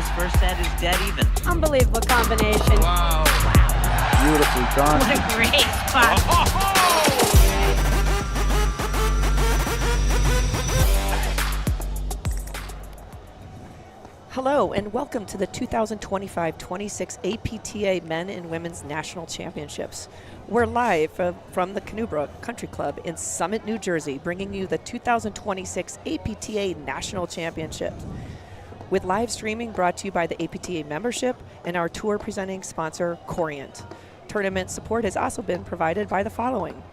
This first set is dead even. Unbelievable combination. Wow. Beautifully done. What a great spot. Hello and welcome to the 2025-26 APTA Men and Women's National Championships. We're live from the Canoebrook Country Club in Summit, New Jersey, bringing you the 2026 APTA National Championships. With live streaming brought to you by the APTA membership and our tour presenting sponsor, Corient. Tournament support has also been provided by the following.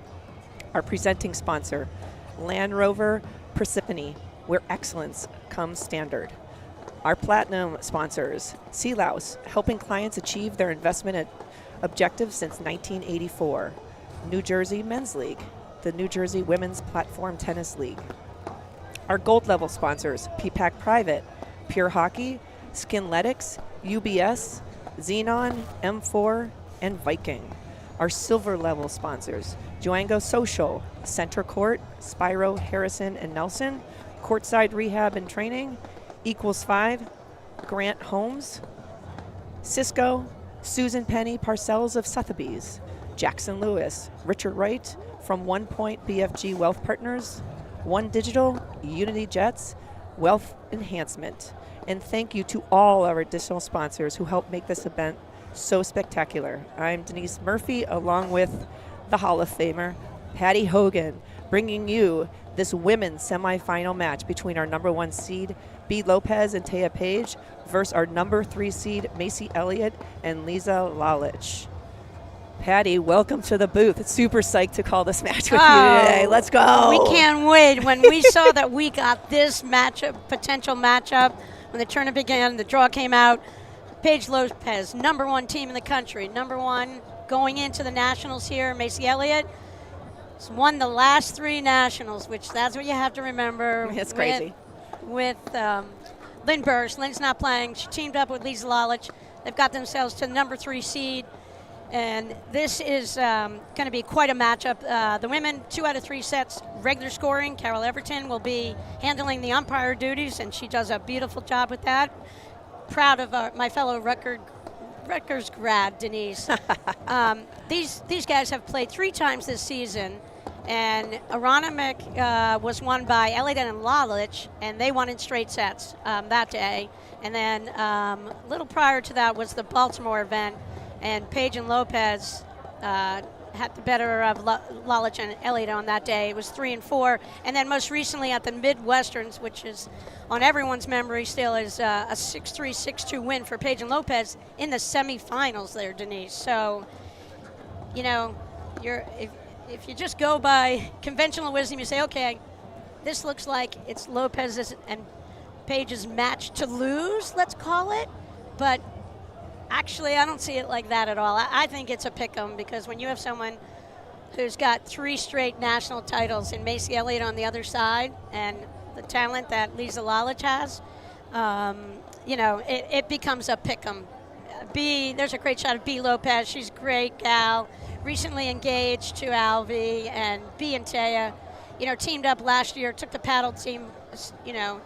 Our presenting sponsor, Land Rover Persephone, where excellence comes standard. Our platinum sponsors, Sea Louse, helping clients achieve their investment objectives since 1984. New Jersey Men's League, the New Jersey Women's Platform Tennis League. Our gold level sponsors, PPAC Private, Pure Hockey, Skinletics, UBS, Xenon, M4, and Viking. Our silver level sponsors, Joango Social, Center Court, Spyro, Harrison, and Nelson, Courtside Rehab and Training, Equals 5, Grant Holmes, Cisco, Susan Penny Parcells of Sotheby's, Jackson Lewis, Richard Wright from 1 Point BFG Wealth Partners, One Digital, Unity Jets, Wealth Enhancement. And thank you to all our additional sponsors who helped make this event so spectacular. I'm Denise Murphy, along with the Hall of Famer, Patty Hogan, bringing you this women's semifinal match between our number 1 seed, B. Lopez and Taya Page, versus our number 3 seed, Macy Elliott and Lisa Lalic. Patty, welcome to the booth. Super psyched to call this match with you today. Let's go. We can't wait. When we saw that we got this matchup, potential matchup, when the tournament began, the draw came out, Paige Lopez, number 1 team in the country, number 1 going into the nationals here, Macy Elliott. Won the last 3 nationals, which that's what you have to remember. It's crazy. With Lynn Burris. Lynn's not playing. She teamed up with Lisa Lalic. They've got themselves to the number 3 seed. And this is going to be quite a matchup. The women, 2 out of 3 sets, regular scoring. Carol Everton will be handling the umpire duties, and she does a beautiful job with that. Proud of my fellow Rutgers grad, Denise. These guys have played 3 times this season, and Aronimik was won by Elliot and Lich, and they won in straight sets that day. And then a little prior to that was the Baltimore event, and Paige and Lopez had the better of Lich and Elliot on that day. It was 3-4. And then most recently at the Midwesterns, which is on everyone's memory still, is a 6-3, 6-2 win for Paige and Lopez in the semifinals there, Denise. So, you know, if you just go by conventional wisdom, you say, okay, this looks like it's Lopez's and Paige's match to lose, let's call it. But actually, I don't see it like that at all. I think it's a pick-em, because when you have someone who's got 3 straight national titles and Macy Elliott on the other side, and the talent that Lisa Lalic has, you know, it becomes a pick-em. There's a great shot of B. Lopez. She's a great gal. Recently engaged to Alvi, and B and Taya, you know, teamed up last year, took the paddle team, you know,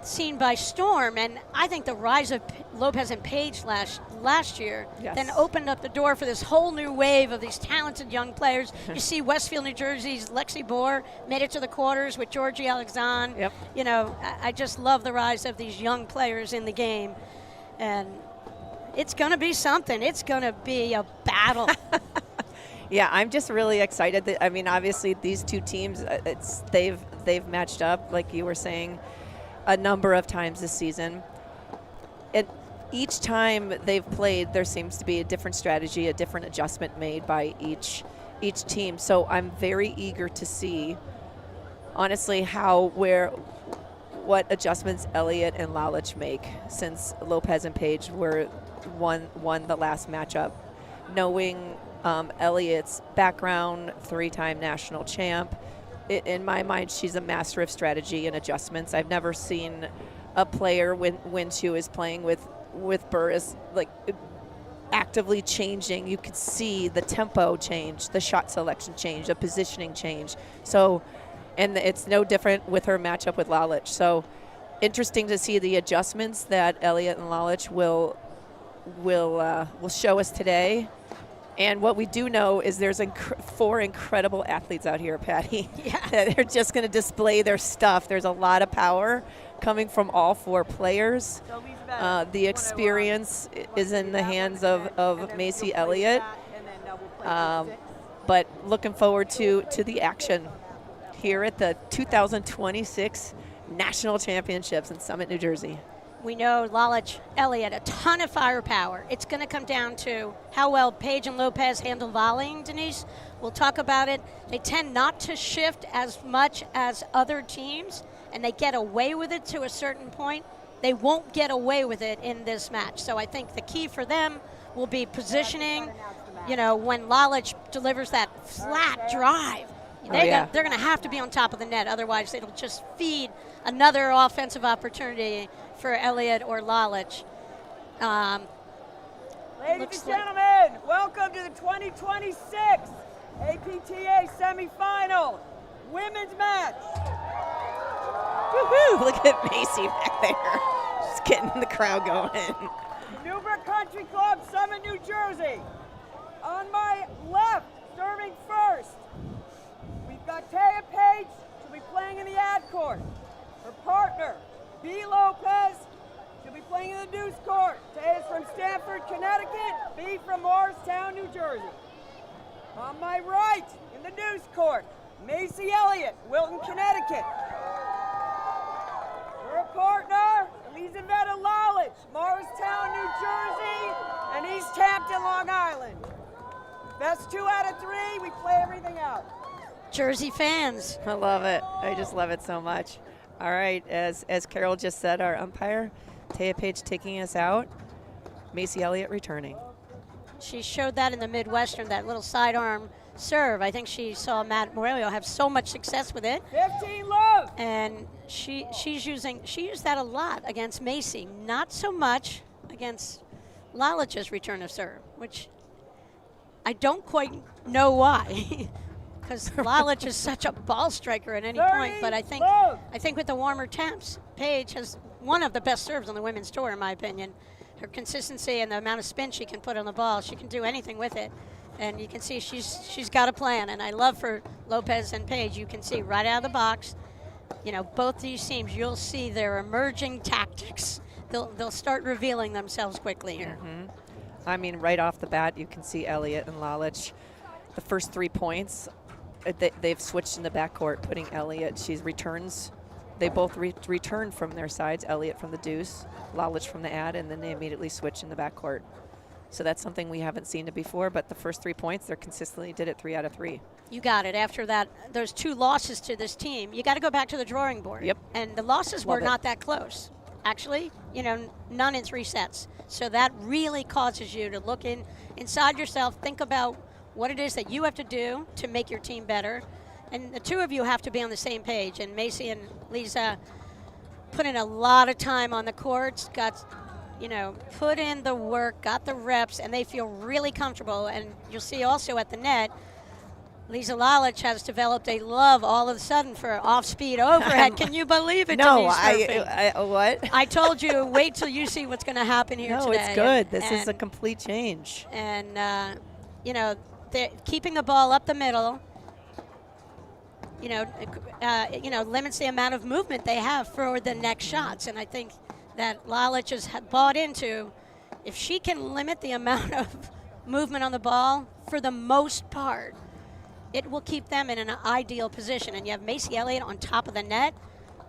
seen by storm. And I think the rise of Lopez and Paige last year then opened up the door for this whole new wave of these talented young players. You see Westfield, New Jersey's Lexi Bohr made it to the quarters with Georgie Alexandre. Yep. You know, I just love the rise of these young players in the game. And it's going to be something. It's going to be a battle. Yeah, I'm just really excited. That, I mean, obviously these 2 teams, they've matched up, like you were saying, a number of times this season. And each time they've played, there seems to be a different strategy, a different adjustment made by each team. So I'm very eager to see, honestly, what adjustments Elliot and Lalic make, since Lopez and Paige won the last matchup. Knowing Elliot's background, 3-time national champ, in my mind, she's a master of strategy and adjustments. I've never seen a player when she was playing with Burris, like, actively changing. You could see the tempo change, the shot selection change, the positioning change. So, and it's no different with her matchup with Lalic. So interesting to see the adjustments that Elliott and Lalic will show us today. And what we do know is there's 4 incredible athletes out here, Patty, that are just going to display their stuff. There's a lot of power coming from all 4 players. The experience is in the hands of Macy Elliott. But looking forward to the action here at the 2026 National Championships in Summit, New Jersey. We know Lalic, Elliott, a ton of firepower. It's going to come down to how well Pejic and Lopez handle volleying, Denise. We'll talk about it. They tend not to shift as much as other teams, and they get away with it to a certain point. They won't get away with it in this match. So I think the key for them will be positioning. You know, when Lalic delivers that flat drive, they're going to have to be on top of the net. Otherwise, it'll just feed another offensive opportunity for Elliott or Lalic. Ladies and gentlemen, welcome to the 2026 APTA semifinal women's match. Woohoo! Look at Macy back there, just getting the crowd going. Canubra Country Club, Summit, New Jersey. On my left, serving first, we've got Taya Page. She'll be playing in the ad court. Her partner, B. Lopez, she'll be playing in the deuce court. Taya's from Stamford, Connecticut. B from Morristown, New Jersey. On my right, in the deuce court, Macy Elliott, Wilton, Connecticut. Her partner, Elizabeth Lalic, Morristown, New Jersey, and East Hampton, Long Island. Best 2 out of 3, we play everything out. Jersey fans. I love it. I just love it so much. All right, as Carol just said, our umpire, Taya Page taking us out, Macy Elliott returning. She showed that in the Midwestern, that little sidearm serve. I think she saw Matt Morello have so much success with it. 15 love. And she used that a lot against Macy, not so much against Lalic's return of serve, which I don't quite know why. Because Lalic is such a ball striker at any point, but I think with the warmer temps, Paige has one of the best serves on the women's tour, in my opinion. Her consistency and the amount of spin she can put on the ball, she can do anything with it. And you can see she's got a plan. And I love for Lopez and Paige, you can see right out of the box, you know, both these teams, you'll see their emerging tactics. They'll start revealing themselves quickly here. Mm-hmm. I mean, right off the bat, you can see Elliott and Lalic. The first 3 points, they've switched in the backcourt, putting Elliott. She returns. They both return from their sides. Elliott from the deuce, Lalic from the ad, and then they immediately switch in the backcourt. So that's something we haven't seen it before. But the first 3 points, they're consistently did it 3 out of 3. You got it. After that, those 2 losses to this team, you got to go back to the drawing board. Yep. And the losses were not that close. Actually, you know, none in 3 sets. So that really causes you to look inside yourself, think about what it is that you have to do to make your team better. And the 2 of you have to be on the same page. And Macy and Lisa put in a lot of time on the courts, put in the work, got the reps, and they feel really comfortable. And you'll see also at the net, Lisa Lalic has developed a love all of a sudden for off-speed overhead. Can you believe it? No, what? I told you, wait till you see what's going to happen here today. No, it's good. This is a complete change. And, they're keeping the ball up the middle, limits the amount of movement they have for the next shots. And I think that Lalic has bought into, if she can limit the amount of movement on the ball for the most part, it will keep them in an ideal position. And you have Macy Elliott on top of the net.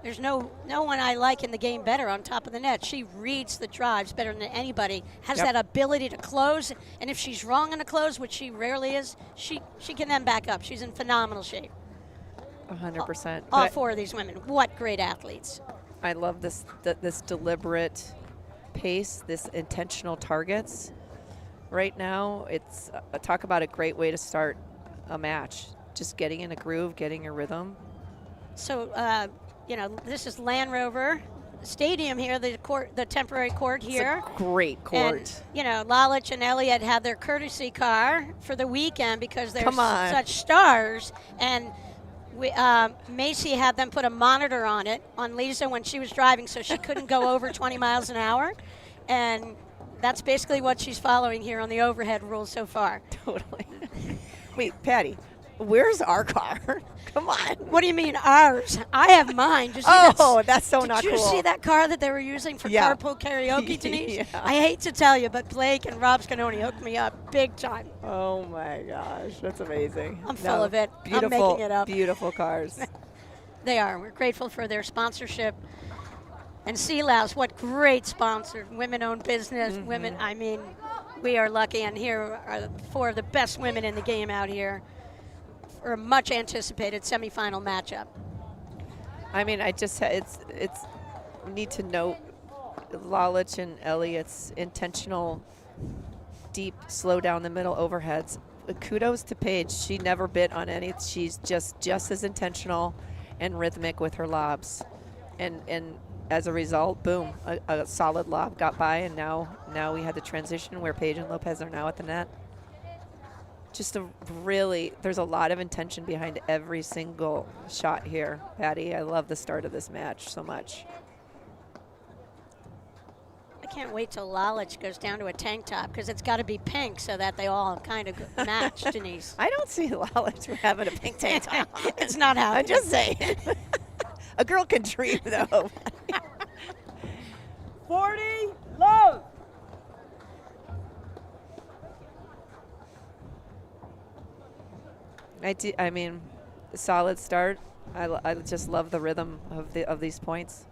There's no one I like in the game better on top of the net. She reads the drives better than anybody, has that ability to close. And if she's wrong in the close, which she rarely is, she can then back up. She's in phenomenal shape. 100%. All 4 of these women, what great athletes. I love this deliberate pace, this intentional targets. Right now, it's talk about a great way to start a match. Just getting in a groove, getting a rhythm. So, this is Land Rover Stadium here, the temporary court here. It's a great court. And, Lalic and Elliott had their courtesy car for the weekend because they're such stars. And Macy had them put a monitor on it, on Lisa when she was driving, so she couldn't go over 20 miles an hour. And that's basically what she's following here on the overhead rules so far. Totally. Wait, Patty, where's our car? Come on. What do you mean ours? I have mine. Did you see that's so not Did cool. you see that car that they were using for Yeah. carpool karaoke, Denise? Yeah. I hate to tell you, but Blake and Rob Scanoni hooked me up big time. Oh my gosh, that's amazing. I'm full of it. I'm Beautiful, making it up. beautiful cars. They are. We're grateful for their sponsorship. And Sea Louse, what great sponsor. Women-owned business. Women, I mean, we are lucky. And here are 4 of the best women in the game out here for a much anticipated semifinal matchup. I mean, it's we need to note Lalic and Elliott's intentional deep slow down the middle overheads. Kudos to Paige. She never bit on any. She's just as intentional and rhythmic with her lobs. And as a result, boom, a solid lob got by, and now we had the transition where Paige and Lopez are now at the net. There's a lot of intention behind every single shot here, Patty. I love the start of this match so much. I can't wait till Lalic goes down to a tank top because it's got to be pink so that they all kind of match, Denise. I don't see Lalic having a pink tank top. It's not happening. I'm just saying. A girl can dream, though. 40, love. I mean, solid start. I just love the rhythm of these points.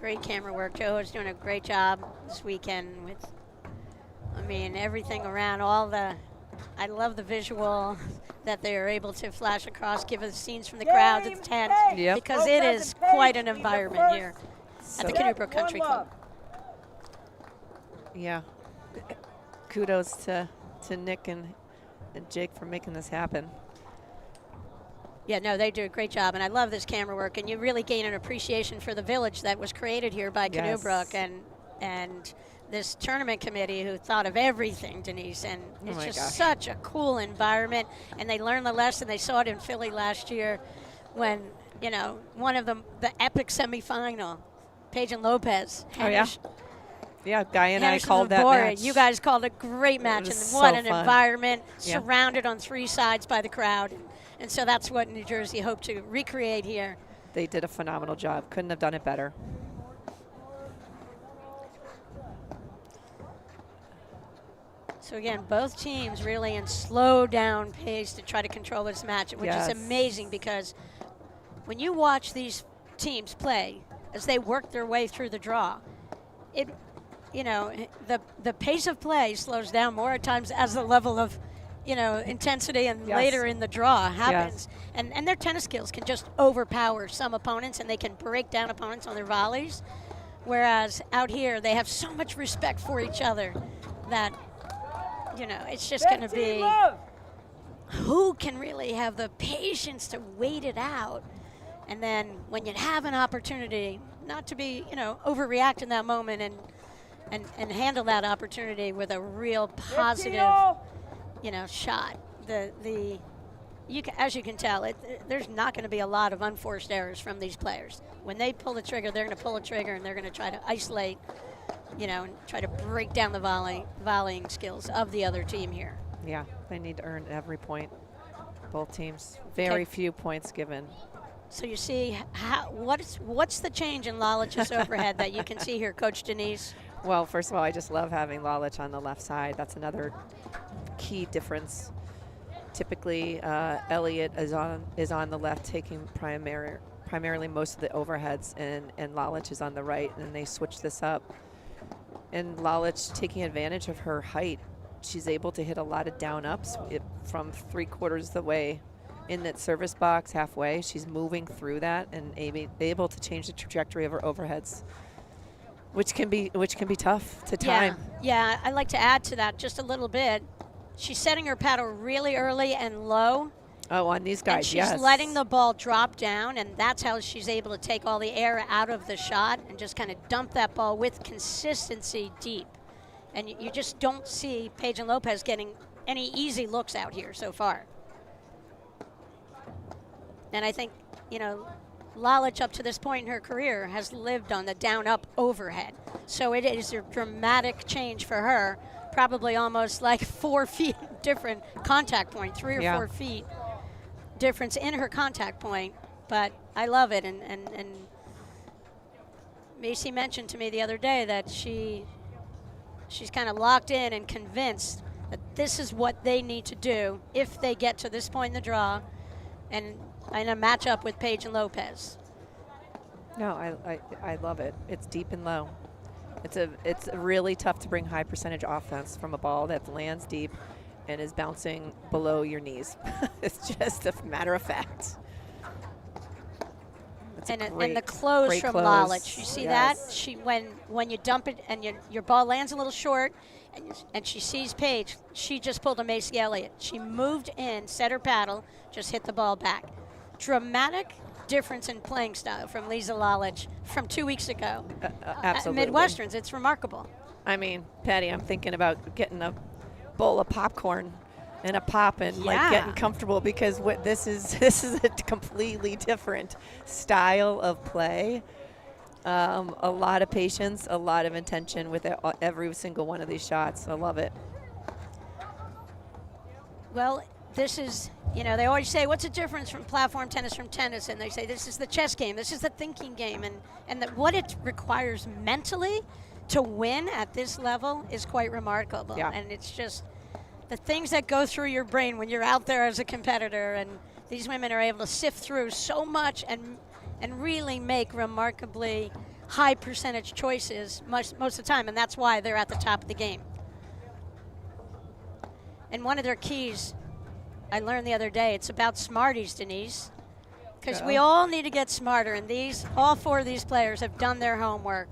Great camera work. Joe is doing a great job this weekend with, I mean, everything around, I love the visual that they are able to flash across, give us scenes from the crowd to the tent, Yep. because it is quite an environment here at the Canoe Brook Country Club. Yeah. Kudos to Nick and Jake for making this happen. Yeah, no, they do a great job, and I love this camera work, and you really gain an appreciation for the village that was created here by Canoe Yes. Brook and this tournament committee who thought of everything, Denise, and it's my just gosh. such a cool environment, and they learned the lesson. They saw it in Philly last year when, you know, one of them, the epic semifinal, Paige and Lopez. Oh, yeah? Yeah, Guy and I Henderson called that Labore. match. You guys called a great match, and was what so an fun. environment, Yeah. surrounded on 3 sides by the crowd. And so that's what New Jersey hoped to recreate here. They did a phenomenal job. Couldn't have done it better. So again, both teams really in slow down pace to try to control this match, which Yes. is amazing because when you watch these teams play as they work their way through the draw, the pace of play slows down more at times as the level of, intensity and Yes. later in the draw happens. And their tennis skills can just overpower some opponents, and they can break down opponents on their volleys. Whereas out here, they have so much respect for each other that, it's just going to 15, be love. who can really have the patience to wait it out. And then when you have an opportunity, not to be, overreact in that moment and handle that opportunity with a real positive, 15, shot. As you can tell, there's not going to be a lot of unforced errors from these players. When they pull the trigger, they're going to pull a trigger, and they're going to try to isolate, and try to break down the volleying skills of the other team here. Yeah, they need to earn every point. Both teams. Very few points given. So you see, what's the change in Lalic's overhead that you can see here, Coach Denise? Well, first of all, I just love having Lalic on the left side. That's another key difference. Typically, Elliott is on the left, taking primarily most of the overheads, and Lalic is on the right, and they switch this up. And Lalic, taking advantage of her height, she's able to hit a lot of down ups from 3/4 of the way in that service box halfway. She's moving through that and able to change the trajectory of her overheads, which can be tough to time. Yeah, I'd like to add to that just a little bit. She's setting her paddle really early and low, Oh, on these guys, And she's yes. letting the ball drop down, and that's how she's able to take all the air out of the shot and just kind of dump that ball with consistency deep. And you just don't see Pejic and Lopez getting any easy looks out here so far. And I think, you know, Lalic up to this point in her career has lived on the down-up overhead. So it is a dramatic change for her, probably almost like 4 feet different contact point, 3 or 4 feet difference in her contact point. But I love it. And Macy mentioned to me the other day that she's kind of locked in and convinced that this is what they need to do if they get to this point in the draw and in a matchup with Pejic and Lopez. No, I love it. It's deep and low. It's really tough to bring high percentage offense from a ball that lands deep and is bouncing below your knees. It's just a matter of fact. And the close from Lalic, you see that? She when you dump it and your ball lands a little short, and she sees Pejic, she just pulled a Macy Elliott. She moved in, set her paddle, just hit the ball back. Dramatic difference in playing style from Lisa Lalic from 2 weeks ago. Absolutely. Midwesterns, it's remarkable. I mean, Patty, I'm thinking about getting a bowl of popcorn and a pop and like getting comfortable, because what this is a completely different style of play. A lot of patience, a lot of intention with every single one of these shots. I love it. Well, this is, you know, they always say, what's the difference from platform tennis from tennis? And they say, this is the chess game, this is the thinking game. And that what it requires mentally to win at this level is quite remarkable. Yeah. And it's just the things that go through your brain when you're out there as a competitor. And these women are able to sift through so much and really make remarkably high percentage choices most of the time. And that's why they're at the top of the game. And one of their keys, I learned the other day, it's about Smarties, Denise, because we all need to get smarter, and all 4 of these players have done their homework,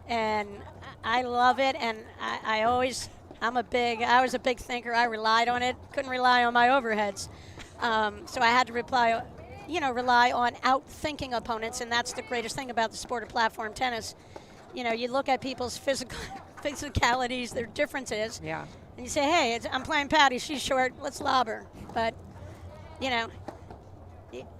and I love it. And I was a big thinker. I relied on it, couldn't rely on my overheads, so I had to rely on out-thinking opponents, and that's the greatest thing about the sport of platform tennis. You know, you look at people's physicalities, their differences. Yeah. And you say, hey, I'm playing Patty, she's short, let's lob her. But, you know,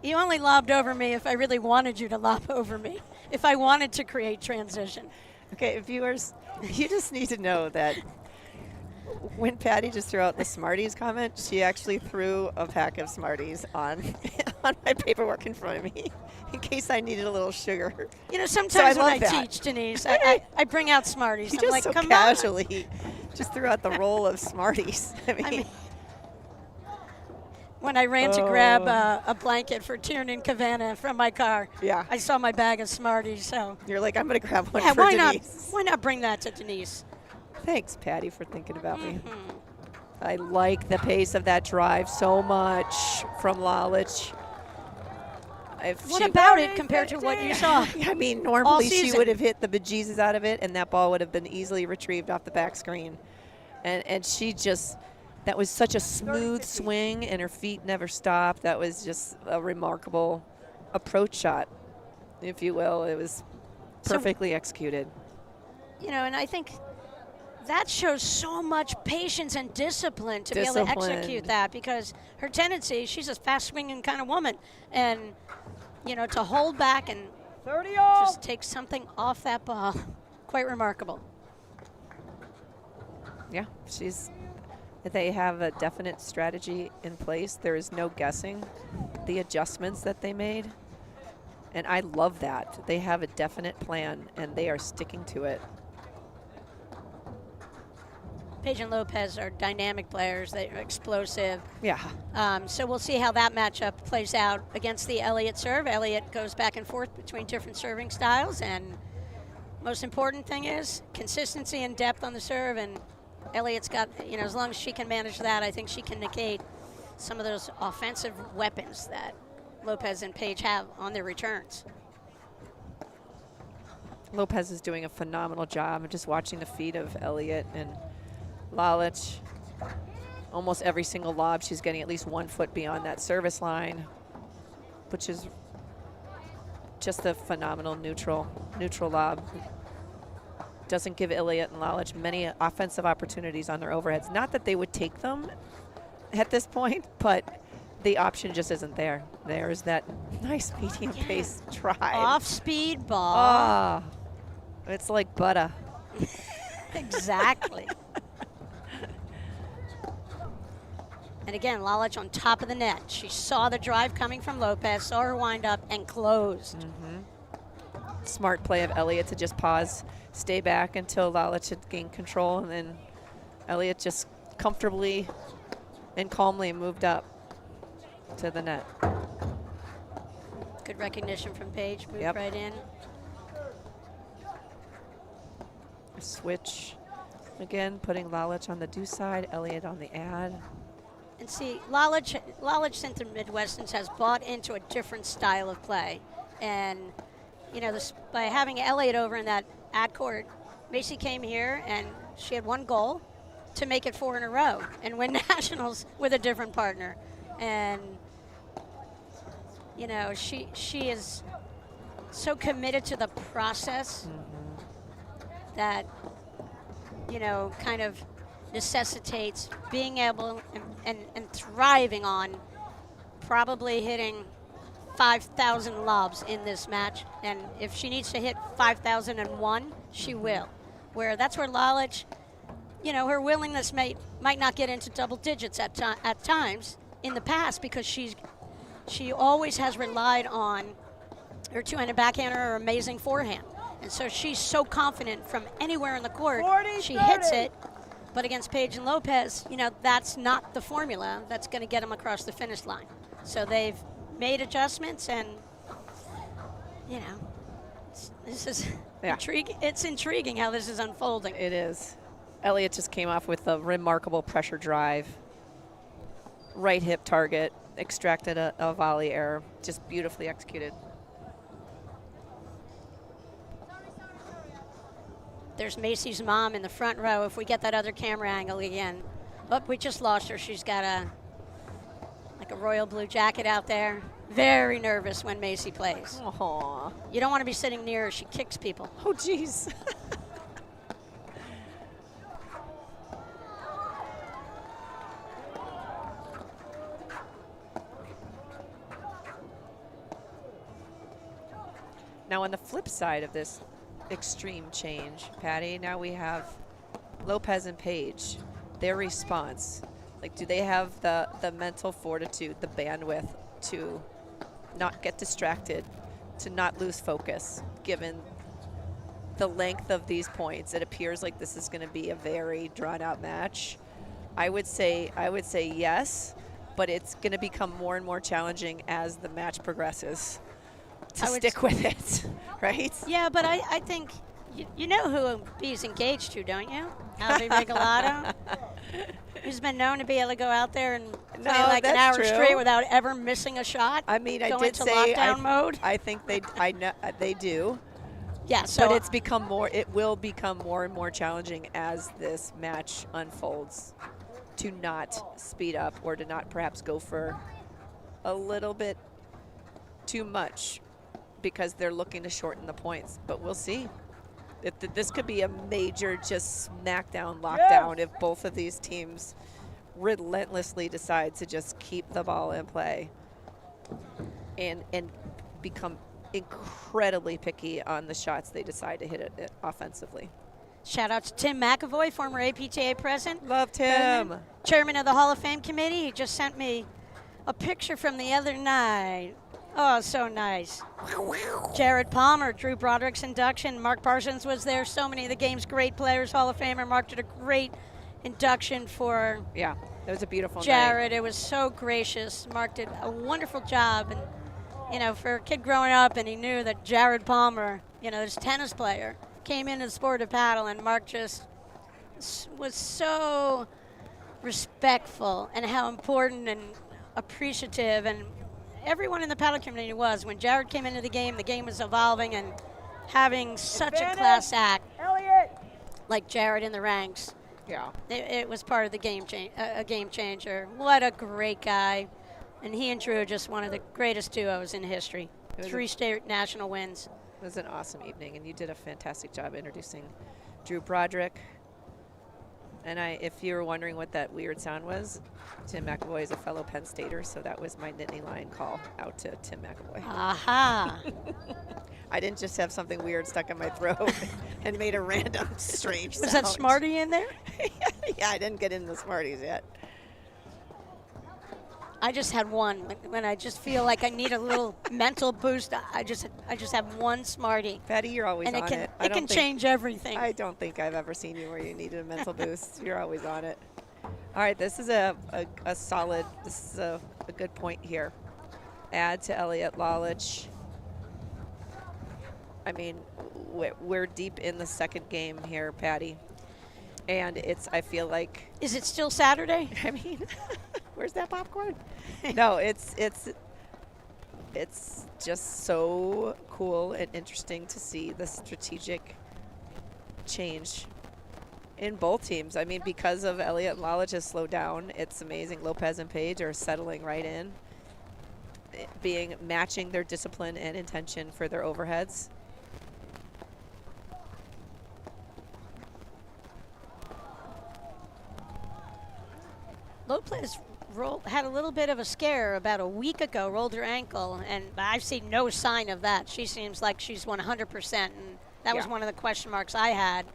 you only lobbed over me if I really wanted you to lob over me, if I wanted to create transition. Okay, viewers, you just need to know that when Patty just threw out the Smarties comment, she actually threw a pack of Smarties on my paperwork in front of me in case I needed a little sugar. You know, sometimes so when I teach, Denise, I bring out Smarties. You I'm just like, so come casually just threw out the roll of Smarties. I mean when I ran to grab a blanket for Tiernan and Kavanagh from my car, I saw my bag of Smarties. So you're like, I'm going to grab one for why Denise. Why not bring that to Denise? Thanks, Patty, for thinking about me. I like the pace of that drive so much from Lalic. What about it compared to what you saw? I mean, normally she would have hit the bejesus out of it, and that ball would have been easily retrieved off the back screen. And she just, that was such a smooth swing, and her feet never stopped. That was just a remarkable approach shot, if you will. It was perfectly executed. You know, and I think that shows so much patience and discipline to be able to execute that, because her tendency, she's a fast swinging kind of woman, and you know, to hold back and just take something off that ball, quite remarkable. Yeah, they have a definite strategy in place. There is no guessing the adjustments that they made, and I love that. They have a definite plan, and they are sticking to it. Pejic and Lopez are dynamic players. They are explosive. Yeah. So we'll see how that matchup plays out against the Elliott serve. Elliott goes back and forth between different serving styles, and most important thing is consistency and depth on the serve, and Elliott's got, you know, as long as she can manage that, I think she can negate some of those offensive weapons that Lopez and Pejic have on their returns. Lopez is doing a phenomenal job of just watching the feet of Elliott and Lalic. almost every single lob, she's getting at least 1 foot beyond that service line, which is just a phenomenal neutral lob. Doesn't give Elliott and Lalic many offensive opportunities on their overheads. Not that they would take them at this point, but the option just isn't there. There's that nice medium pace drive. Off-speed ball. Ah, it's like butter. Exactly. And again, Lalic on top of the net. She saw the drive coming from Lopez, saw her wind up, and closed. Smart play of Elliott to just pause, stay back until Lalic had gained control, and then Elliott just comfortably and calmly moved up to the net. Good recognition from Paige, moved Yep. right in. A switch, again, putting Lalic on the do side, Elliott on the ad. And see, Lalic Center Midwestern's has bought into a different style of play. And, you know, by having Elliott over in that ad court, Macy came here and she had one goal, to make it 4 in a row and win nationals with a different partner. And, you know, she is so committed to the process that, you know, kind of necessitates being able and thriving on probably hitting 5,000 lobs in this match. And if she needs to hit 5,001, she will. That's where Lalic, you know, her willingness might not get into double digits at times in the past, because she always has relied on her two-handed backhander or amazing forehand. And so she's so confident from anywhere in the court, 40, she 30. hits it. But against Paige and Lopez, you know, that's not the formula that's going to get them across the finish line. So they've made adjustments, and, you know, this is intriguing. It's intriguing how this is unfolding. It is. Elliott just came off with a remarkable pressure drive. Right hip target, extracted a volley error, just beautifully executed. There's Macy's mom in the front row. If we get that other camera angle again. Oh, we just lost her. She's got a royal blue jacket out there. Very nervous when Macy plays. Aww. You don't want to be sitting near her. She kicks people. Oh, jeez. Now, on the flip side of this extreme change, Patty, now we have Lopez and Paige. Their response, like, do they have the mental fortitude, the bandwidth to not get distracted, to not lose focus, given the length of these points? It appears like this is going to be a very drawn-out match. I would say yes, but it's going to become more and more challenging as the match progresses to stick with it, right? Yeah, but I think you know who he's engaged to, don't you? Alvy Regalado, who's been known to be able to go out there and play like an hour straight without ever missing a shot. I mean, I go did into say lockdown mode. I think I know they do. Yeah, so but it will become more and more challenging as this match unfolds, to not speed up or to not perhaps go for a little bit too much, because they're looking to shorten the points. But we'll see. This could be a major just smackdown lockdown if both of these teams relentlessly decide to just keep the ball in play and become incredibly picky on the shots they decide to hit it offensively. Shout out to Tim McAvoy, former APTA president. Love Tim. Chairman of the Hall of Fame committee. He just sent me a picture from the other night. Oh, so nice. Jared Palmer, Drew Broderick's induction. Mark Parsons was there. So many of the game's great players, Hall of Famer. Mark did a great induction for it was a beautiful Jared. night. It was so gracious. Mark did a wonderful job. And, you know, for a kid growing up, and he knew that Jared Palmer, you know, this tennis player, came into the sport of paddle, and Mark just was so respectful and how important and appreciative, and everyone in the paddle community was. When Jared came into the game was evolving, and having such a class act Elliott. like Jared in the ranks Yeah. It was part of the a game changer. What a great guy. And he and Drew are just one of the greatest duos in history. 3 state national wins. It was an awesome evening, and you did a fantastic job introducing Drew Broderick. And if you were wondering what that weird sound was, Tim McAvoy is a fellow Penn Stater, so that was my Nittany Lion call out to Tim McAvoy. Aha. I didn't just have something weird stuck in my throat and made a random strange sound. Was that Smarty in there? Yeah, I didn't get into the Smarties yet. I just had one. When I just feel like I need a little mental boost, I just have one Smartie. Patty, you're always and on it. it. It can change everything. I don't think I've ever seen you where you needed a mental boost. You're always on it. All right, this is a solid, this is a good point here. Add to Elliott, Lalic. I mean, we're deep in the second game here, Patty. And I feel like. Is it still Saturday? I mean, where's that popcorn? No, it's just so cool and interesting to see the strategic change in both teams. I mean, because of Elliott and Lalic has slowed down, it's amazing. Lopez and Pejic are settling right in, matching their discipline and intention for their overheads. Lopez had a little bit of a scare about a week ago, rolled her ankle, and I've seen no sign of that. She seems like she's 100%, and that was one of the question marks I had.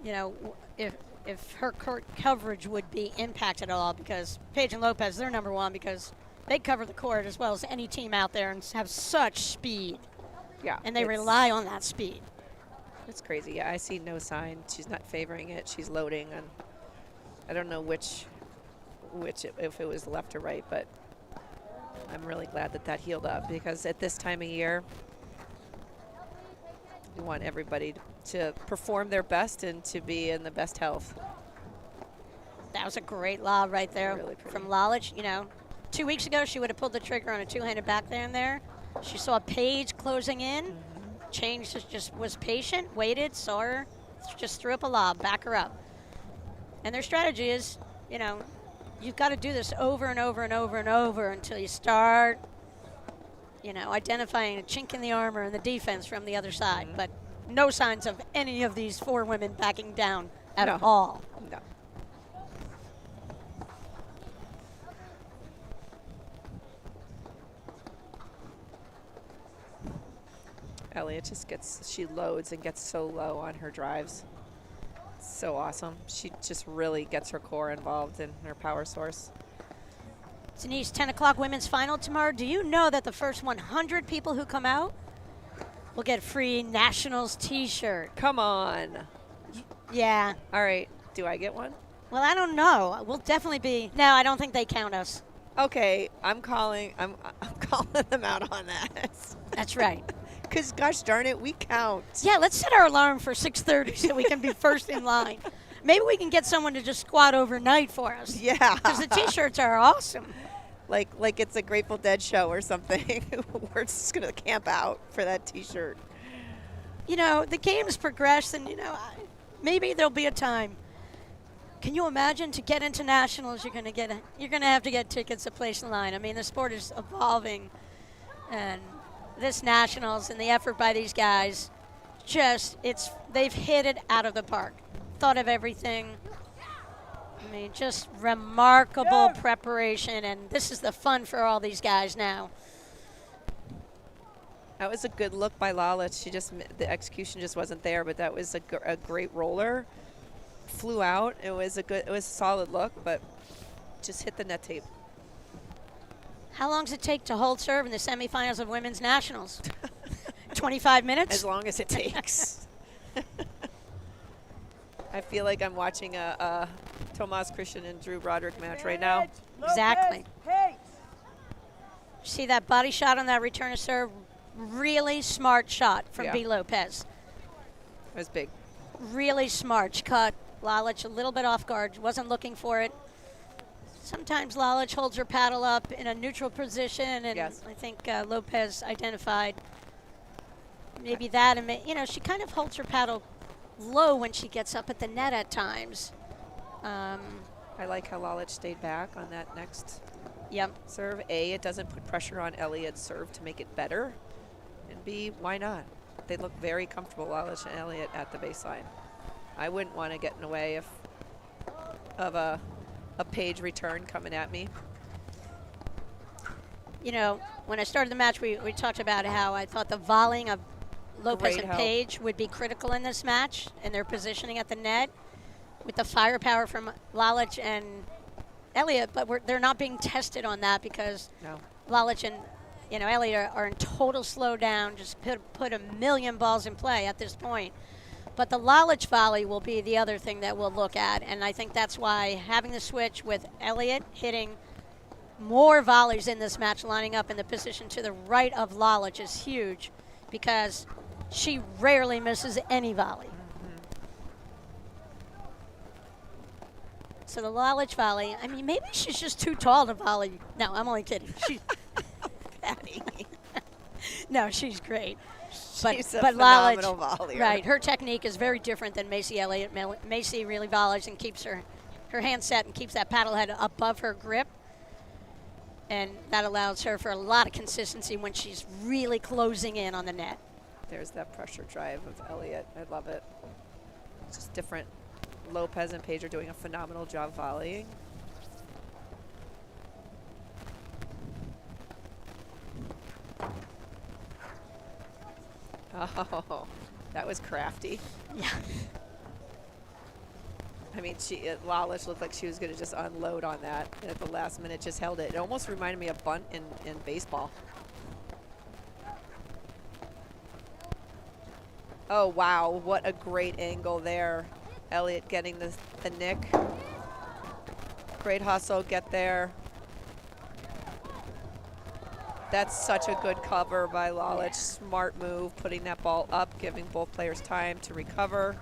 You know, if her court coverage would be impacted at all, because Pejic and Lopez, they're number one because they cover the court as well as any team out there and have such speed. Yeah. And they rely on that speed. It's crazy. Yeah, I see no sign. She's not favoring it. She's loading, and I don't know which if it was left or right, but I'm really glad that healed up, because at this time of year, you want everybody to perform their best and to be in the best health. That was a great lob right there Really from Lalic. You know, 2 weeks ago she would have pulled the trigger on a two-handed backhand there. She saw Pejic closing in, changed, just was patient, waited, saw her, just threw up a lob, back her up. And their strategy is, you know, you've got to do this over and over and over and over until you start, you know, identifying a chink in the armor and the defense from the other side. But no signs of any of these 4 women backing down at all. No. Elliott she loads and gets so low on her drives. So awesome. She just really gets her core involved in her power source. Denise, 10 o'clock women's final tomorrow. Do you know that the first 100 people who come out will get a free Nationals t-shirt? Come on. Yeah. All right. Do I get one? Well, I don't know. We'll definitely be. No, I don't think they count us. Okay. I'm calling them out on that. That's right. Because, gosh darn it, we count. Yeah, let's set our alarm for 6:30 so we can be first in line. Maybe we can get someone to just squat overnight for us. Yeah. Because the T-shirts are awesome. Like it's a Grateful Dead show or something. We're just going to camp out for that T-shirt. You know, the game's progressed, and, you know, maybe there'll be a time. Can you imagine to get into nationals, you're going to have to get tickets to place in line. I mean, the sport is evolving, and this nationals and the effort by these guys, they've hit it out of the park. Thought of everything. I mean, just remarkable preparation, and this is the fun for all these guys now. That was a good look by Lalic. The execution just wasn't there, but that was a great roller. Flew out. It was a solid look, but just hit the net tape. How long does it take to hold serve in the semifinals of women's nationals? 25 minutes? As long as it takes. I feel like I'm watching a Tomas Christian and Drew Broderick match right now. Exactly. See that body shot on that return to serve? Really smart shot from B. Lopez. It was big. Really smart. She caught Lalic a little bit off guard. Wasn't looking for it. Sometimes Lalic holds her paddle up in a neutral position, and I think Lopez identified maybe that. And, you know, she kind of holds her paddle low when she gets up at the net at times. I like how Lalic stayed back on that next Yep. serve. A, it doesn't put pressure on Elliott's serve to make it better. And B, why not? They look very comfortable, Lalic and Elliott, at the baseline. I wouldn't want to get in the way of a Page return coming at me. You know, when I started the match, we talked about how I thought the volleying of Lopez Great and help. Page would be critical in this match, and their positioning at the net with the firepower from Lalic and Elliott, but they're not being tested on that because No. Lalic and Elliott are in total slowdown, just put a million balls in play at this point. But the Lalic volley will be the other thing that we'll look at, and I think that's why having the switch with Elliott hitting more volleys in this match, lining up in the position to the right of Lalic is huge because she rarely misses any volley. So the Lalic volley, I mean, maybe she's just too tall to volley. No, I'm only kidding. Patty. No, she's great. She's a but phenomenal Lalic, volleyer. right, her technique is very different than Macy Elliott. Macy really volleys and keeps her hand set and keeps that paddle head above her grip. And that allows her for a lot of consistency when she's really closing in on the net. There's that pressure drive of Elliott. I love it. It's just different. Lopez and Page are doing a phenomenal job volleying. Oh, that was crafty. Yeah. I mean, Lalic looked like she was going to just unload on that, and at the last minute just held it. It almost reminded me of bunt in baseball. Oh, wow, what a great angle there. Elliott getting the nick. Great hustle, get there. That's such a good cover by Lalic. Yeah. Smart move, putting that ball up, giving both players time to recover.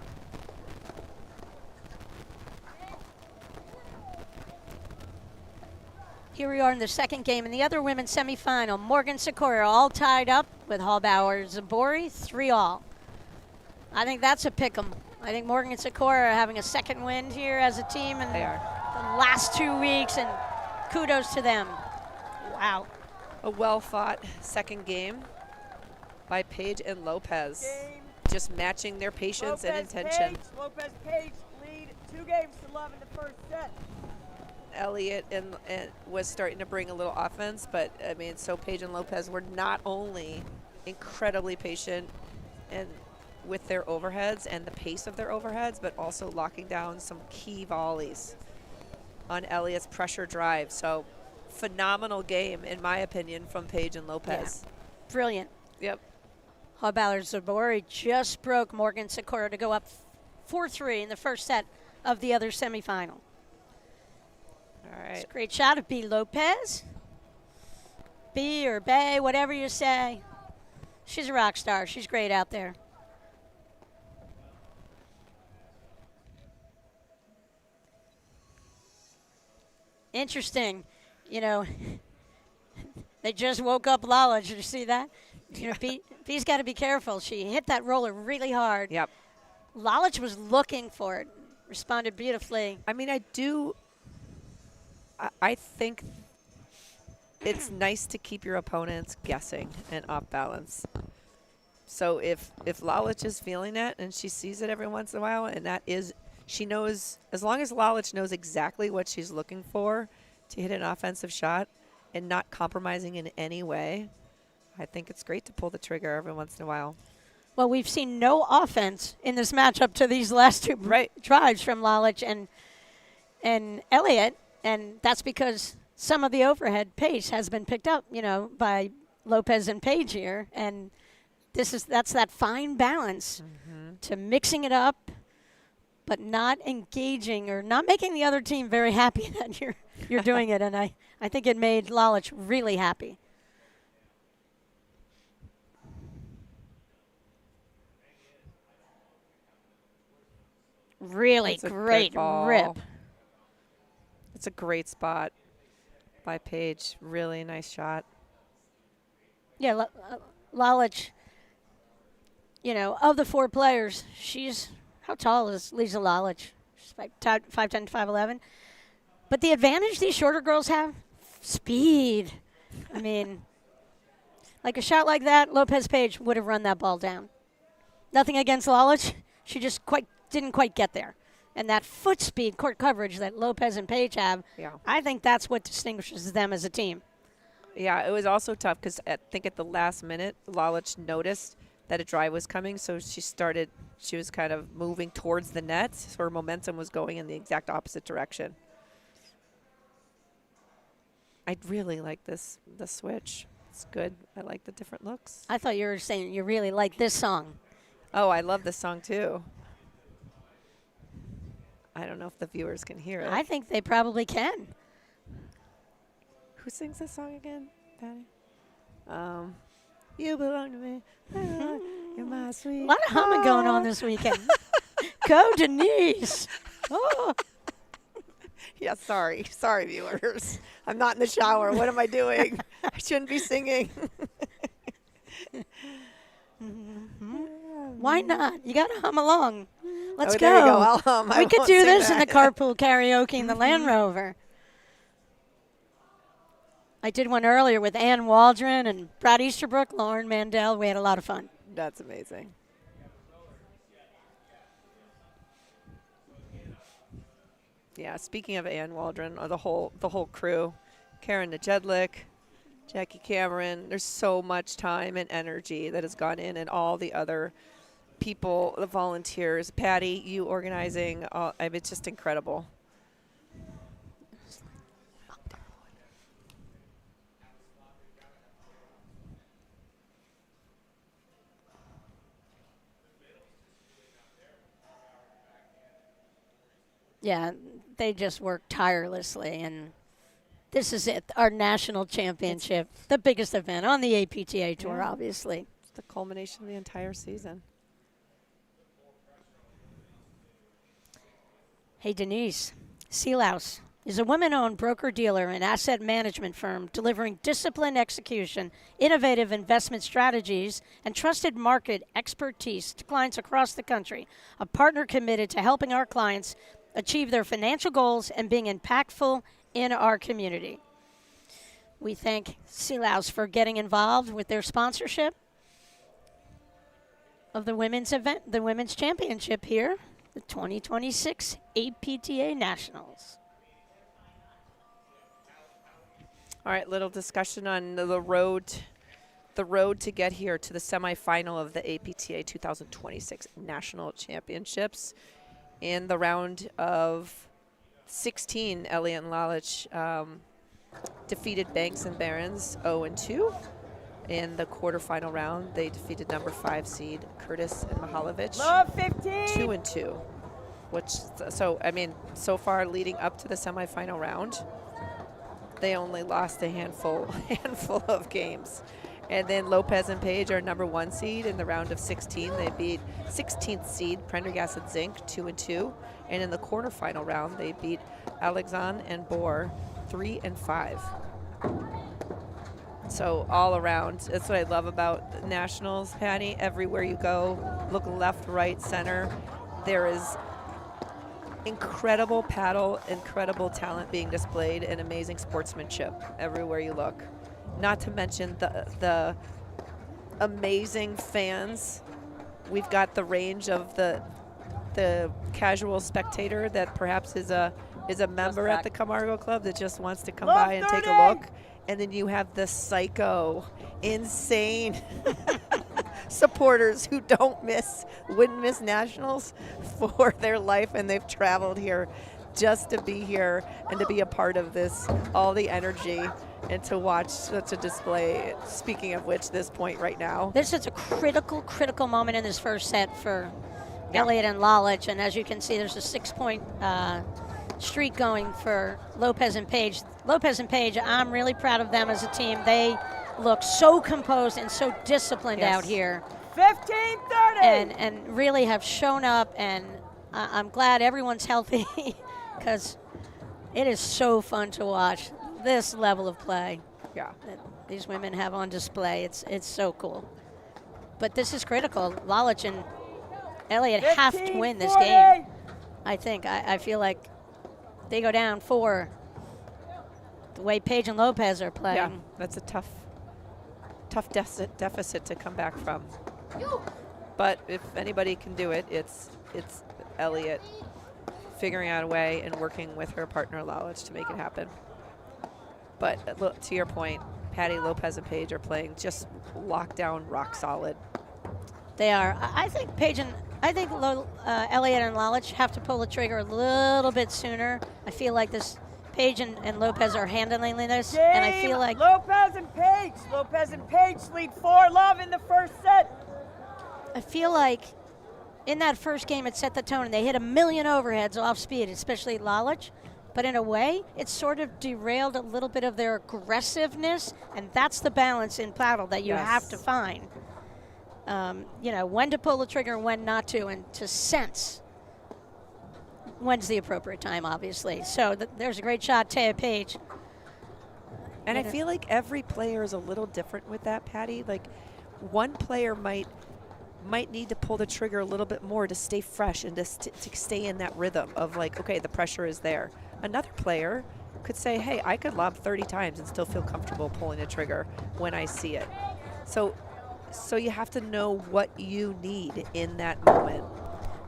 Here we are in the second game in the other women's semifinal. Morgan Sikora all tied up with Hallbauer Zabori, 3-all. I think that's a pick 'em. I think Morgan and Sikora are having a second win here as a team in They are. the last 2 weeks, and kudos to them. Wow. A well-fought second game by Page and Lopez. Game. Just matching their patience and Lopez intention. Page. Lopez Page lead 2 games to love in the first set. Elliott and was starting to bring a little offense, but I mean, so Page and Lopez were not only incredibly patient and with their overheads and the pace of their overheads, but also locking down some key volleys on Elliott's pressure drive. So phenomenal game, in my opinion, from Page and Lopez. Yeah. Brilliant. Yep. Hallbauer Zabori just broke Morgan Sikora to go up 4-3 in the first set of the other semifinal. All It's right. a great shot of B. Lopez. B or Bay, whatever you say. She's a rock star. She's great out there. Interesting. You know, they just woke up Lalic. Did you see that? You know, B's got to be careful. She hit that roller really hard. Yep. Lalic was looking for it. Responded beautifully. I mean, I think it's nice to keep your opponents guessing and off balance. So if Lalic is feeling that and she sees it every once in a while, and that is, she knows, as long as Lalic knows exactly what she's looking for to hit an offensive shot and not compromising in any way, I think it's great to pull the trigger every once in a while. Well, we've seen no offense in this matchup to these last 2 drives from Lalic and Elliott, and that's because some of the overhead pace has been picked up, you know, by Lopez and Page here, and that's that fine balance to mixing it up, but not engaging or not making the other team very happy that you're doing it, and I think it made Lalic really happy. Really That's a great good ball. rip. It's a great spot by Page. Really nice shot. Yeah, Lalic, you know, of the 4 players, how tall is Lisa Lalic? She's 5'10", 5'11". But the advantage these shorter girls have, speed. I mean, like a shot like that, Lopez Page would have run that ball down. Nothing against Lalic. She just didn't quite get there. And that foot speed, court coverage that Lopez and Page have, I think that's what distinguishes them as a team. Yeah, it was also tough because I think at the last minute, Lalic noticed that a drive was coming, so she was kind of moving towards the net, so her momentum was going in the exact opposite direction. I really like the switch. It's good. I like the different looks. I thought you were saying you really like this song. Oh, I love this song too. I don't know if the viewers can hear it. I think they probably can. Who sings this song again, Patty? You belong to me. You're my sweet. A lot of humming going on this weekend. Go, Denise. Oh. Yeah, sorry, viewers. I'm not in the shower. What am I doing? I shouldn't be singing. Why not? You got to hum along. Let's go. There you go. I'll hum. We could do this in the carpool karaoke in the Land Rover. I did one earlier with Ann Waldron and Brad Easterbrook, Lauren Mandel. We had a lot of fun. That's amazing. Yeah, speaking of Ann Waldron, or the whole crew, Karen Najedlik, Jackie Cameron, there's so much time and energy that has gone in, and all the other people, the volunteers. Patty, you organizing, it's just incredible. Yeah, they just work tirelessly, and this is it, our national championship, the biggest event on the APTA Tour, obviously. It's the culmination of the entire season. Hey, Denise, Sealhouse is a women-owned broker-dealer and asset management firm delivering disciplined execution, innovative investment strategies, and trusted market expertise to clients across the country. A partner committed to helping our clients achieve their financial goals and being impactful in our community. We thank Sealhouse for getting involved with their sponsorship of the women's event, the women's championship here, the 2026 APTA Nationals. All right, little discussion on the road to get here to the semifinal of the APTA 2026 National Championships. In the round of 16, Elliott and Lich defeated Banks and Barons 0-2. In the quarterfinal round, they defeated number 5 seed Curtis and Mihalovic 2-2. So far leading up to the semifinal round, they only lost a handful of games. And then Lopez and Page are number 1 seed in the round of 16. They beat 16th seed Prendergast and Zink 2-2. And in the quarterfinal round, they beat Alexandre and Boer 3-5. So all around, that's what I love about the Nationals, Patty. Everywhere you go, look left, right, center, there is incredible paddle, incredible talent being displayed, and amazing sportsmanship everywhere you look. Not to mention the amazing fans. We've got the range of the casual spectator that perhaps is a member at the Camargo Club that just wants to come by and take a look. And then you have the psycho, insane supporters who wouldn't miss Nationals for their life, and they've traveled here just to be here and to be a part of this, all the energy, and to watch such a display. Speaking of which, this point right now. This is a critical moment in this first set for Elliott and Lalic, and as you can see, there's a 6-point streak going for Lopez and Page. Lopez and Page, I'm really proud of them as a team. They look so composed and so disciplined out here. 15-30! And really have shown up, and I'm glad everyone's healthy because it is so fun to watch this level of play that these women have on display. It's so cool. But this is critical. Lalic and Elliott have to win this game. I think. I feel like they go down 4. The way Pejic and Lopez are playing. Yeah, that's a tough deficit to come back from. But if anybody can do it, it's Elliott figuring out a way and working with her partner Lalic to make it happen. But look, to your point, Patty, Lopez, and Pejic are playing just lockdown, rock solid. They are. I think Elliott and Lich have to pull the trigger a little bit sooner. I feel like Pejic and Lopez are handling this, Game, and I feel like Lopez and Pejic lead 4-love in the first set. I feel like in that first game it set the tone, and they hit a million overheads off speed, especially Lalic. But in a way, it sort of derailed a little bit of their aggressiveness, and that's the balance in paddle that you have to find. When to pull the trigger and when not to, and to sense when's the appropriate time, obviously. So there's a great shot, Taya Pejic. And I feel like every player is a little different with that, Patty. Like, one player might need to pull the trigger a little bit more to stay fresh and to stay in that rhythm of like, okay, the pressure is there. Another player could say, hey, I could lob 30 times and still feel comfortable pulling the trigger when I see it. So you have to know what you need in that moment.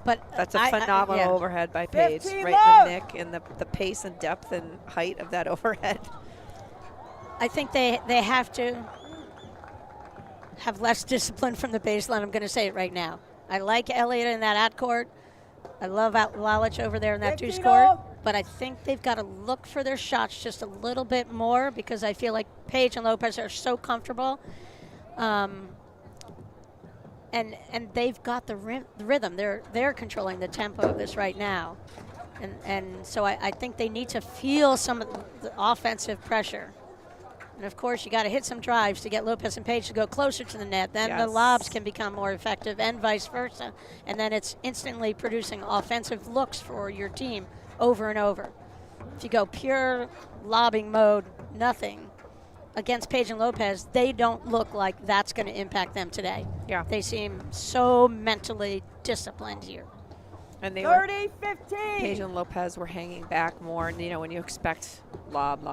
But that's a phenomenal overhead by Pejic, 15 right in the nick, and the pace and depth and height of that overhead. I think they have to have less discipline from the baseline. I'm going to say it right now. I like Elliott in that at court. I love Lalic over there in that 2 court. But I think they've got to look for their shots just a little bit more, because I feel like Pejic and Lopez are so comfortable. And they've got the rhythm. They're controlling the tempo of this right now. And so I think they need to feel some of the offensive pressure. And of course, you got to hit some drives to get Lopez and Pejic to go closer to the net. Then the lobs can become more effective, and vice versa. And then it's instantly producing offensive looks for your team over and over. If you go pure lobbing mode, nothing, against Pejic and Lopez, they don't look like that's going to impact them today. Yeah. They seem so mentally disciplined here. And they 30-15. Pejic and Lopez were hanging back more. And, when you expect lob,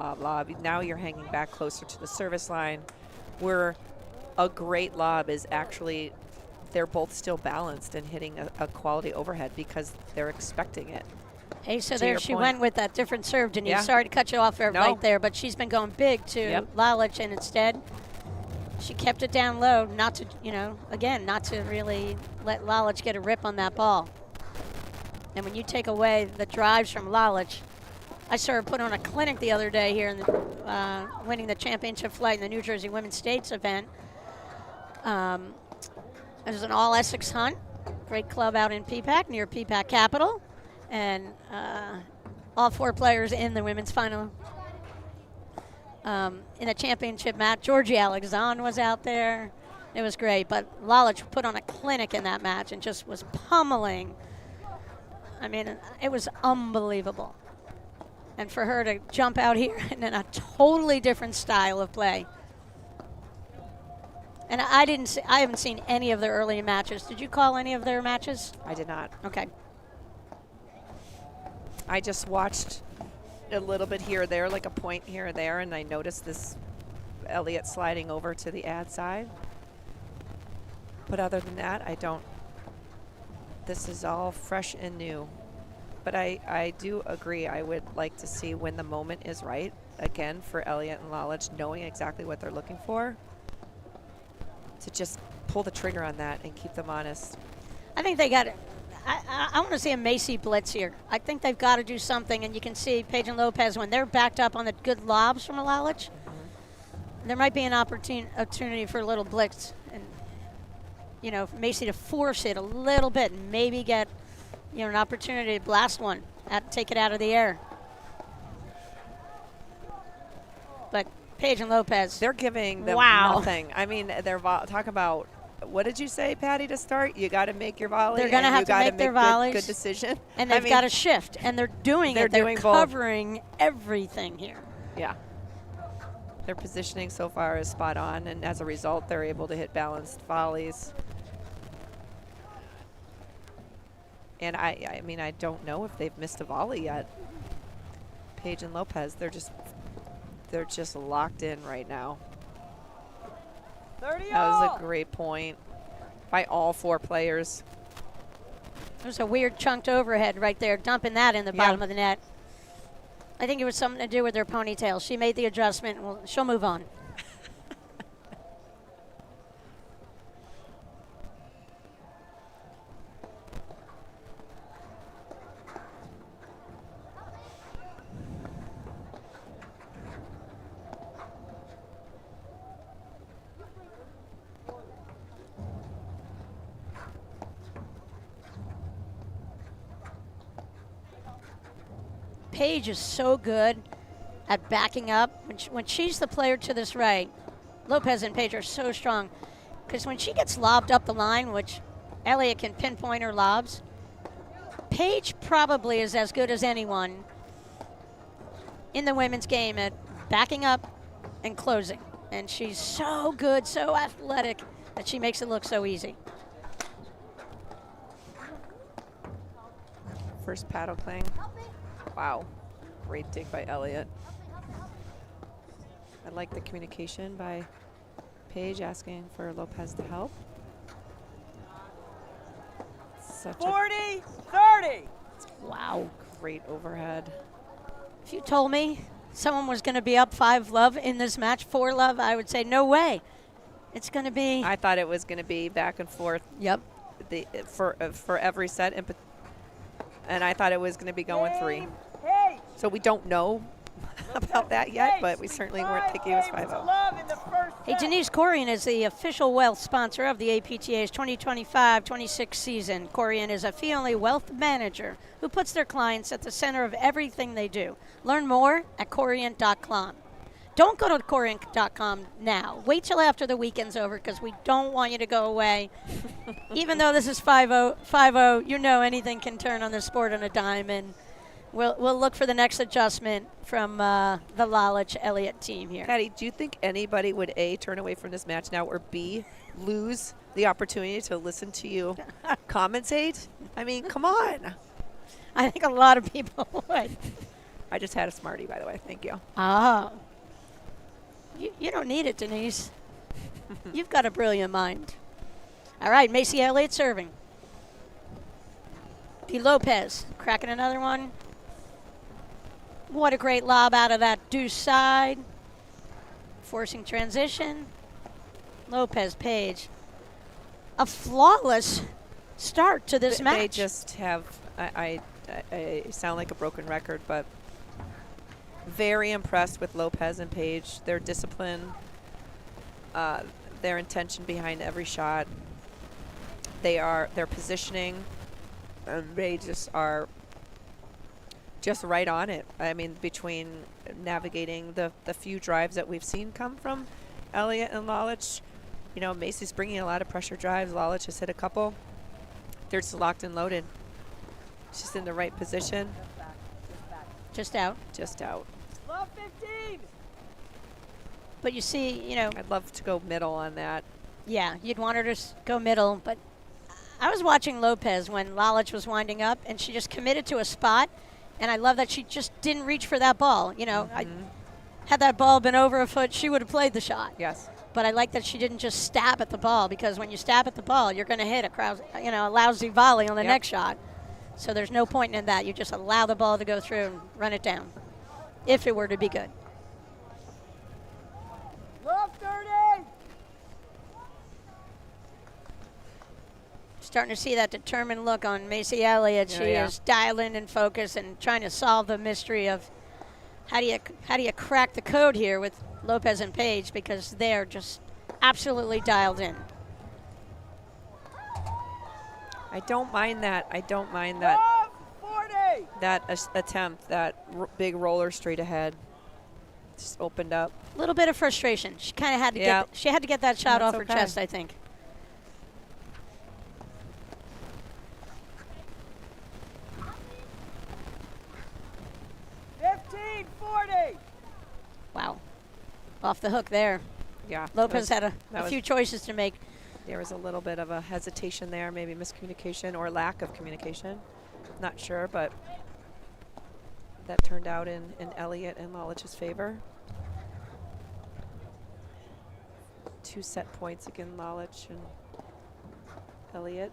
now you're hanging back closer to the service line, where a great lob is actually, they're both still balanced and hitting a quality overhead because they're expecting it. Hey, so there she went with that different serve, didn't you? Sorry to cut you off there, right there, but she's been going big to Lalic, and instead she kept it down low, not to, not to really let Lalic get a rip on that ball. And when you take away the drives from Lalic, I saw her put on a clinic the other day here in the, winning the championship flight in the New Jersey Women's States event. It was an all-Essex hunt, great club out in Pejic, near Pejic Capital. And all 4 players in the women's final. In a championship match, Georgie Alexandre was out there. It was great, but Lalic put on a clinic in that match and just was pummeling. I mean, it was unbelievable. And for her to jump out here and in a totally different style of play. And I haven't seen any of their early matches. Did you call any of their matches? I did not. Okay. I just watched a little bit here or there, like a point here or there, and I noticed this Elliott sliding over to the ad side. But other than that, I don't. This is all fresh and new. But I do agree. I would like to see when the moment is right, again, for Elliott and Lalic, knowing exactly what they're looking for, to just pull the trigger on that and keep them honest. I think they got it. I want to see a Macy blitz here. I think they've got to do something, and you can see Pejic and Lopez, when they're backed up on the good lobs from Lalic, there might be an opportunity for a little blitz, and Macy to force it a little bit and maybe get an opportunity to blast one, take it out of the air. But Pejic and Lopez, they're giving them nothing. I mean, they're talk about. What did you say, Patty, to start? You got to make your volley. They're going to have to make their volleys. Good decision. And they've got to shift. And they're doing it. They're covering everything here. Yeah. Their positioning so far is spot on. And as a result, they're able to hit balanced volleys. And I mean, I don't know if they've missed a volley yet. Pejic and Lopez, they're just locked in right now. 30 That was all. a great point by all 4 players. There's a weird chunked overhead right there, dumping that in the Yeah. bottom of the net. I think it was something to do with her ponytail. She made the adjustment. Well, she'll move on. Pejic is so good at backing up. When she's the player to this right, Lopez and Pejic are so strong. Because when she gets lobbed up the line, which Elliott can pinpoint her lobs, Pejic probably is as good as anyone in the women's game at backing up and closing. And she's so good, so athletic, that she makes it look so easy. First paddle playing. Wow. Great dig by Elliott. I like the communication by Pejic asking for Lopez to help. Such 40-30. Wow. a great overhead. If you told me someone was going to be up 5-love in this match, 4-love, I would say no way. It's going to be. I thought it was going to be back and forth Yep. for every set, and I thought it was going to be going 3. Hey, So we don't know about that yet, but we certainly weren't thinking it was 5-0. Hey, Denise Corian is the official wealth sponsor of the APTA's 2025-26 season. Corian is a fee-only wealth manager who puts their clients at the center of everything they do. Learn more at Corian.com. Don't go to Corian.com now. Wait till after the weekend's over because we don't want you to go away. Even though this is 5-0, you know anything can turn on the sport on a dime, and we'll look for the next adjustment from the Lalic Elliott team here. Patty, do you think anybody would A, turn away from this match now, or B, lose the opportunity to listen to you commentate? I mean, come on. I think a lot of people would. I just had a Smartie, by the way. Thank you. Oh. You don't need it, Denise. You've got a brilliant mind. All right, Macy Elliott serving. P. Lopez cracking another one. What a great lob out of that deuce side. Forcing transition. Lopez, Pejic. A flawless start to this match. They just have, I sound like a broken record, but very impressed with Lopez and Pejic. Their discipline, their intention behind every shot. Their positioning, and they just are just right on it. I mean, between navigating the few drives that we've seen come from Elliott and Lalic, you know, Macy's bringing a lot of pressure drives. Lalic has hit a couple. They're just locked and loaded. Just in the right position. Just out. Just out. Love 15. But you see, you know, I'd love to go middle on that. yeah, you'd want her to go middle. But I was watching Lopez when Lalic was winding up, and she just committed to a spot. And I love that she just didn't reach for that ball. You know, had that ball been over a foot, she would have played the shot. Yes. But I like that she didn't just stab at the ball, because when you stab at the ball, you're going to hit a lousy volley on the next shot. So there's no point in that. You just allow the ball to go through and run it down, if it were to be good. Love 30. Starting to see that determined look on Macy Elliott. She is dialed in and focused and trying to solve the mystery of how do you crack the code here with Lopez and Pejic, because they're just absolutely dialed in. I don't mind that. I don't mind that. Love 40. That attempt, that big roller straight ahead, just opened up. A little bit of frustration. She kind of had to she had to get that shot off her chest, I think. Wow. Off the hook there. Yeah. Lopez had a few choices to make. There was a little bit of a hesitation there, maybe miscommunication or lack of communication. Not sure, but that turned out in Elliott and Lalic's favor. 2 set points again, Lalic and Elliott.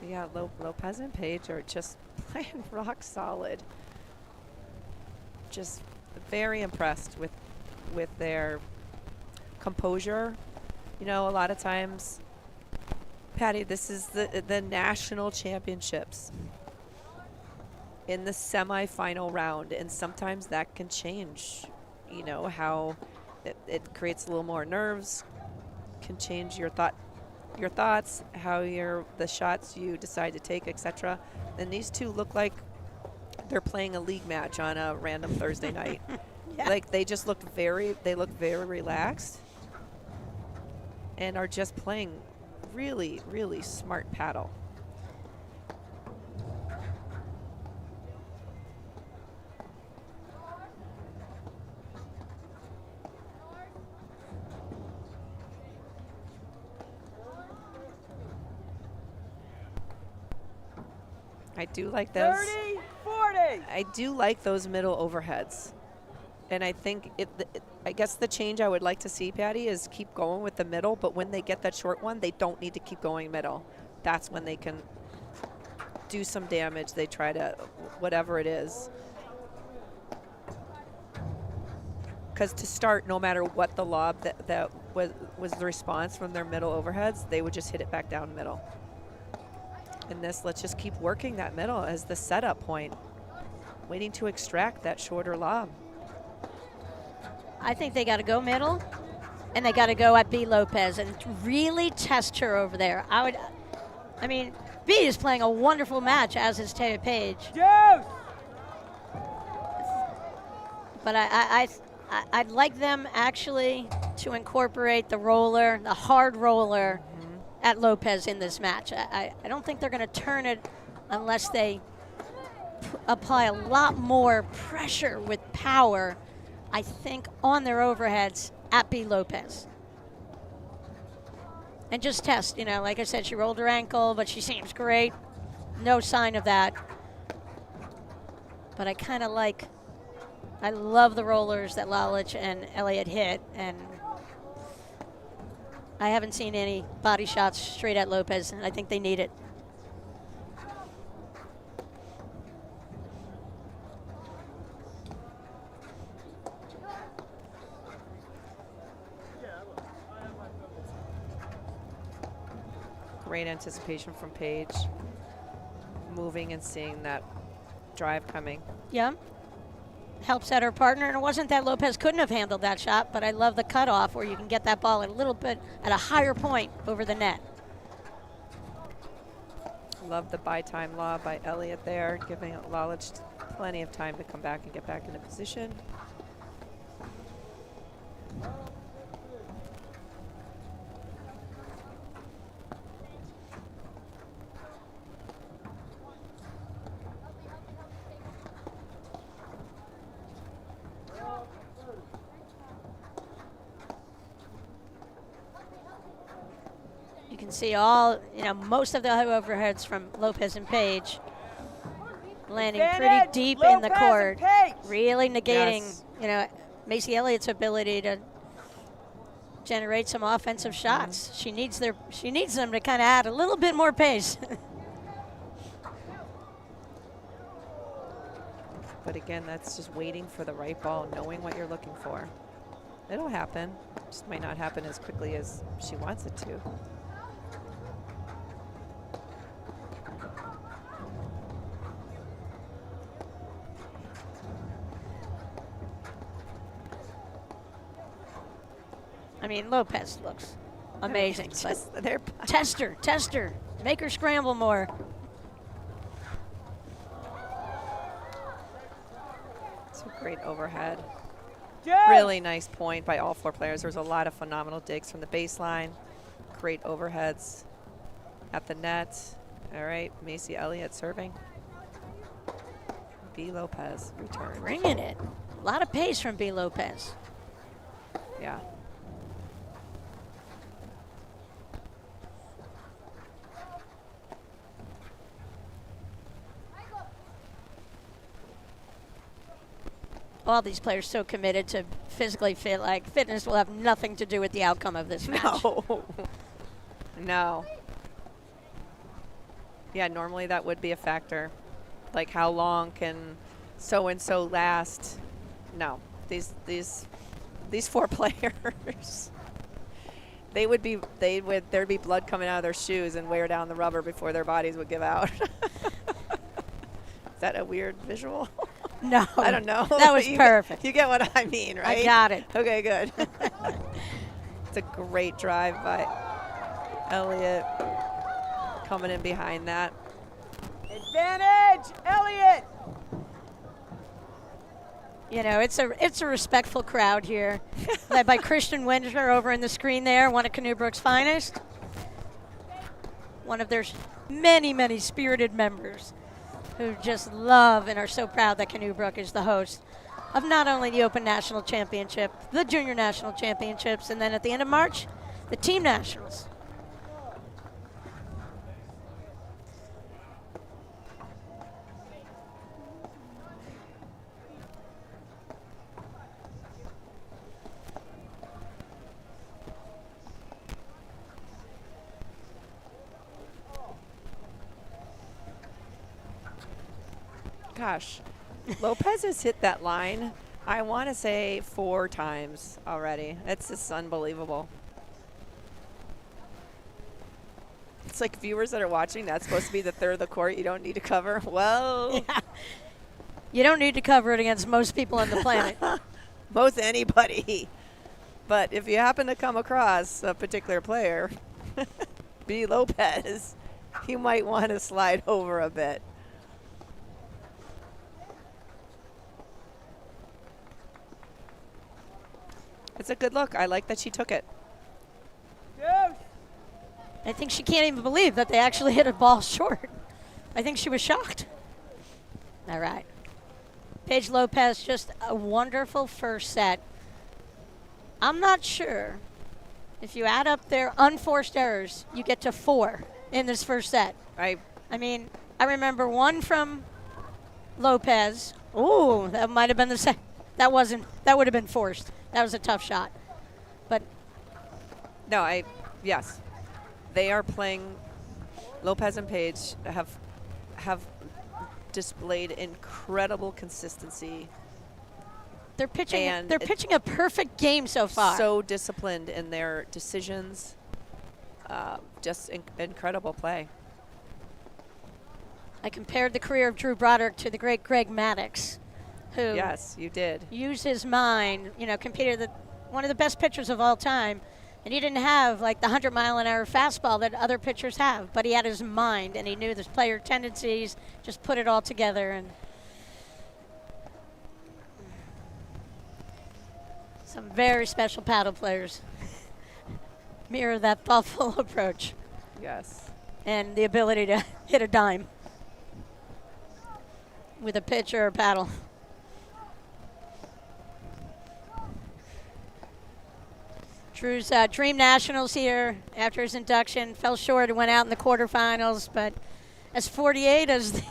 Yeah, Lopez and Pejic are just playing rock solid. Just very impressed with their composure. You know, a lot of times, Patty, this is the national championships in the semifinal round, and sometimes that can change. You know, how it creates a little more nerves, can change your thoughts, how the shots you decide to take, etc. And these two look like they're playing a league match on a random Thursday night. Yeah. Like they look very relaxed and are just playing really, really smart paddle. I do like those. 30, 40. I do like those middle overheads. And I think I guess the change I would like to see, Patty, is keep going with the middle, but when they get that short one, they don't need to keep going middle. That's when they can do some damage. They try to, whatever it is. Because to start, no matter what the lob that was the response from their middle overheads, they would just hit it back down middle. And this, let's just keep working that middle as the setup point, waiting to extract that shorter lob. I think they got to go middle, and they got to go at B. Lopez and really test her over there. I mean, B is playing a wonderful match, as is Taya Page. Juice! But I'd like them actually to incorporate the roller, the hard roller, at Lopez in this match. I don't think they're going to turn it unless they apply a lot more pressure with power, I think, on their overheads at B. Lopez. And just test, you know, like I said, she rolled her ankle, but she seems great. No sign of that. But I love the rollers that Lalic and Elliott hit, and I haven't seen any body shots straight at Lopez, and I think they need it. Great anticipation from Paige, moving and seeing that drive coming. Yeah. Helps out her partner, and it wasn't that Lopez couldn't have handled that shot, but I love the cutoff where you can get that ball a little bit at a higher point over the net. Love the buy time lob by Elliott there, giving Lalic plenty of time to come back and get back into position. See all, you know, most of the overheads from Lopez and Page landing pretty deep in the court, really negating, you know, Macy Elliott's ability to generate some offensive shots. She needs them to kind of add a little bit more pace. But again, that's just waiting for the right ball, knowing what you're looking for. It'll happen. Just might not happen as quickly as she wants it to. I mean, Lopez looks amazing. They're test her, make her scramble more. It's a great overhead. Yes! Really nice point by all 4 players. There's a lot of phenomenal digs from the baseline. Great overheads at the net. All right, Macy Elliott serving. B. Lopez returned. Bringing it. A lot of pace from B. Lopez. Yeah. All these players so committed to physically fit. Like, fitness will have nothing to do with the outcome of this match. No. No. Yeah, normally that would be a factor. Like, how long can so-and-so last? No. These 4 players, there'd be blood coming out of their shoes and wear down the rubber before their bodies would give out. Is that a weird visual? No. I don't know. That was perfect. You get what I mean, right? I got it. Okay, good. It's a great drive by Elliott coming in behind that. Advantage, Elliott! You know, it's a respectful crowd here, led by Christian Windsor over in the screen there, one of Canoe finest, one of their many, many spirited members who just love and are so proud that Canoe is the host of not only the Open National Championship, the Junior National Championships, and then at the end of March, the Team Nationals. Gosh, Lopez has hit that line, I want to say 4 times already. It's just unbelievable. It's like viewers that are watching, that's supposed to be the third of the court you don't need to cover. Well, Yeah. You don't need to cover it against most people on the planet. most anybody. But if you happen to come across a particular player, B. Lopez, you might want to slide over a bit. It's a good look. I like that she took it. Deuce! I think she can't even believe that they actually hit a ball short. I think she was shocked. All right. Paige Lopez, just a wonderful first set. I'm not sure if you add up their unforced errors, you get to 4 in this first set. I mean, I remember one from Lopez. Ooh, that might have been the second. That would have been forced. That was a tough shot. But No, yes. They are playing. Lopez and Paige have displayed incredible consistency. they're pitching And they're pitching a perfect game so far. So disciplined in their decisions. Just incredible play. I compared the career of Drew Broderick to the great Greg Maddux, who Yes, you did. used his mind, competed one of the best pitchers of all time. And he didn't have like the 100-mile-an-hour fastball that other pitchers have, but he had his mind and he knew the player tendencies, just put it all together. And some very special paddle players mirror that thoughtful approach Yes. and the ability to hit a dime with a pitch or a paddle. Drew's Dream Nationals here after his induction. Fell short and went out in the quarterfinals, but as 48 as,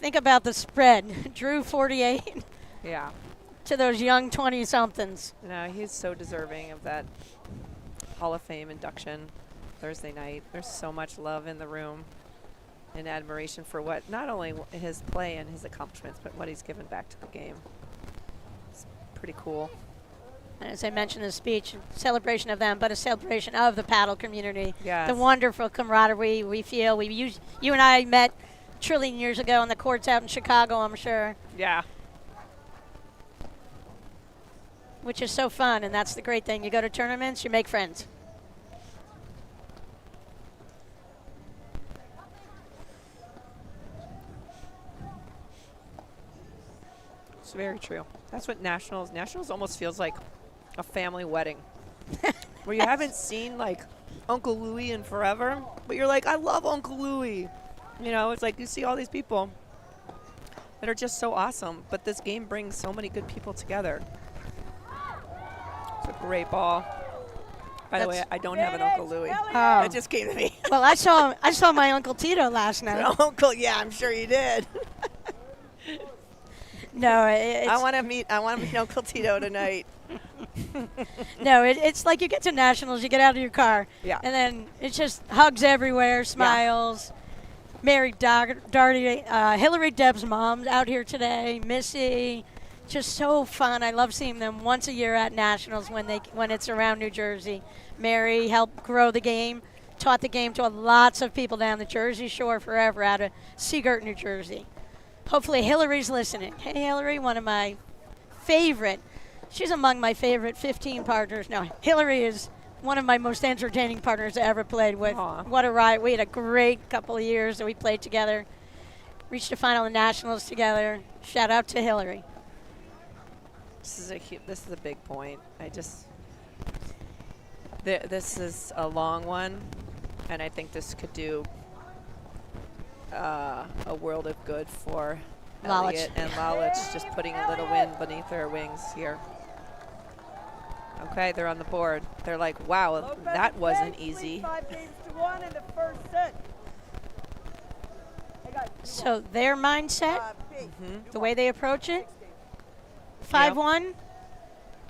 think about the spread. Drew 48 Yeah. to those young 20-somethings. No, he's so deserving of that Hall of Fame induction Thursday night. There's so much love in the room and admiration for what, not only his play and his accomplishments, but what he's given back to the game. It's pretty cool. And as I mentioned in the speech, celebration of them, but a celebration of the paddle community. Yes. The wonderful camaraderie we feel. You and I met a trillion years ago on the courts out in Chicago, I'm sure, Yeah. which is so fun, and that's the great thing. You go to tournaments, you make friends. It's very true. That's what Nationals almost feels like a family wedding. Where you haven't seen like Uncle Louie in forever, but you're like, I love Uncle Louie. You know, it's like you see all these people that are just so awesome, but this game brings so many good people together. It's a great ball. By the way, I don't have an Uncle Louie. That just came to me. Well, I saw my Uncle Tito last night. Uncle, yeah, I'm sure you did. No, I want to meet Uncle Tito tonight. No, it's like you get to nationals, you get out of your car, and then it's just hugs everywhere, smiles. Mary Darty, Hillary Deb's mom out here today, Missy. Just so fun. I love seeing them once a year at nationals when it's around New Jersey. Mary helped grow the game, taught the game to lots of people down the Jersey Shore forever out of Seagirt, New Jersey. Hopefully Hillary's listening. Hey, Hillary, one of my favorite. She's among my favorite 15 partners. No, Hillary is one of my most entertaining partners I ever played with. Aww. What a ride. We had a great couple of years that we played together. Reached the final of nationals together. Shout out to Hillary. This is a big point. This is a long one, and I think this could do a world of good for Lalic. Elliott and Lalic, just putting a little wind beneath their wings here. Okay, they're on the board. They're like, wow, Lopez that and wasn't Pejic easy. lead 5-1 in the first set. Hey guys, So their mindset, the way they approach it, 5-1,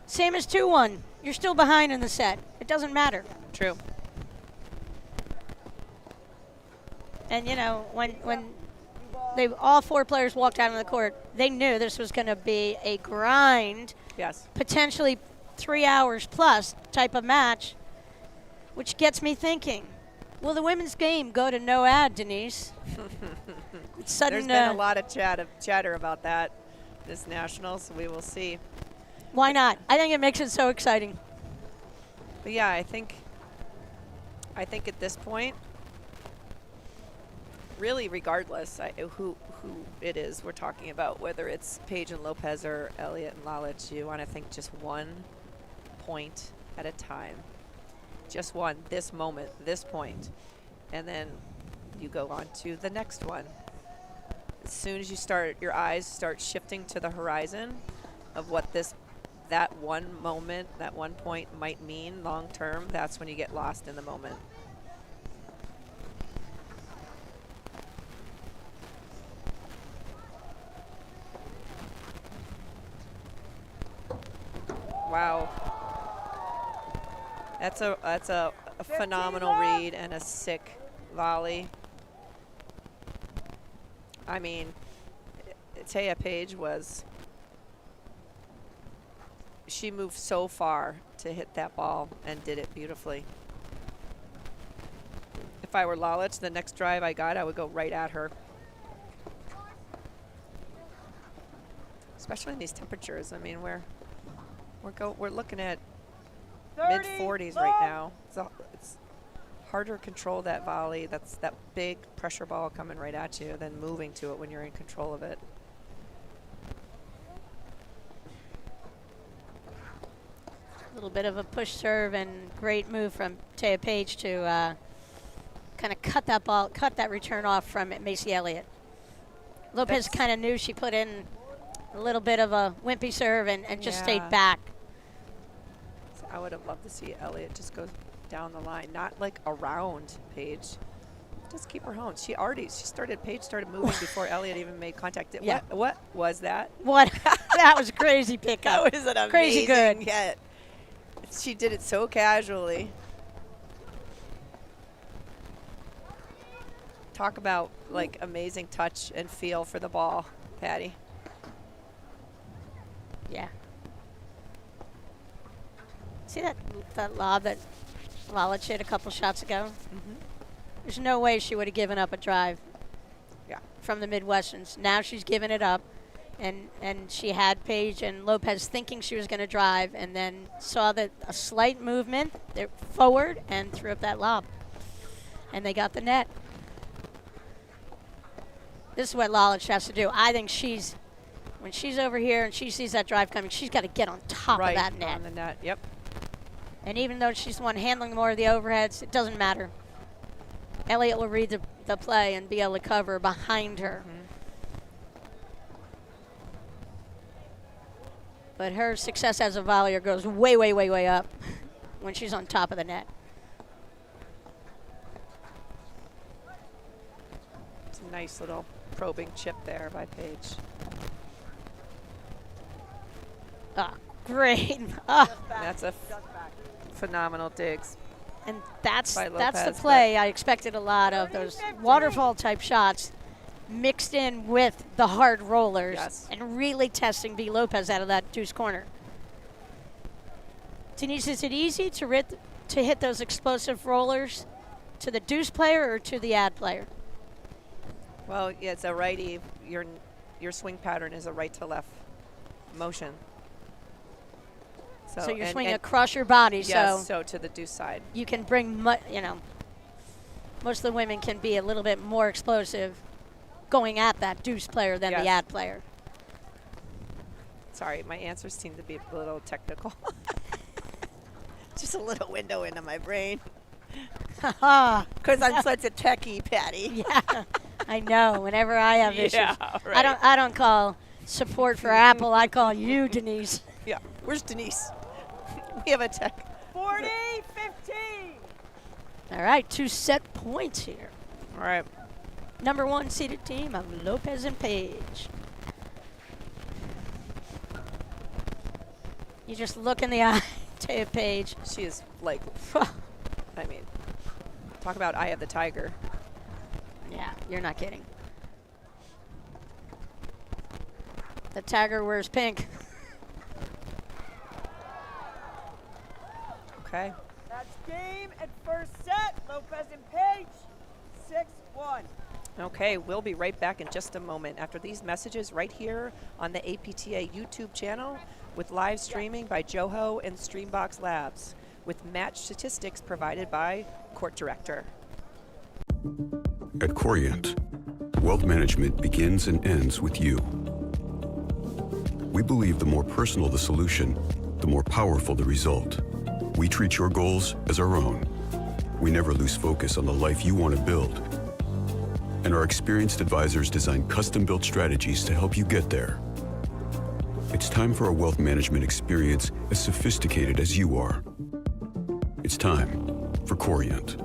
same as 2-1. You're still behind in the set. It doesn't matter. True. And, you know, when all four players walked out on the court, they knew this was going to be a grind, Yes. potentially 3 hours plus type of match, which gets me thinking, will the women's game go to no ad, Denise? There's been a lot of chatter about that this national, so we will see. Why not? I think it makes it so exciting. But yeah, I think at this point, really regardless who it is we're talking about, whether it's Paige and Lopez or Elliott and Lalic, you want to think just one point at a time. Just one, this moment, this point. And then you go on to the next one. As soon as your eyes start shifting to the horizon of what that one moment, that one point might mean long term, that's when you get lost in the moment. Wow. That's a phenomenal read and a sick volley. I mean, Taya Paige she moved so far to hit that ball and did it beautifully. If I were Lalic, the next drive I would go right at her. Especially in these temperatures. I mean, we're looking at mid-40s right now. It's harder to control that volley. That's that big pressure ball coming right at you than moving to it when you're in control of it. A little bit of a push serve and great move from Taya Paige to kind of cut that return off from Macy Elliott. Lopez kind of knew she put in a little bit of a wimpy serve and just stayed back. So I would have loved to see Elliott just go down the line, not like around Paige. Just keep her home. Paige started moving before Elliott even made contact. Yeah. What was that? What? That was a crazy pickup. That was an amazing crazy good. hit. She did it so casually. Talk about like amazing touch and feel for the ball, Patty. Yeah. See that lob that Lalic hit a couple shots ago? Mm-hmm. There's no way she would have given up a drive. Yeah. From the Midwesterns. Now she's given it up, and she had Paige and Lopez thinking she was going to drive, and then saw that a slight movement forward and threw up that lob, and they got the net. This is what Lalic has to do. I think when she's over here and she sees that drive coming, she's got to get on top of that net. On the net, yep. And even though she's the one handling more of the overheads, it doesn't matter. Elliott will read the play and be able to cover behind her. But her success as a volleyer goes way, way, way, way up when she's on top of the net. It's a nice little probing chip there by Paige. Ah, great. Ah. That's a phenomenal digs. And that's by the Lopez, play I expected a lot of, those waterfall type shots mixed in with the hard rollers. Yes. And really testing B. Lopez out of that deuce corner. Denise, is it easy to hit those explosive rollers to the deuce player or to the ad player? Well, yeah, it's a righty. Your swing pattern is a right to left motion. So you're swinging across your body. Yes, so to the deuce side. You can bring, most of the women can be a little bit more explosive going at that deuce player than the ad player. Sorry, my answers seem to be a little technical. Just a little window into my brain. Because I'm such a techie, Patty. Yeah, I know. Whenever I have issues, right. I don't call support for Apple. I call you, Denise. Yeah, where's Denise? We have a tech. 40-15. All right, 2 set points here. All right. Number 1 seeded team of Lopez and Page. You just look in the eye to Page. She is like, I mean, talk about eye of the tiger. Yeah, you're not kidding. The tiger wears pink. Okay. That's game at first set. Lopez and Page, 6-1. Okay, we'll be right back in just a moment after these messages right here on the APTA YouTube channel with live streaming by Joho and Streambox Labs with match statistics provided by Court Director. At Corient, wealth management begins and ends with you. We believe the more personal the solution, the more powerful the result. We treat your goals as our own. We never lose focus on the life you want to build. And our experienced advisors design custom-built strategies to help you get there. It's time for a wealth management experience as sophisticated as you are. It's time for Corient.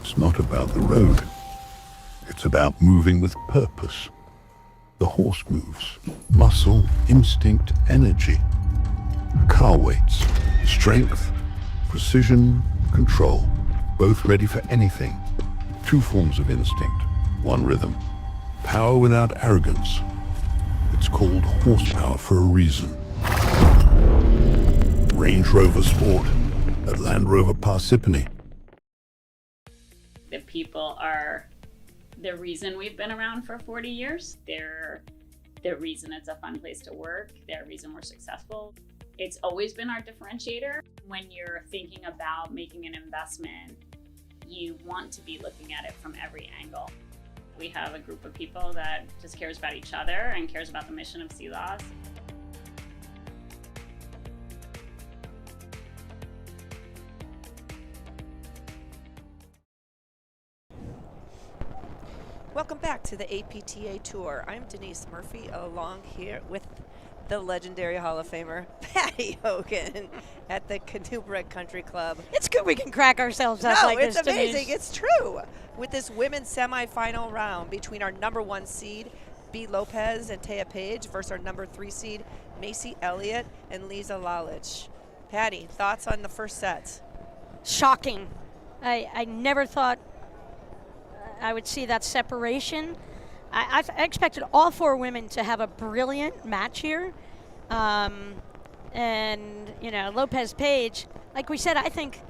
It's not about the road. It's about moving with purpose. The horse moves. Muscle, instinct, energy. Car waits. Strength, precision, control. Both ready for anything. 2 forms of instinct. 1 rhythm. Power without arrogance. It's called horsepower for a reason. Range Rover Sport at Land Rover Parsippany. The people are the reason we've been around for 40 years. They're the reason it's a fun place to work. They're the reason we're successful. It's always been our differentiator. When you're thinking about making an investment, you want to be looking at it from every angle. We have a group of people that just cares about each other and cares about the mission of CLOS. Welcome back to the APTA Tour. I'm Denise Murphy, along here with the legendary Hall of Famer, Patty Hogan, at the Canubra Country Club. It's good we can crack ourselves up like this. No, it's amazing. Denise. It's true. With this women's semifinal round between our number 1 seed, B. Lopez and Taya Page, versus our number 3 seed, Macy Elliott and Lisa Lalic. Patty, thoughts on the first set? Shocking. I never thought I would see that separation. I expected all 4 women to have a brilliant match here. And, Lopez Page, like we said, I think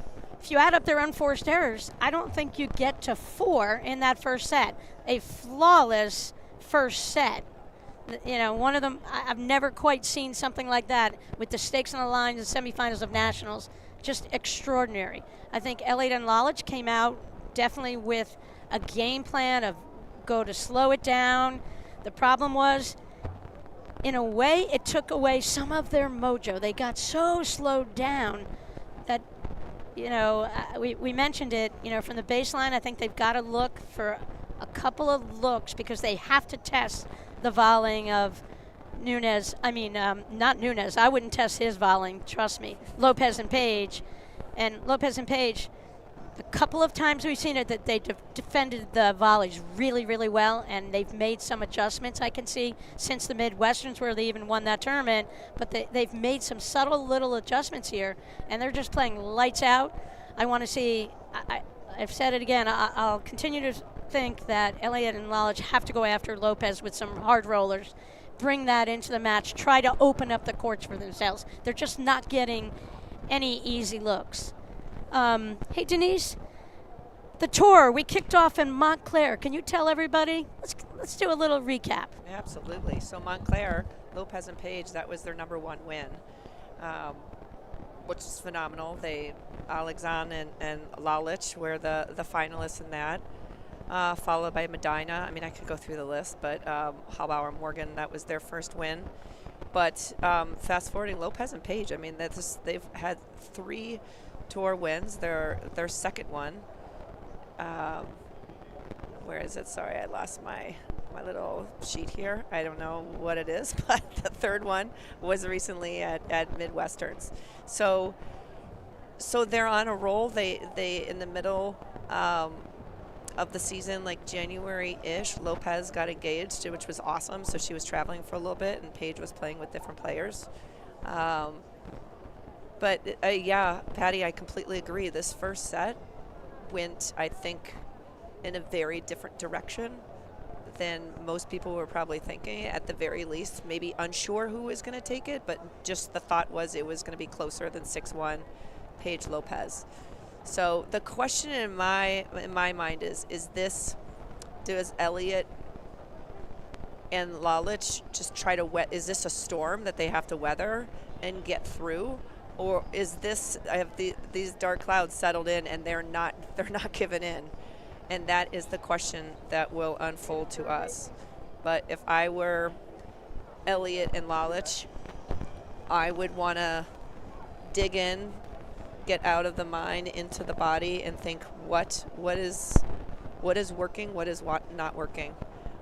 if you add up their unforced errors, I don't think you get to 4 in that first set. A flawless first set. One of them, I've never quite seen something like that with the stakes on the line in the semifinals of nationals. Just extraordinary. I think Elliot and Lich came out definitely with a game plan of go to slow it down. The problem was, in a way, it took away some of their mojo. They got so slowed down that we mentioned it, from the baseline. I think they've got to look for a couple of looks because they have to test the volleying of Nunes. Not Nunes. I wouldn't test his volleying, trust me. Lopez and Page. And Lopez and Page, a couple of times we've seen it that they defended the volleys really, really well, and they've made some adjustments, I can see, since the Midwesterns where they even won that tournament. But they've made some subtle little adjustments here, and they're just playing lights out. I want to see, I've said it again, I'll continue to think that Elliott and Lich have to go after Lopez with some hard rollers, bring that into the match, try to open up the courts for themselves. They're just not getting any easy looks. Hey, Denise, the tour, we kicked off in Montclair. Can you tell everybody? Let's do a little recap. Absolutely. So Montclair, Lopez and Page, that was their #1 win, which is phenomenal. Alexandre and Lalic were the finalists in that, followed by Medina. I could go through the list, but Hallbauer Morgan, that was their first win. But fast forwarding, Lopez and Page, they've had 3 tour wins. Their second one, where is it? Sorry, I lost my little sheet here. I don't know what it is, but the third one was recently at Midwesterns. So they're on a roll. They in the middle of the season, like January-ish, Lopez got engaged, which was awesome. So she was traveling for a little bit, and Paige was playing with different players. But yeah, Patty, I completely agree. This first set went, I think, in a very different direction than most people were probably thinking. At the very least, maybe unsure who was going to take it, but just the thought was it was going to be closer than 6-1 Paige Lopez. So the question in my mind is does Elliott and Lalic just try to is this a storm that they have to weather and get through? Or is this, I have these dark clouds settled in and they're not giving in? And that is the question that will unfold to us. But if I were Elliott and Lalic, I would want to dig in, get out of the mind into the body, and think what is working, what is not working.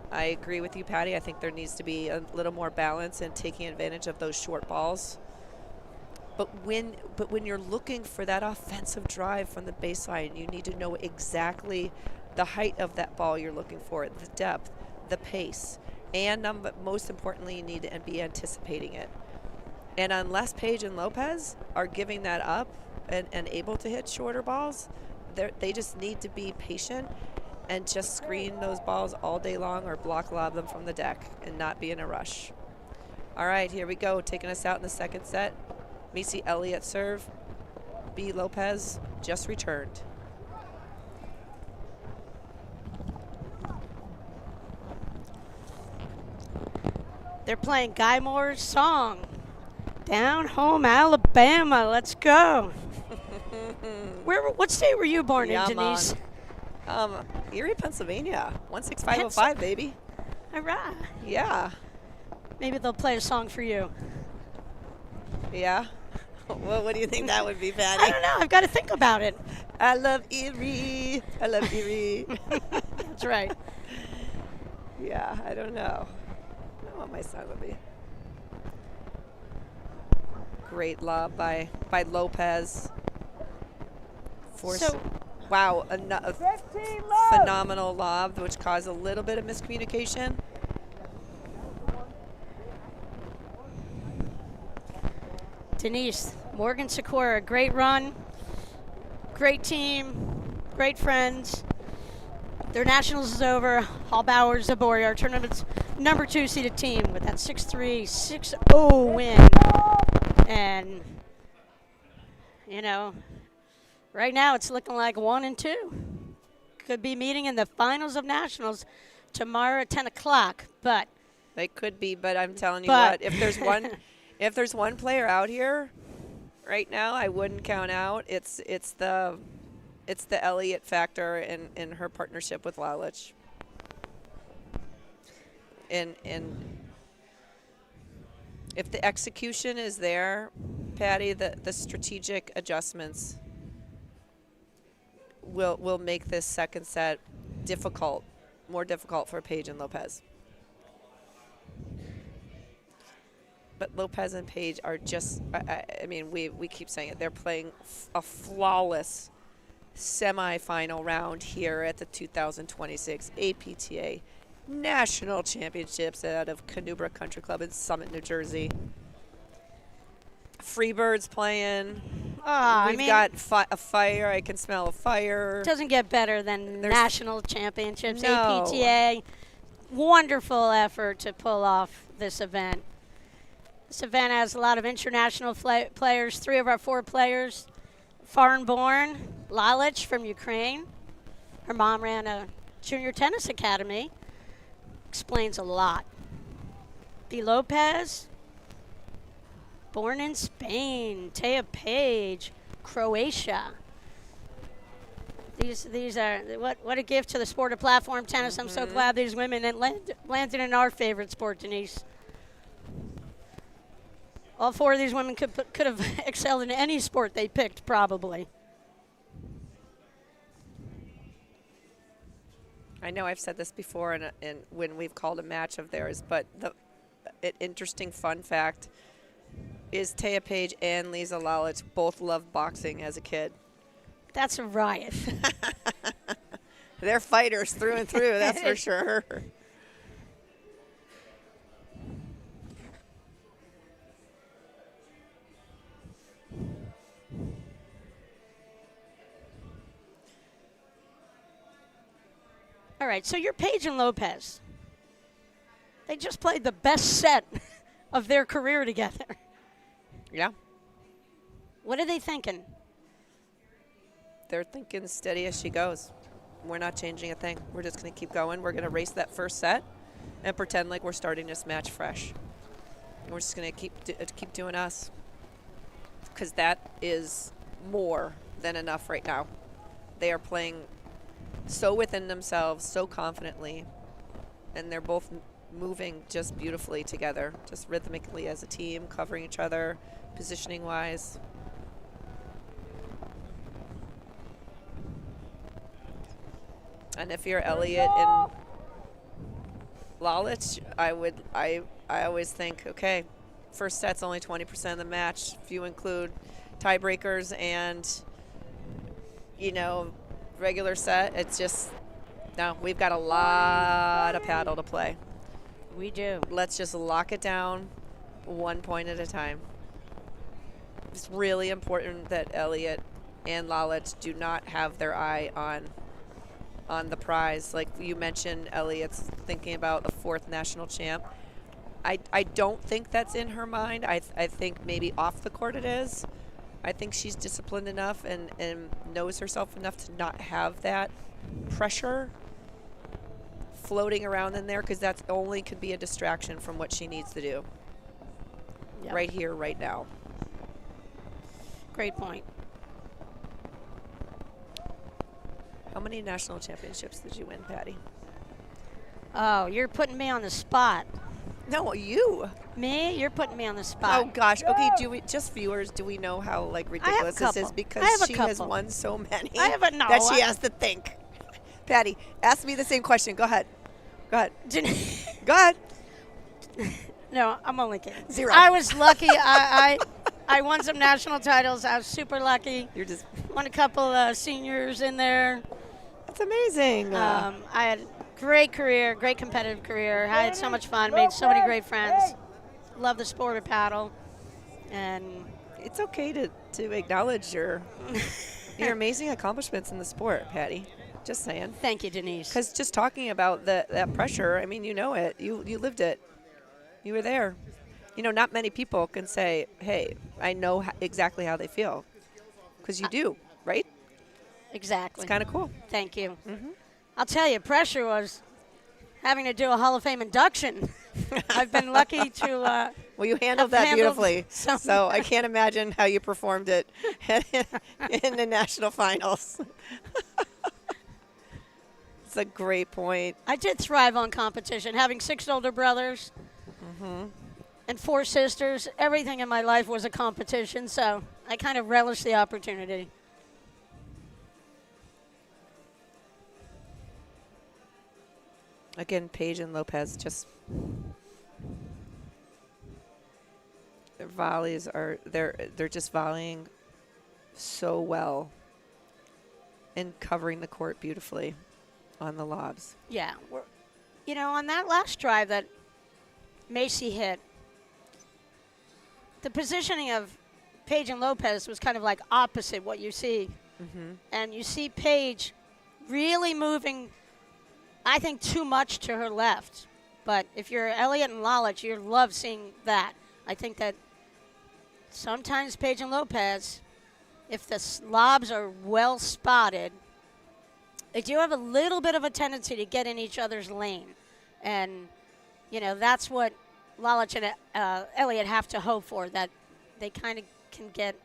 I agree with you, Patty. I think there needs to be a little more balance in taking advantage of those short balls. But when you're looking for that offensive drive from the baseline, you need to know exactly the height of that ball you're looking for, the depth, the pace, and most importantly, you need to be anticipating it. And unless Paige and Lopez are giving that up and able to hit shorter balls, they just need to be patient and just screen those balls all day long or block lob them from the deck and not be in a rush. All right, here we go. Taking us out in the second set. Missy Elliott serve. B. Lopez just returned. They're playing Guy Moore's song, Down Home Alabama. Let's go. What state were you born in, Denise? Erie, Pennsylvania. 16505, baby. All right. Yeah. Maybe they'll play a song for you. Yeah. Well, what do you think that would be, Patty? I don't know. I've got to think about it. I love Erie. I love Erie. That's right. Yeah, I don't know. I don't know what my song would be. Great lob by Lopez. Wow, a phenomenal lob, which caused a little bit of miscommunication. Denise, Morgan Sikora, great run, great team, great friends. Their nationals is over. Hallbauer Zabori, our tournament's #2 seeded team with that 6-3, 6-0 win. And, right now it's looking like 1 and 2. Could be meeting in the finals of nationals tomorrow at 10 o'clock, but. They could be, but I'm telling you what, if there's one player out here right now I wouldn't count out, it's the Elliott factor in her partnership with Lalic. And if the execution is there, Patty, the strategic adjustments will make this second set more difficult for Paige and Lopez. But Lopez and Paige are just, I mean, we keep saying it. They're playing a flawless semifinal round here at the 2026 APTA National Championships out of Canubra Country Club in Summit, New Jersey. Freebirds playing. We've got a fire. I can smell a fire. Doesn't get better than national championships. No. APTA, wonderful effort to pull off this event. This event has a lot of international players. 3 of our 4 players, foreign-born. Lalic from Ukraine. Her mom ran a junior tennis academy. Explains a lot. The Lopez, born in Spain. Taya Page, Croatia. These are what a gift to the sport of platform tennis. I'm so glad these women landed in our favorite sport, Denise. All 4 of these women could have excelled in any sport they picked, probably. I know I've said this before and when we've called a match of theirs, but an interesting fun fact is Taya Page and Lisa Lalic both loved boxing as a kid. That's a riot. They're fighters through and through, that's for sure. All right, so you're Paige and Lopez. They just played the best set of their career together. Yeah. What are they thinking? They're thinking steady as she goes. We're not changing a thing. We're just going to keep going. We're going to race that first set and pretend like we're starting this match fresh. And we're just going to keep doing us, because that is more than enough right now. They are playing so within themselves, so confidently, and they're both moving just beautifully together, just rhythmically as a team, covering each other, positioning-wise. And if you're Elliott and Lalic, I always think, okay, first set's only 20% of the match. If you include tiebreakers and, regular set, it's just, no, we've got a lot of paddle to play. We do. Let's just lock it down 1 point at a time. It's really important that Elliott and Lalic do not have their eye on the prize. Like you mentioned, Elliott's thinking about a 4th national champ. I don't think that's in her mind. I think maybe off the court it is. I think she's disciplined enough and knows herself enough to not have that pressure floating around in there, because that's only could be a distraction from what she needs to do right here, right now. Great point. How many national championships did you win, Patty? Oh, you're putting me on the spot. No, you. Me? You're putting me on the spot. Oh gosh. Okay. Just viewers, do we know how ridiculous this is? Because she has won so many that she has to think. Patty, ask me the same question. Go ahead. Go ahead. No, I'm only kidding. 0. I was lucky. I won some national titles. I was super lucky. You're just won a couple seniors in there. That's amazing. I had a great career, great competitive career. I had so much fun, made so many great friends. Love the sport of paddle. And it's okay to acknowledge your amazing accomplishments in the sport, Patty. Just saying. Thank you, Denise. Because just talking about that pressure, I mean, you know it. You lived it. You were there. Not many people can say, hey, I know exactly how they feel. Because you do, right? Exactly. It's kind of cool. Thank you. Mm-hmm. I'll tell you, pressure was having to do a Hall of Fame induction. I've been lucky to well, you handled that beautifully. So I can't imagine how you performed it in the national finals. It's a great point. I did thrive on competition. Having 6 older brothers and 4 sisters, everything in my life was a competition, so I kind of relished the opportunity. Again, Paige and Lopez just their volleys are they're just volleying so well and covering the court beautifully on the lobs. Yeah. On that last drive that Macy hit, the positioning of Paige and Lopez was kind of like opposite what you see. Mm-hmm. And you see Paige really moving, I think, too much to her left. But if you're Elliott and Lalic, you love seeing that. I think that sometimes Paige and Lopez, if the lobs are well spotted, they do have a little bit of a tendency to get in each other's lane. And, that's what Lalic and Elliott have to hope for, that they kind of can get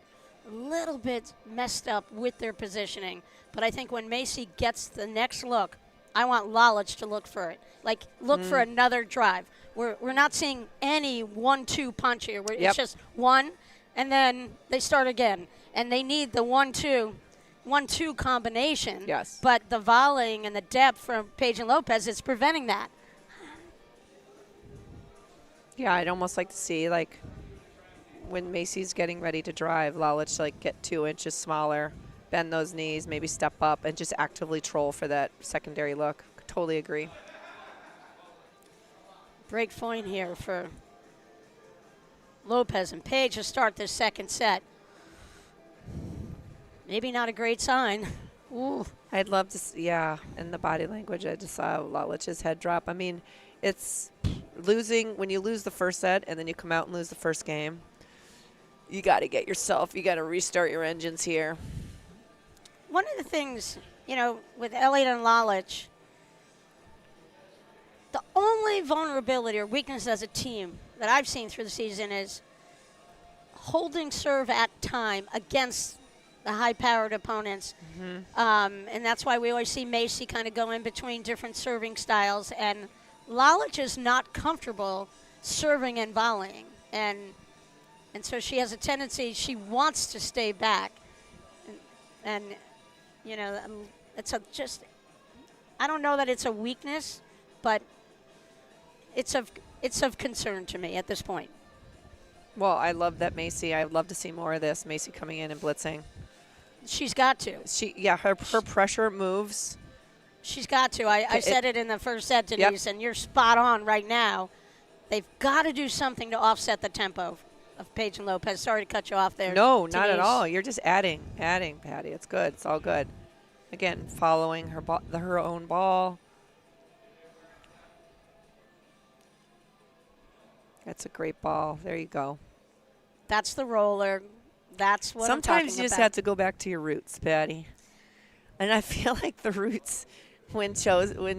a little bit messed up with their positioning. But I think when Macy gets the next look, I want Lalic to look for it. Like, look for another drive. We're not seeing any 1-2 punch here. It's just one, and then they start again. And they need the 1-2 combination. Yes. But the volleying and the depth from Paige and Lopez is preventing that. Yeah, I'd almost like to see, like, when Macy's getting ready to drive, Lalic, like, get 2 inches smaller, bend those knees, maybe step up, and just actively troll for that secondary look. Totally agree. Break point here for Lopez and Paige to start this second set. Maybe not a great sign. Ooh. I'd love to see, in the body language, I just saw Lalic's head drop. I mean, it's losing, when you lose the first set and then you come out and lose the first game, you got to restart your engines here. One of the things, with Elliott and Lalic, the only vulnerability or weakness as a team that I've seen through the season is holding serve at time against the high-powered opponents. Mm-hmm. And that's why we always see Macy kind of go in between different serving styles. And Lalic is not comfortable serving and volleying. And so she has a tendency, she wants to stay back. And it's I don't know that it's a weakness, but it's of concern to me at this point. Well, I love that Macy. I'd love to see more of this. Macy coming in and blitzing. She's got to. Her pressure moves. She's got to. I said it in the first set, Denise, and you're spot on right now. They've got to do something to offset the tempo of Paige and Lopez. Sorry to cut you off there. No, Denise. not at all. You're just adding, Patty. It's good. It's all good. Again, following her own ball. That's a great ball. There you go. That's the roller. That's what Sometimes I'm talking you just about. have to go back to your roots, Patty. And I feel like the roots, when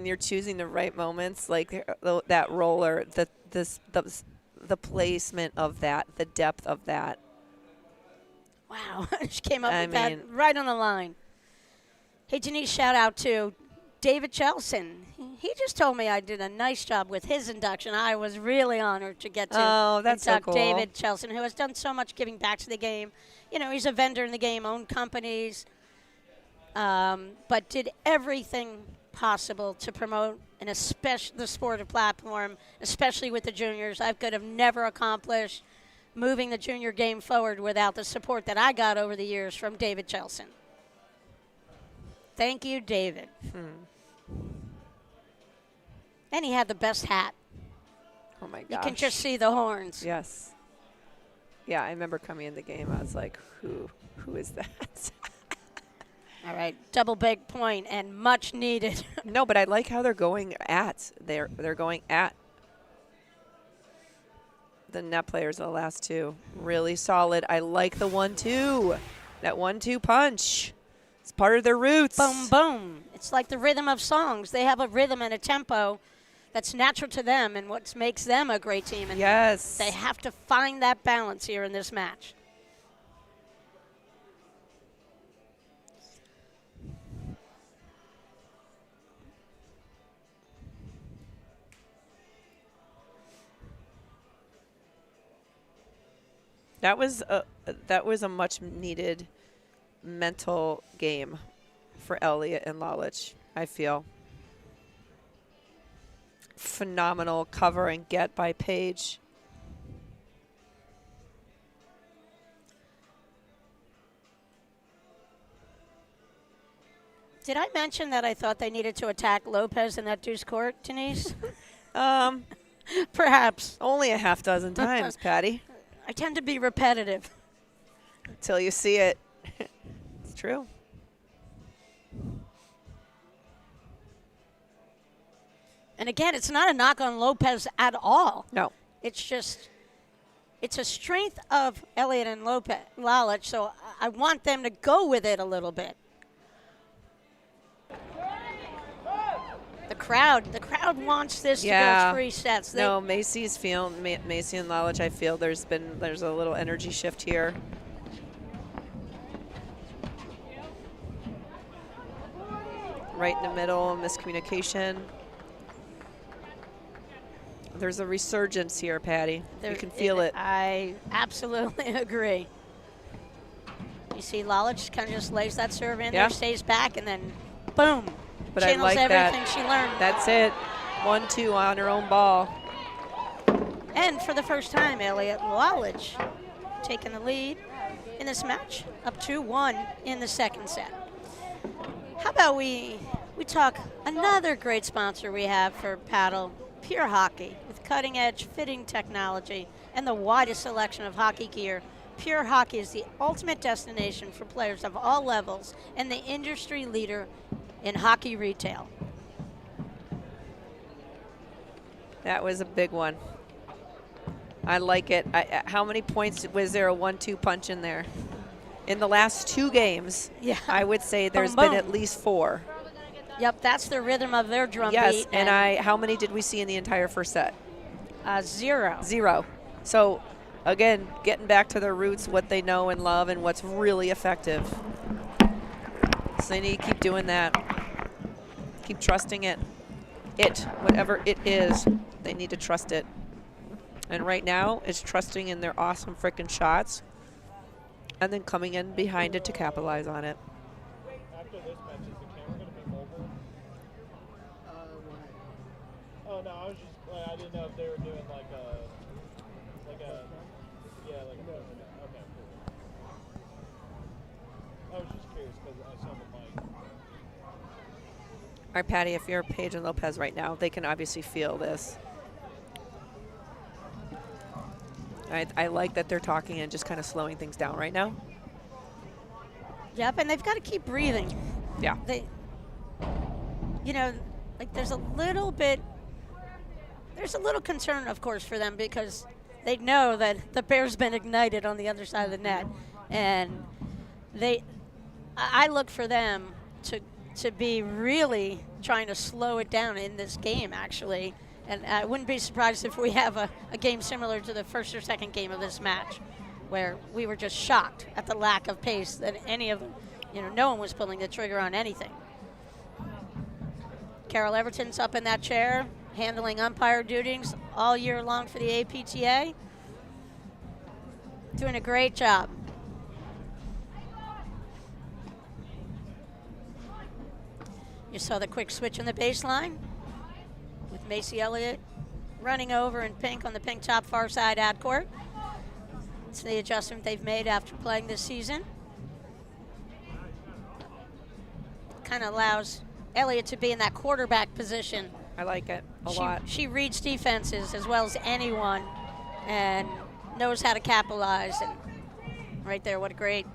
you're choosing the right moments, like that roller, the placement of that, the depth of that. Wow, she came up with that right on the line. Hey, Denise, shout out to David Chelson. He just told me I did a nice job with his induction. I was really honored to get to that's so induct cool. David Chelson, who has done so much giving back to the game. He's a vendor in the game, owned companies, but did everything possible to promote the sport of platform, especially with the juniors. I could have never accomplished moving the junior game forward without the support that I got over the years from David Chelson. Thank you, David. And he had the best hat. Oh, my gosh. You can just see the horns. Yes. Yeah, I remember coming in the game. I was like, who is that? All right, double big point and much needed. No, but I like how they're going at. They're going at the net players, the last two. Really solid. I like the 1-2. That 1-2 punch. It's part of their roots. Boom, boom. It's like the rhythm of songs. They have a rhythm and a tempo that's natural to them and what makes them a great team. And yes. they have to find that balance here in this match. That was a much needed mental game for Elliott and Lalic, I feel. phenomenal cover and get by Pejic. Did I mention that I thought they needed to attack Lopez in that deuce court, Denise? Perhaps. Only a half dozen times, Patty. I tend to be repetitive. Until you see it. It's true. And again, it's not a knock on Lopez at all. No. It's just, it's a strength of Elliot and Lalic, so I want them to go with it a little bit. The crowd wants this to go 3 sets. No, Macy's feeling, Macy and Lalic, I feel there's a little energy shift here. Right in the middle, miscommunication. There's a resurgence here, Patty. You can feel it. I absolutely agree. You see Lalic kind of just lays that serve in there, stays back, and then boom. But I channels like everything that. she learned. That's it. 1-2 on her own ball. And for the first time, Elliot Lalic taking the lead in this match, up 2-1 in the second set. How about we talk another great sponsor we have for paddle, Pure Hockey, with cutting-edge fitting technology and the widest selection of hockey gear. Pure Hockey is the ultimate destination for players of all levels and the industry leader in hockey retail. That was a big one. I like it. How many points was there a 1-2 punch in there? In the last 2 games, I would say there's been at least 4. Yep, that's the rhythm of their drum beat. Yes, and how many did we see in the entire first set? 0. 0. So, again, getting back to their roots, what they know and love, and what's really effective. So they need to keep doing that. Keep trusting it. Whatever it is, they need to trust it. And right now, it's trusting in their awesome freaking shots and then coming in behind it to capitalize on it. After this match, is the camera going to be mobile? Oh, no, I was just, I didn't know if they were doing like a, okay, cool. I was just curious because I saw the mic. All right, Patty, if you're Pejic and Lopez right now, they can obviously feel this. I like that they're talking and just kind of slowing things down right now. Yep, and they've got to keep breathing. Yeah. They, like there's a little concern, of course, for them because they know that the bear's been ignited on the other side of the net. And I look for them to be really trying to slow it down in this game, actually. And I wouldn't be surprised if we have a game similar to the first or second game of this match, where we were just shocked at the lack of pace that any of them, no one was pulling the trigger on anything. Carol Everton's up in that chair, handling umpire duties all year long for the APTA. Doing a great job. You saw the quick switch on the baseline with Macy Elliott running over in pink on the pink top far side ad court. It's the adjustment they've made after playing this season. Kind of allows Elliott to be in that quarterback position. I like it a lot. She reads defenses as well as anyone and knows how to capitalize. And right there, what a great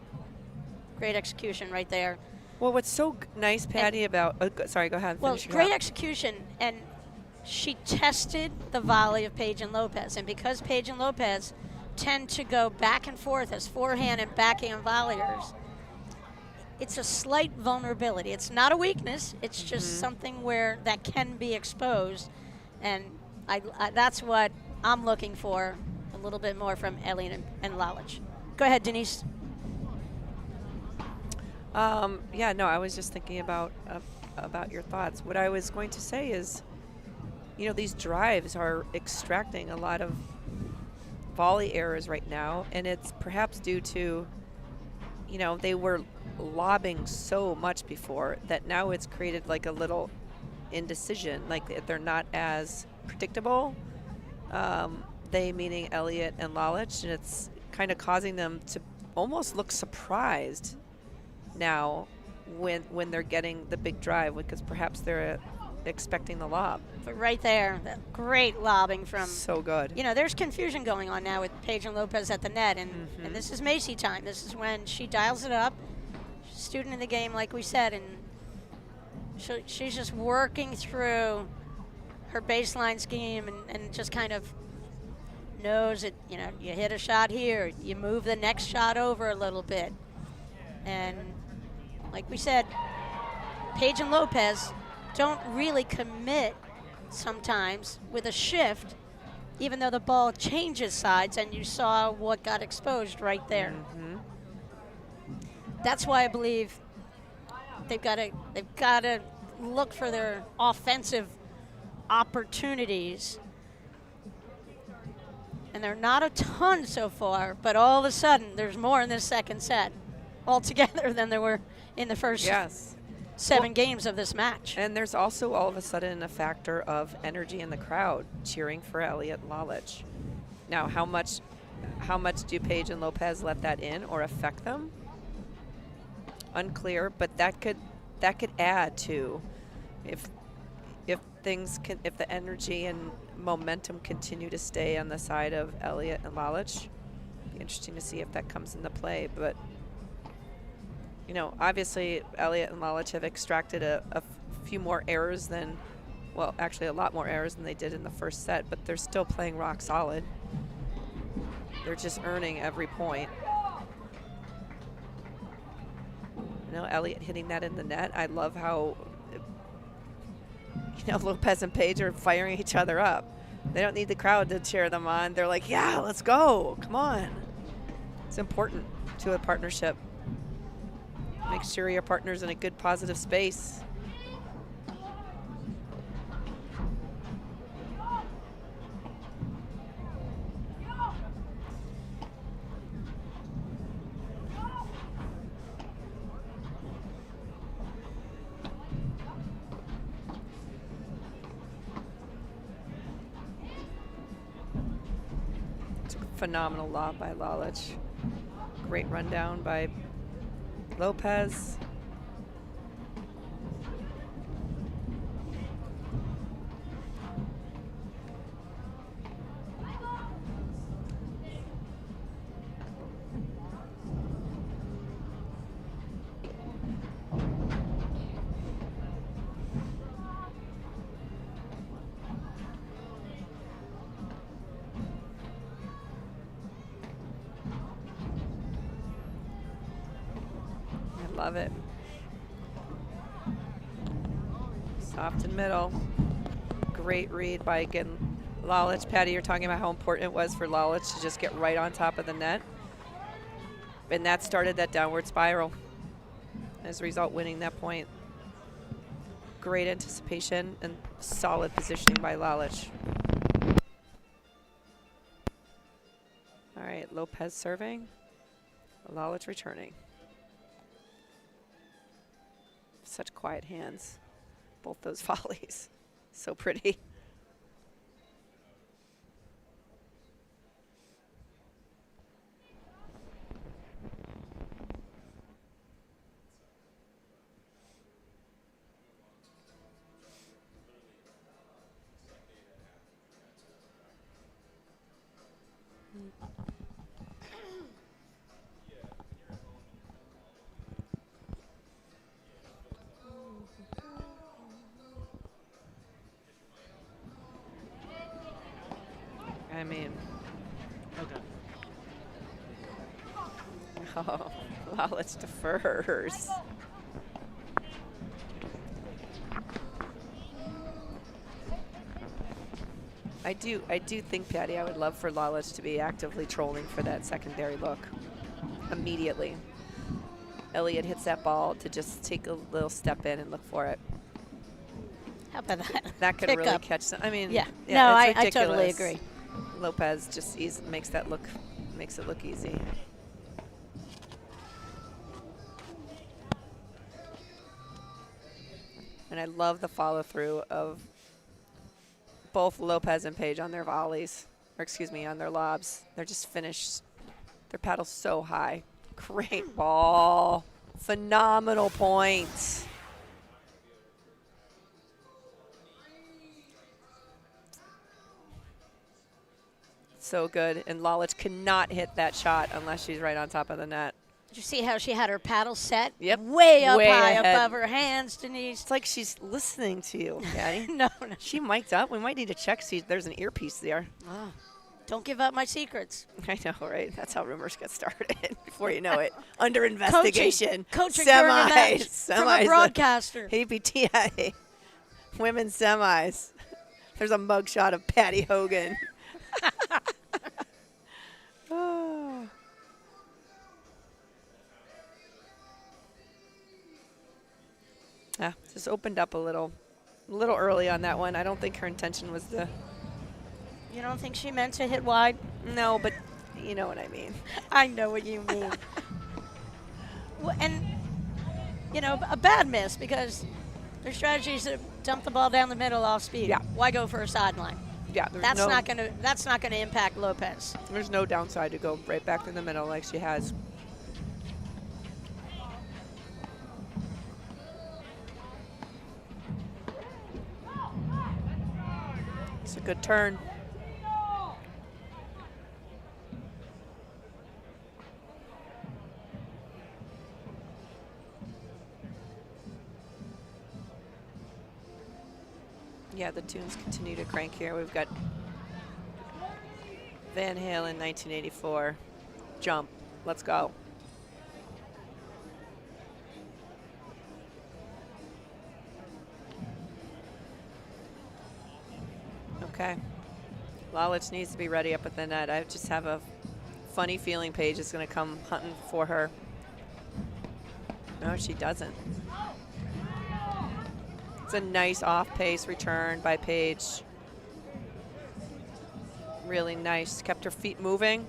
execution right there. Well, what's so nice, Patty, about sorry, go ahead. Well, great execution, and she tested the volley of Pejic and Lopez, and because Pejic and Lopez tend to go back and forth as forehand and backhand volleyers, it's a slight vulnerability. It's not a weakness. It's just something where that can be exposed, and that's what I'm looking for a little bit more from Elliott and Lalic. Go ahead, Denise. Yeah, no, I was just thinking about your thoughts. What I was going to say is, these drives are extracting a lot of volley errors right now, and it's perhaps due to, they were lobbing so much before that now it's created like a little indecision, like they're not as predictable. They meaning Elliot and Lalic, and it's kind of causing them to almost look surprised now when they're getting the big drive, because perhaps they're expecting the lob. But right there, that great lobbing from. So good. You know, there's confusion going on now with Pejic and Lopez at the net, and this is Macy time. This is when she dials it up. She's a student in the game, like we said, and she's just working through her baseline scheme and just kind of knows that, you know, you hit a shot here, you move the next shot over a little bit. And like we said, Pejic and Lopez don't really commit sometimes with a shift, even though the ball changes sides, and you saw what got exposed right there. That's why I believe they've got to look for their offensive opportunities. And they're not a ton so far, but all of a sudden there's more in this second set altogether than there were in the first 7 games of this match. And there's also all of a sudden a factor of energy in the crowd cheering for Elliot and Lalic. Now, how much do Pejic and Lopez let that in or affect them? Unclear, but that could add to if the energy and momentum continue to stay on the side of Elliot and Lalic. Be interesting to see if that comes into play. But you know, obviously Elliot and Lalic have extracted a few more errors than, well, actually a lot more errors than they did in the first set, but they're still playing rock solid. They're just earning every point. You know, Elliot hitting that in the net. I love how, you know, Lopez and Pejic are firing each other up. They don't need the crowd to cheer them on. They're like, yeah, let's go. Come on. It's important to a partnership. Make sure your partner's in a good, positive space. Phenomenal lob by Lalic. Great rundown by Lopez. Love it. Soft and middle. Great read by, again, Lalic. Patty, you're talking about how important it was for Lalic to just get right on top of the net. And that started that downward spiral. As a result, winning that point. Great anticipation and solid positioning by Lalic. All right, Lopez serving. Lalic returning. Such quiet hands, both those volleys. So pretty. I mean, oh, Lalic defers. I do think, Patty, I would love for Lalic to be actively trolling for that secondary look immediately. Elliott hits that ball to just take a little step in and look for it. How about that? That could really catch them. I mean, yeah no, I totally agree. Lopez just makes it look easy. And I love the follow through of both Lopez and Pejic on their volleys, or excuse me, on their lobs. They're just finished. Their paddle's so high. Great ball. Phenomenal point. So good. And Lalic cannot hit that shot unless she's right on top of the net. Did you see how she had her paddle set? Yep. Way up Way high ahead. above her hands, Denise. It's like she's listening to you, Patty. No. She mic'd up. We might need to check, see if there's an earpiece there. Oh, don't give up my secrets. I know, right? That's how rumors get started before you know it. Under investigation. Coaching during a match Semis. from a broadcaster. APTA. Women's semis. There's a mugshot of Patty Hogan. Oh. Just opened up a little early on that one. I don't think her intention was to. You don't think she meant to hit wide? No, but you know what I mean. I know what you mean. Well, and, a bad miss because their strategy is to dump the ball down the middle off speed. Yeah. Why go for a sideline? Yeah, That's not gonna impact Lopez. There's no downside to go right back to the middle like she has. It's a good turn. Yeah, the tunes continue to crank here. We've got Van Halen, 1984. Jump. Let's go. Okay. Lalic needs to be ready up at the net. I just have a funny feeling Pejic is going to come hunting for her. No, she doesn't. It's a nice off-pace return by Pejic. Really nice. Kept her feet moving.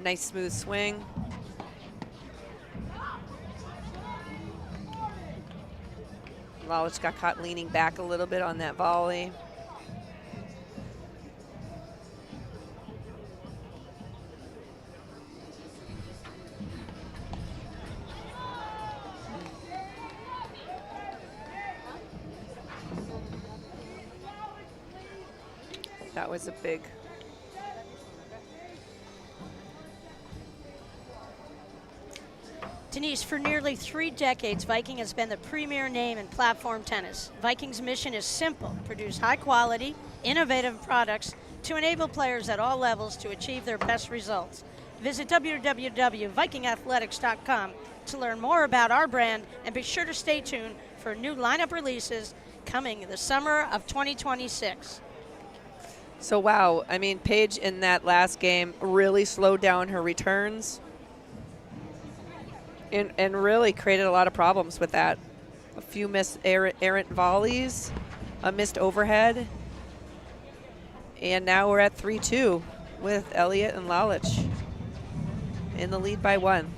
Nice smooth swing. Lalic got caught leaning back a little bit on that volley. That was a big. Denise, for nearly 3 decades, Viking has been the premier name in platform tennis. Viking's mission is simple: produce high-quality, innovative products to enable players at all levels to achieve their best results. Visit www.vikingathletics.com to learn more about our brand, and be sure to stay tuned for new lineup releases coming in the summer of 2026. So, wow, I mean, Pejic in that last game really slowed down her returns and really created a lot of problems with that. A few missed errant volleys, a missed overhead, and now we're at 3-2 with Elliott and Lalic in the lead by 1.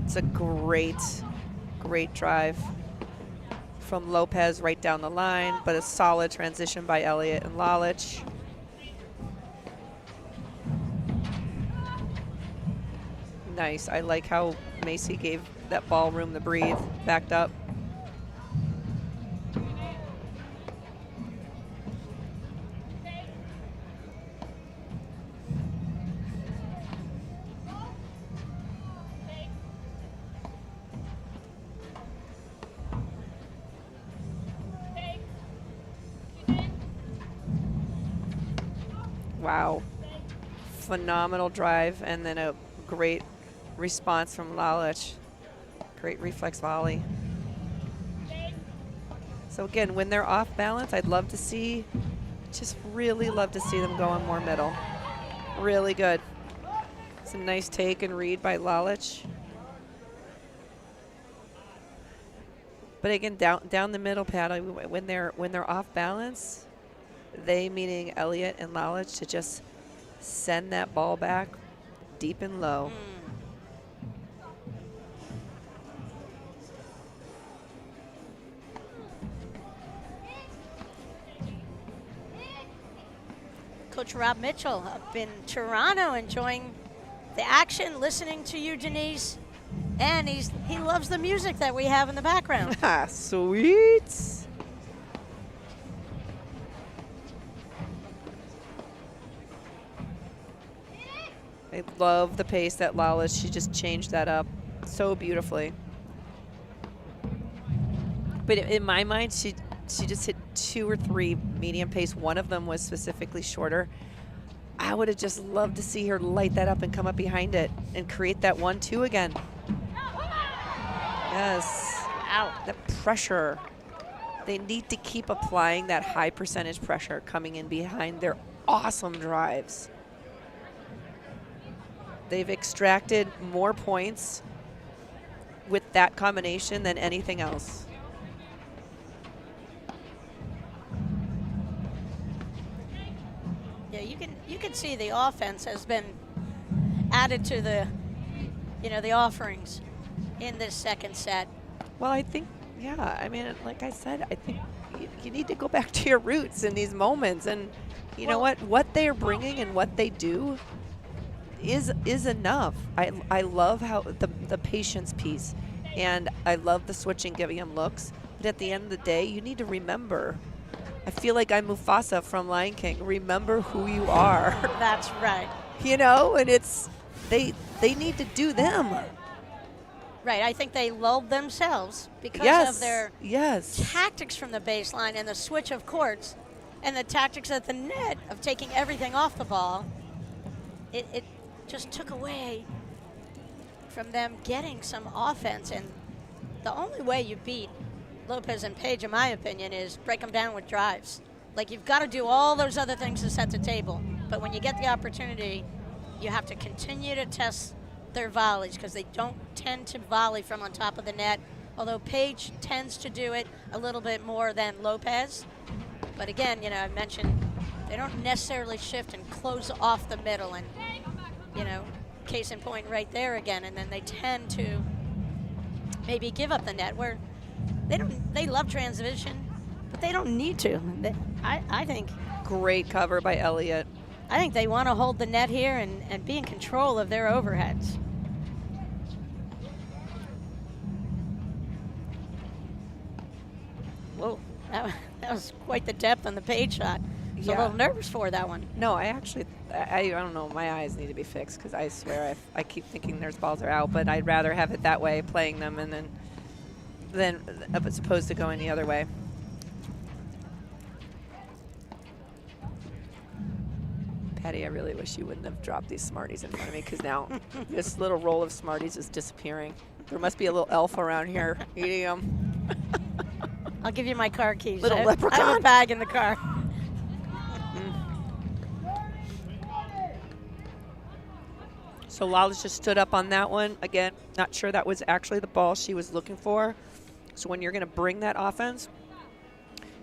It's a great drive from Lopez right down the line, but a solid transition by Elliott and Lalic. Nice. I like how Macy gave that ball room to breathe, backed up. Wow. Phenomenal drive, and then a great response from Lalic. Great reflex volley. So again, when they're off balance, I'd love to see, just really love to see them going more middle. Really good. It's a nice take and read by Lalic. But again, down the middle, Pat, when they're off balance, they, meaning Elliott and Lalic, to just send that ball back deep and low. Coach Rob Mitchell up in Toronto, enjoying the action, listening to you, Denise. And he loves the music that we have in the background. Sweet. I love the pace that Lalic, she just changed that up so beautifully. But in my mind, she just hit 2 or 3 medium pace. One of them was specifically shorter. I would have just loved to see her light that up and come up behind it and create that 1-2 again. Yes. Out. The pressure. They need to keep applying that high percentage pressure coming in behind their awesome drives. They've extracted more points with that combination than anything else. Yeah, you can see the offense has been added to the offerings in this second set. Well, I think, yeah, I mean, like I said, I think you need to go back to your roots in these moments. And you know what they're bringing and what they do is enough. I love how the patience piece, and I love the switching, giving them looks. But at the end of the day, you need to remember. I feel like I'm Mufasa from Lion King. Remember who you are. That's right. You know, and it's they need to do them. Right, I think they lulled themselves because of their yes tactics from the baseline and the switch of courts and the tactics at the net of taking everything off the ball. It just took away from them getting some offense. And the only way you beat Lopez and Page, in my opinion, is break them down with drives. Like, you've got to do all those other things to set the table. But when you get the opportunity, you have to continue to test their volleys, because they don't tend to volley from on top of the net, although Page tends to do it a little bit more than Lopez. But again, you know, I mentioned they don't necessarily shift and close off the middle, and, you know, case in point right there again, and then they tend to maybe give up the net, where they love transition, but they don't need to. I think. Great cover by Elliott. I think they want to hold the net here and be in control of their overheads. Whoa, that was quite the depth on the Page shot. I was a little nervous for that one. No, I don't know. My eyes need to be fixed, because I swear I keep thinking their balls are out, but I'd rather have it that way, playing them, and than as opposed to going the other way. Patty, I really wish you wouldn't have dropped these Smarties in front of me, because now this little roll of Smarties is disappearing. There must be a little elf around here eating them. I'll give you my car keys. Little leprechaun. I have a bag in the car. So Lalic just stood up on that one. Again, not sure that was actually the ball she was looking for. So when you're going to bring that offense,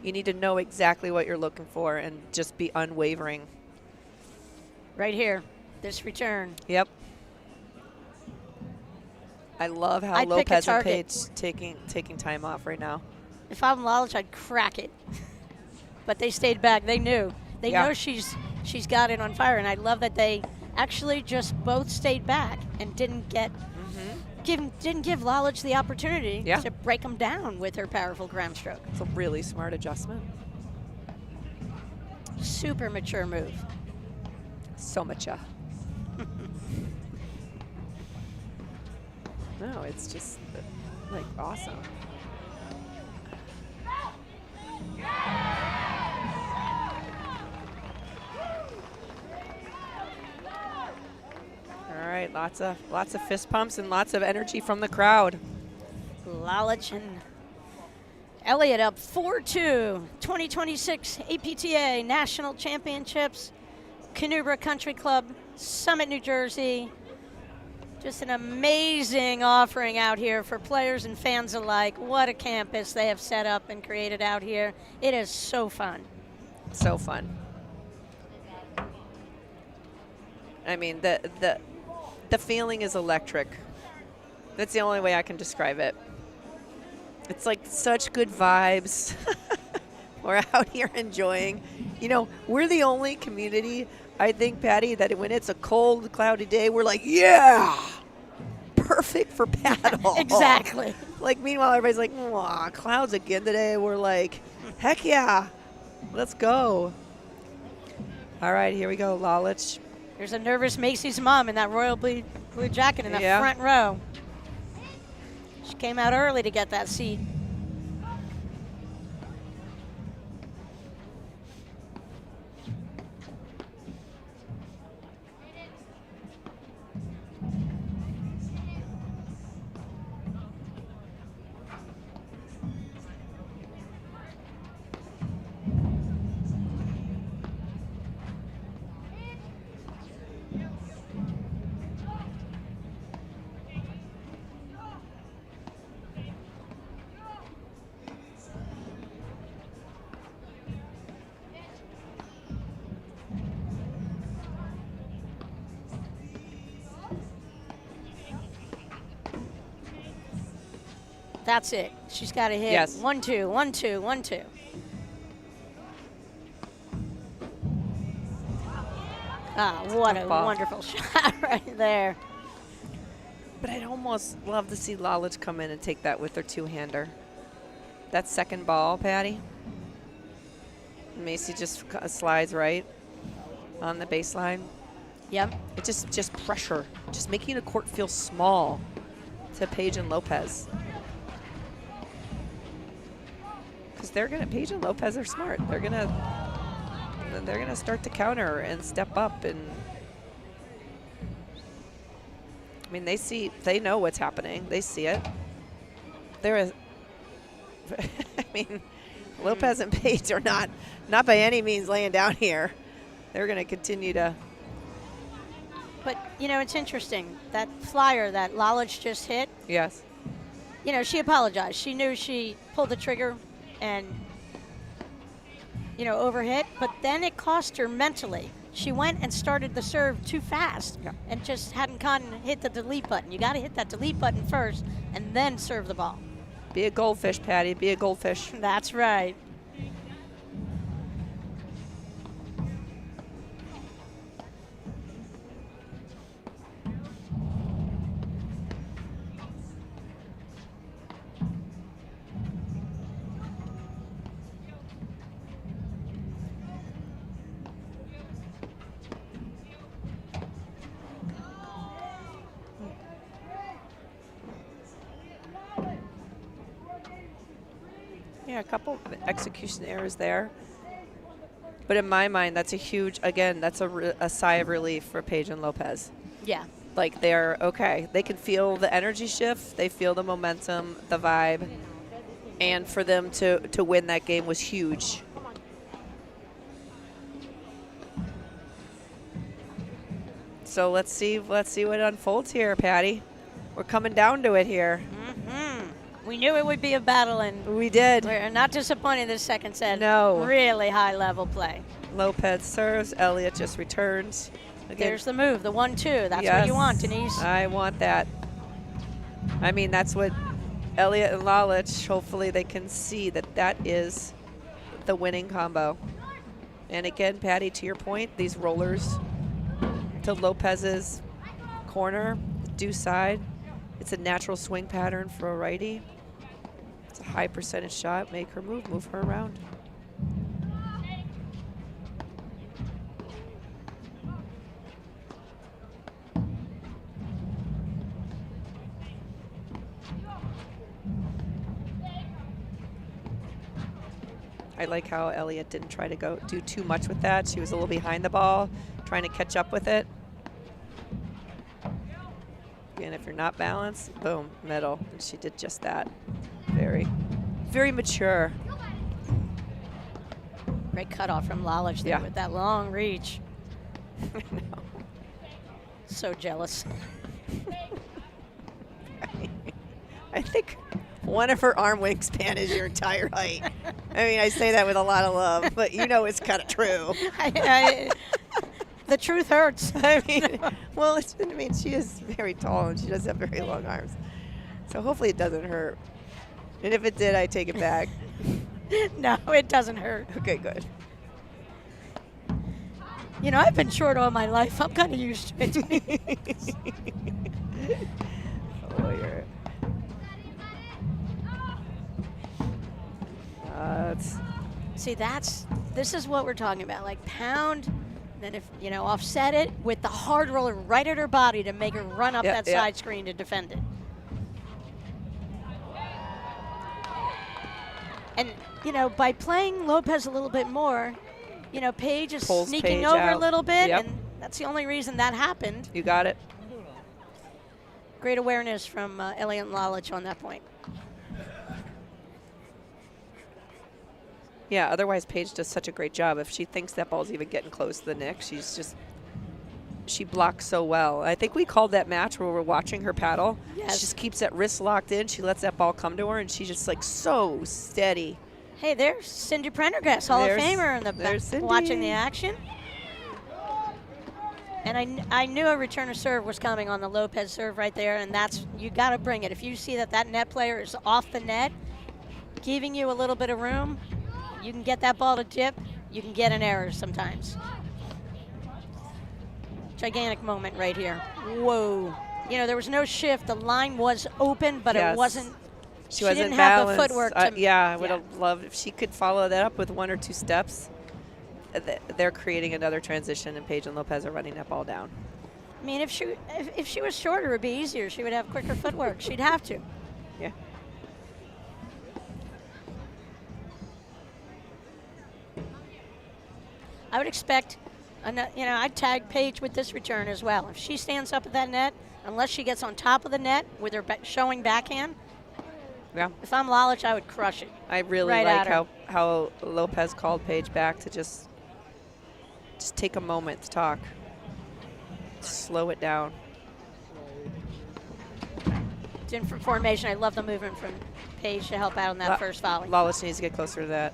you need to know exactly what you're looking for and just be unwavering. Right here, this return. Yep. I love how I'd pick a Lopez and target. Page taking time off right now. If I'm Lalic, I'd crack it. But they stayed back. They knew. They know she's got it on fire, and I love that they actually just both stayed back and didn't give Lalic the opportunity to break them down with her powerful ground stroke. It's a really smart adjustment. Super mature move. So mature. No, it's just like awesome. All right, lots of fist pumps and lots of energy from the crowd. Lalic and Elliott up 4-2. 2026 APTA National Championships, Canubra Country Club, Summit, New Jersey. Just an amazing offering out here for players and fans alike. What a campus they have set up and created out here. It is so fun. So fun. I mean, the feeling is electric. That's the only way I can describe it. It's like such good vibes. We're out here enjoying, You know, we're the only community, I think, Patty, that when it's a cold, cloudy day, we're like, yeah, perfect for paddle. Exactly. Like, meanwhile, everybody's like, "Aw, clouds again today." We're like, heck yeah, let's go. All right, here we go, Lalic. There's a nervous Macy's mom in that royal blue jacket in the Yeah. front row. She came out early to get that seat. That's it. She's got to hit Yes. 1, 2, 1, 2, 1, 2. Ah, what a Tough ball. wonderful shot right there. But I'd almost love to see Lalic come in and take that with her two-hander. That second ball, Patty. Macy just slides right on the baseline. Yep. It just pressure, just making the court feel small to Pejic and Lopez. Because Pejic and Lopez are smart. They're gonna start to counter and step up, and I mean they know what's happening. They see it. I mean, Lopez and Pejic are not by any means laying down here. They're gonna continue to. But, you know, it's interesting. That flyer that Lalic just hit, Yes. you know, she apologized. She knew she pulled the trigger and, you know, overhit, but then it cost her mentally. She went and started the serve too fast and just hadn't hit the delete button. You got to hit that delete button first and then serve the ball. Be a goldfish, Patty. Be a goldfish. That's right. Yeah, a couple of execution errors there. But in my mind, that's a huge, again, that's a sigh of relief for Pejic and Lopez. Yeah. Like, they're okay. They can feel the energy shift. They feel the momentum, the vibe. And for them to win that game was huge. So let's see what unfolds here, Patty. We're coming down to it here. We knew it would be a battle, and We did. we're not disappointed this second set. No. Really high-level play. Lopez serves. Elliott just returns. Again, There's the move, the 1-2. That's what yes, you want, Denise. I want that. I mean, that's what Elliott and Lalic, hopefully they can see that is the winning combo. And again, Patty, to your point, these rollers to Lopez's corner, due side. It's a natural swing pattern for a righty. It's a high percentage shot. Make her move her around. I like how Elliott didn't try to do too much with that. She was a little behind the ball, trying to catch up with it. Again, if you're not balanced, boom, middle. And she did just that. Very, very mature. Great cutoff from Lalic there with that long reach. So jealous. I think one of her arm wingspan is your entire height. I mean, I say that with a lot of love, but you know it's kind of true. The truth hurts. I mean, well, she is very tall and she does have very long arms. So hopefully it doesn't hurt. And if it did, I take it back. No, it doesn't hurt. Okay, good. You know, I've been short all my life. I'm kind of used to it. Oh, you're. See, this is what we're talking about. Like pound, then if, you know, offset it with the hard roller right at her body to make her run up that side screen to defend it. And, you know, by playing Lopez a little bit more, you know, Paige is Pulls sneaking Paige over out. a little bit, Yep. and that's the only reason that happened. You got it. Great awareness from Elliot and Lich on that point. Yeah, otherwise Paige does such a great job. If she thinks that ball's even getting close to the nick, she blocks so well. I think we called that match where we're watching her paddle. Yes. She just keeps that wrist locked in. She lets that ball come to her, and she's just like so steady. Hey, there's Cindy Prendergast, Hall of Famer, in the back, Cindy. watching the action. And I knew a return of serve was coming on the Lopez serve right there, and that's, you got to bring it. If you see that net player is off the net, giving you a little bit of room, you can get that ball to dip, you can get an error sometimes. Gigantic moment right here. Whoa. You know, there was no shift. The line was open, but it wasn't. She wasn't didn't have the balanced. footwork. I would have loved if she could follow that up with 1 or 2 steps. They're creating another transition, and Paige and Lopez are running that ball down. I mean, if she was shorter, it would be easier. She would have quicker footwork. She'd have to. Yeah. I would expect, you know, I'd tag Paige with this return as well. If she stands up at that net, unless she gets on top of the net with her showing backhand, Yeah. if I'm Lalic, I would crush it. I really right like at her. how Lopez called Paige back to just take a moment to talk. Slow it down. Different formation. I love the movement from Paige to help out on that first volley. Lawless needs to get closer to that.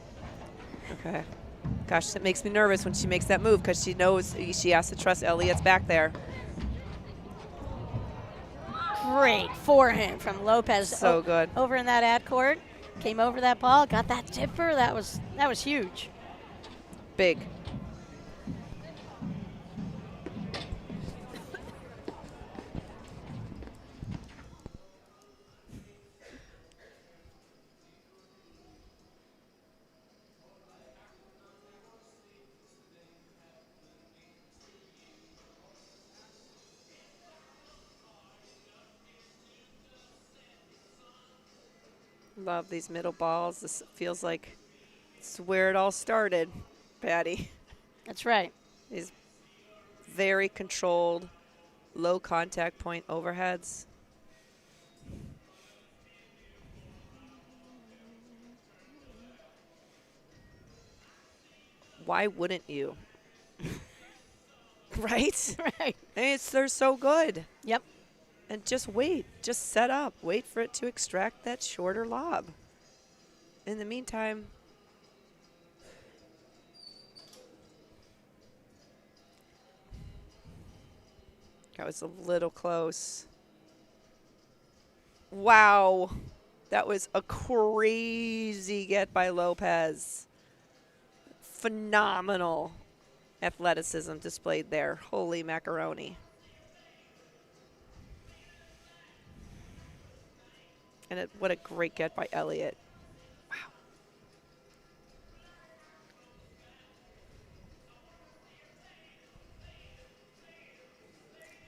Okay. Gosh, that makes me nervous when she makes that move because she knows she has to trust Elliott's back there. Great forehand from Lopez. So good. Over in that ad court. Came over that ball, got that dipper. That was huge. Big. Love these middle balls. This feels like it's where it all started, Patty. That's right. These very controlled, low contact point overheads. Why wouldn't you? Right? Right. They're so good. Yep. And just wait. Just set up. Wait for it to extract that shorter lob. In the meantime, that was a little close. Wow. That was a crazy get by Lopez. Phenomenal athleticism displayed there. Holy macaroni. And what a great get by Elliott. Wow.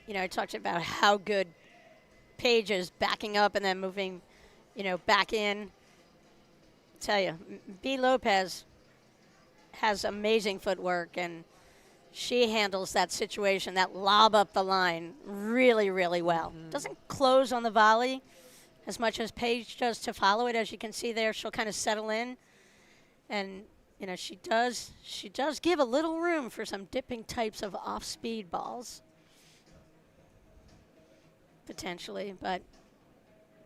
You know, I talked about how good Paige is backing up and then moving, you know, back in. I tell you, B. Lopez has amazing footwork, and she handles that situation, that lob up the line, really, really well. Doesn't close on the volley as much as Paige does to follow it. As you can see there, she'll kind of settle in. And, you know, she does give a little room for some dipping types of off-speed balls. Potentially, but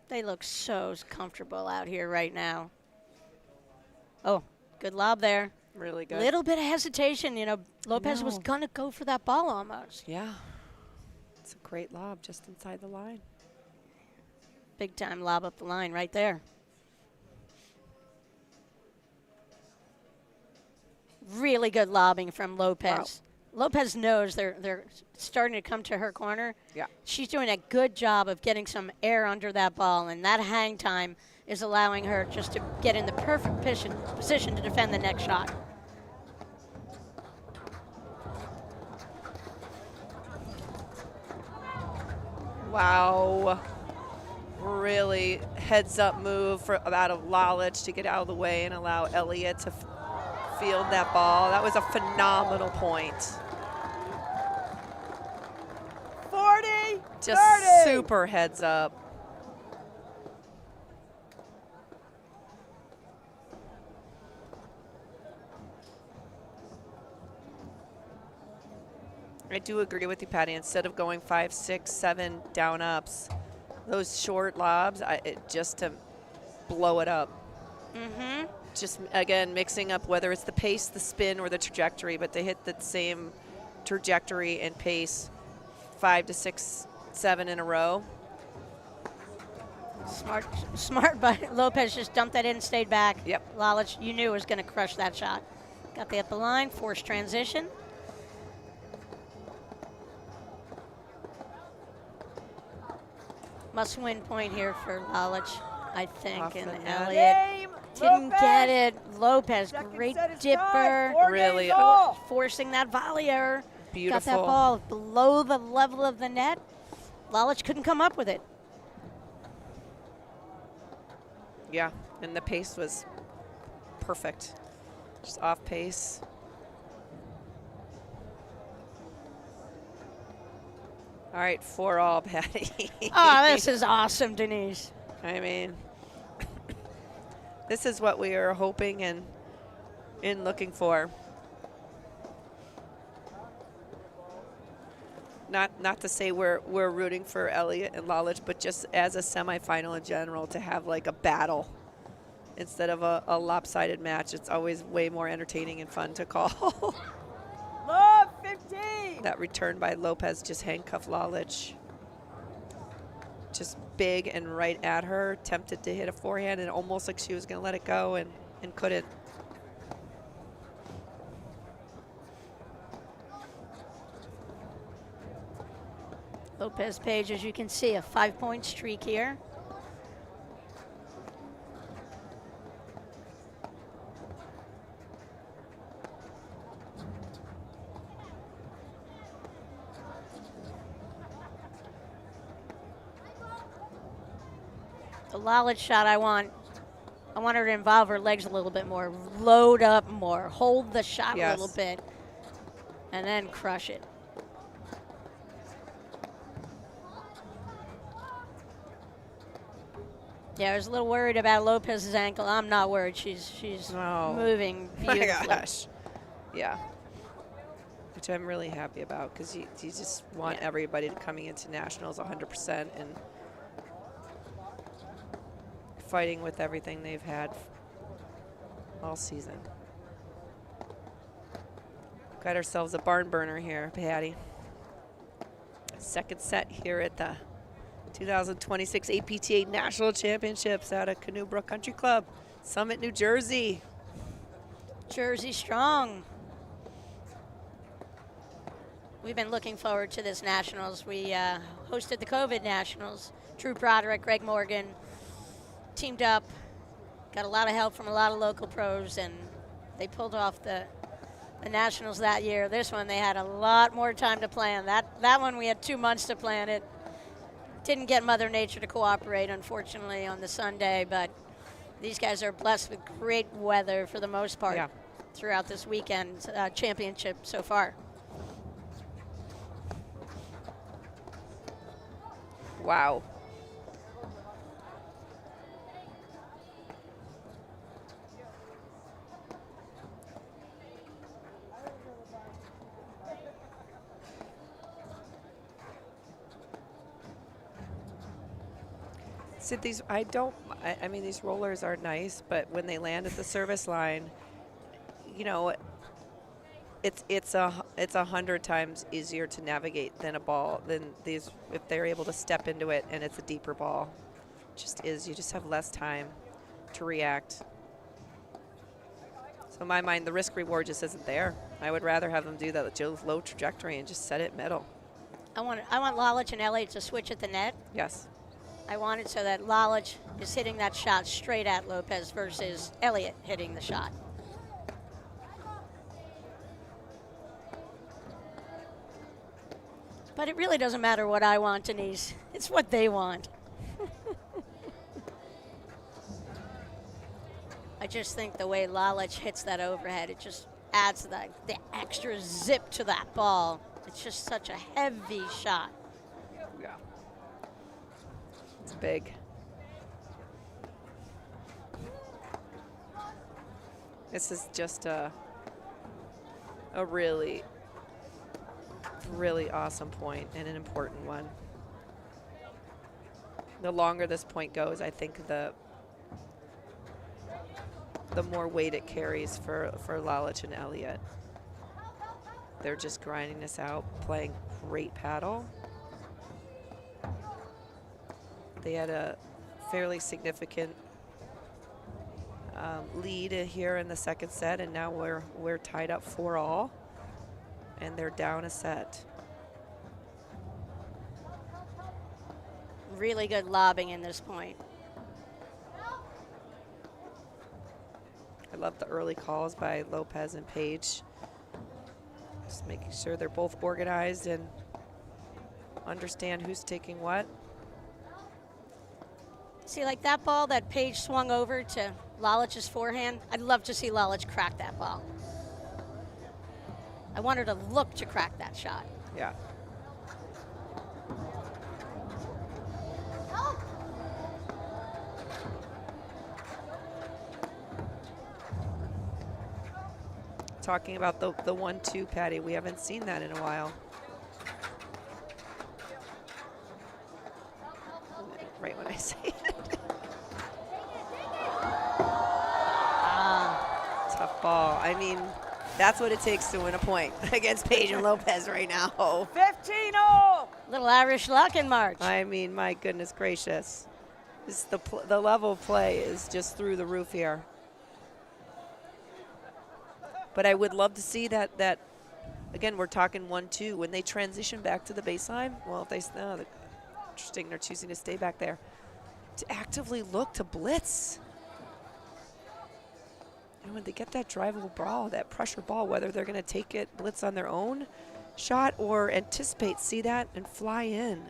they look so comfortable out here right now. Oh, good lob there. Really good. Little bit of hesitation. You know, Lopez was going to go for that ball almost. Yeah. It's a great lob just inside the line. Big time lob up the line right there. Really good lobbing from Lopez. Lopez knows they're starting to come to her corner. Yeah. She's doing a good job of getting some air under that ball, and that hang time is allowing her just to get in the perfect position to defend the next shot. Wow. Really heads up move out of Lalic to get out of the way and allow Elliott to field that ball. That was a phenomenal point. 40, Just 30. super heads up. I do agree with you, Patty. Instead of going 5, 6, 7 down ups, those short lobs, just to blow it up. Mm-hmm. Just, again, mixing up whether it's the pace, the spin, or the trajectory, but they hit the same trajectory and pace 5 to 6, 7 in a row. Smart by Lopez, just dumped that in, stayed back. Yep. Lalic, you knew was going to crush that shot. Got the upper line, forced transition. Must-win point here for Lalic, I think, Off and the net. Elliott Game, didn't Lopez. get it. Lopez, Second great set is dipper, tied. 4 Really, games all. forcing that volley error. Beautiful. Got that ball below the level of the net. Lalic couldn't come up with it. Yeah, and the pace was perfect. Just off pace. All right, 4-all, Patty. Oh, this is awesome, Denise. I mean, this is what we are hoping and looking for. Not to say we're rooting for Elliott and Lalic, but just as a semifinal in general, to have like a battle instead of a lopsided match. It's always way more entertaining and fun to call. Love 15. That return by Lopez just handcuffed Lalic. Just big and right at her, tempted to hit a forehand and almost like she was going to let it go and couldn't. Lopez Page, as you can see, a 5-point streak here. The Lalic shot I want her to involve her legs a little bit more, load up more, hold the shot Yes. a little bit, and then crush it. Yeah, I was a little worried about Lopez's ankle. I'm not worried. She's Oh. moving My beautifully. gosh. Yeah. Which I'm really happy about because you just want Yeah. everybody to coming into nationals 100% and fighting with everything they've had all season. Got ourselves a barn burner here, Patty. Second set here at the 2026 APTA National Championships out of Canoe Brook Country Club, Summit, New Jersey. Jersey strong. We've been looking forward to this Nationals. We hosted the COVID Nationals. Drew Broderick, Greg Morgan teamed up, got a lot of help from a lot of local pros, and they pulled off the Nationals that year. This one, they had a lot more time to plan. That one, we had 2 months to plan it. Didn't get Mother Nature to cooperate, unfortunately, on the Sunday, but these guys are blessed with great weather for the most part throughout this weekend championship so far. Wow. See, I mean, these rollers are nice, but when they land at the service line, you know, it's 100 times easier to navigate than a ball than these if they're able to step into it and it's a deeper ball. It just is. You just have less time to react. So in my mind, the risk reward just isn't there. I would rather have them do that low trajectory and just set it middle. I want Lalic and Elliott to switch at the net. Yes. I want it so that Lalic is hitting that shot straight at Lopez versus Elliott hitting the shot. But it really doesn't matter what I want, Denise. It's what they want. I just think the way Lalic hits that overhead, it just adds the extra zip to that ball. It's just such a heavy shot. Yeah. It's big. This is just a really, really awesome point and an important one. The longer this point goes, I think the more weight it carries for Lalic and Elliott. They're just grinding this out, playing great paddle. They had a fairly significant lead here in the second set, and now we're tied up 4-all, and they're down a set. Really good lobbing in this point. I love the early calls by Lopez and Pejic. Just making sure they're both organized and understand who's taking what. See, like that ball that Pejic swung over to Lalic's forehand, I'd love to see Lalic crack that ball. I want her to look to crack that shot. Yeah. Talking about the 1-2, Patty. We haven't seen that in a while. Right when I say it. Tough ball. I mean, that's what it takes to win a point against Pejic and Lopez right now. 15-0. Little Irish luck in March. I mean, my goodness gracious. The level of play is just through the roof here. But I would love to see that again, we're talking 1-2. When they transition back to the baseline, well, if they, interesting, they're choosing to stay back there, to actively look to blitz. And when they get that drivable ball, that pressure ball, whether they're going to take it, blitz on their own shot, or anticipate, see that, and fly in.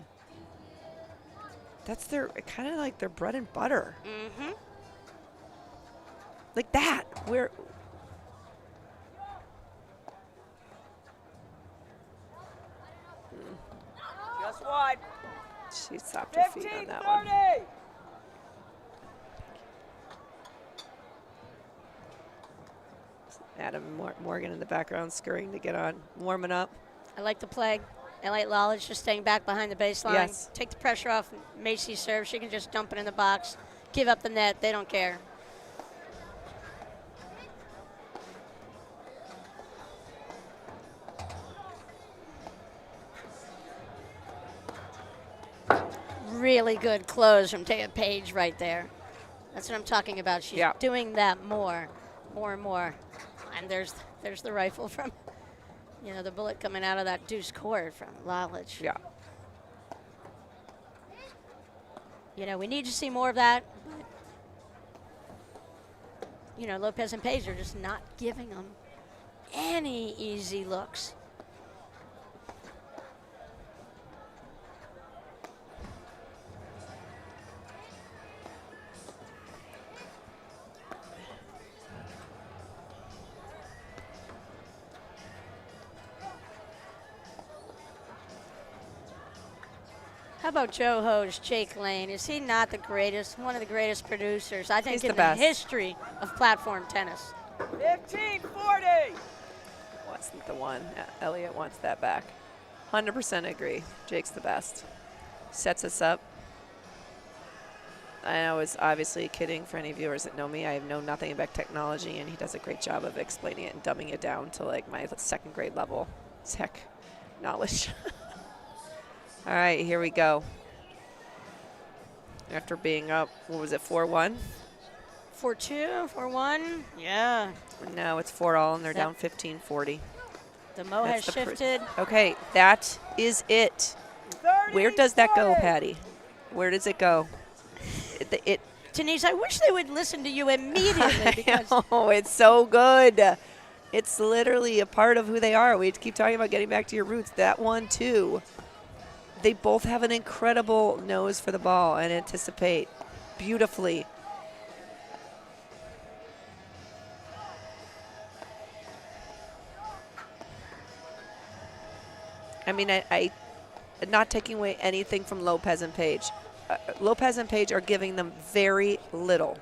That's their, kind of like their bread and butter. Mm-hmm. Like that, where... Just wide. She stopped her feet on that one. 15-30. Adam Morgan in the background scurrying to get on, warming up. I like the play. Elliott Lalic just staying back behind the baseline. Yes. Take the pressure off Macy's serve. She can just dump it in the box, give up the net. They don't care. Really good close from Pejic right there. That's what I'm talking about. She's doing that more and more. And there's the rifle from, the bullet coming out of that deuce court from Lalic. Yeah. We need to see more of that. But, Lopez and Pejic are just not giving them any easy looks. How about Joe Ho's Jake Lane? Is he not the greatest, one of the greatest producers, I think, in the history of platform tennis? 15-40. Wasn't the one. Elliott wants that back. 100% agree. Jake's the best. Sets us up. I was obviously kidding for any viewers that know me. I know nothing about technology, and he does a great job of explaining it and dumbing it down to like my second grade level tech knowledge. All right, here we go. After being up, what was it, 4-1? 4-2, 4-1. Yeah. No, it's 4-all, and they're Yep. down 15-40. The Mo has That's the shifted. Okay, that is it. 30 Where does that go, started. Patty? Where does it go? It Denise, I wish they would listen to you immediately because oh, it's so good. It's literally a part of who they are. We keep talking about getting back to your roots. That one, too. They both have an incredible nose for the ball and anticipate beautifully. I mean, I not taking away anything from Lopez and Page. Lopez and Page are giving them very little.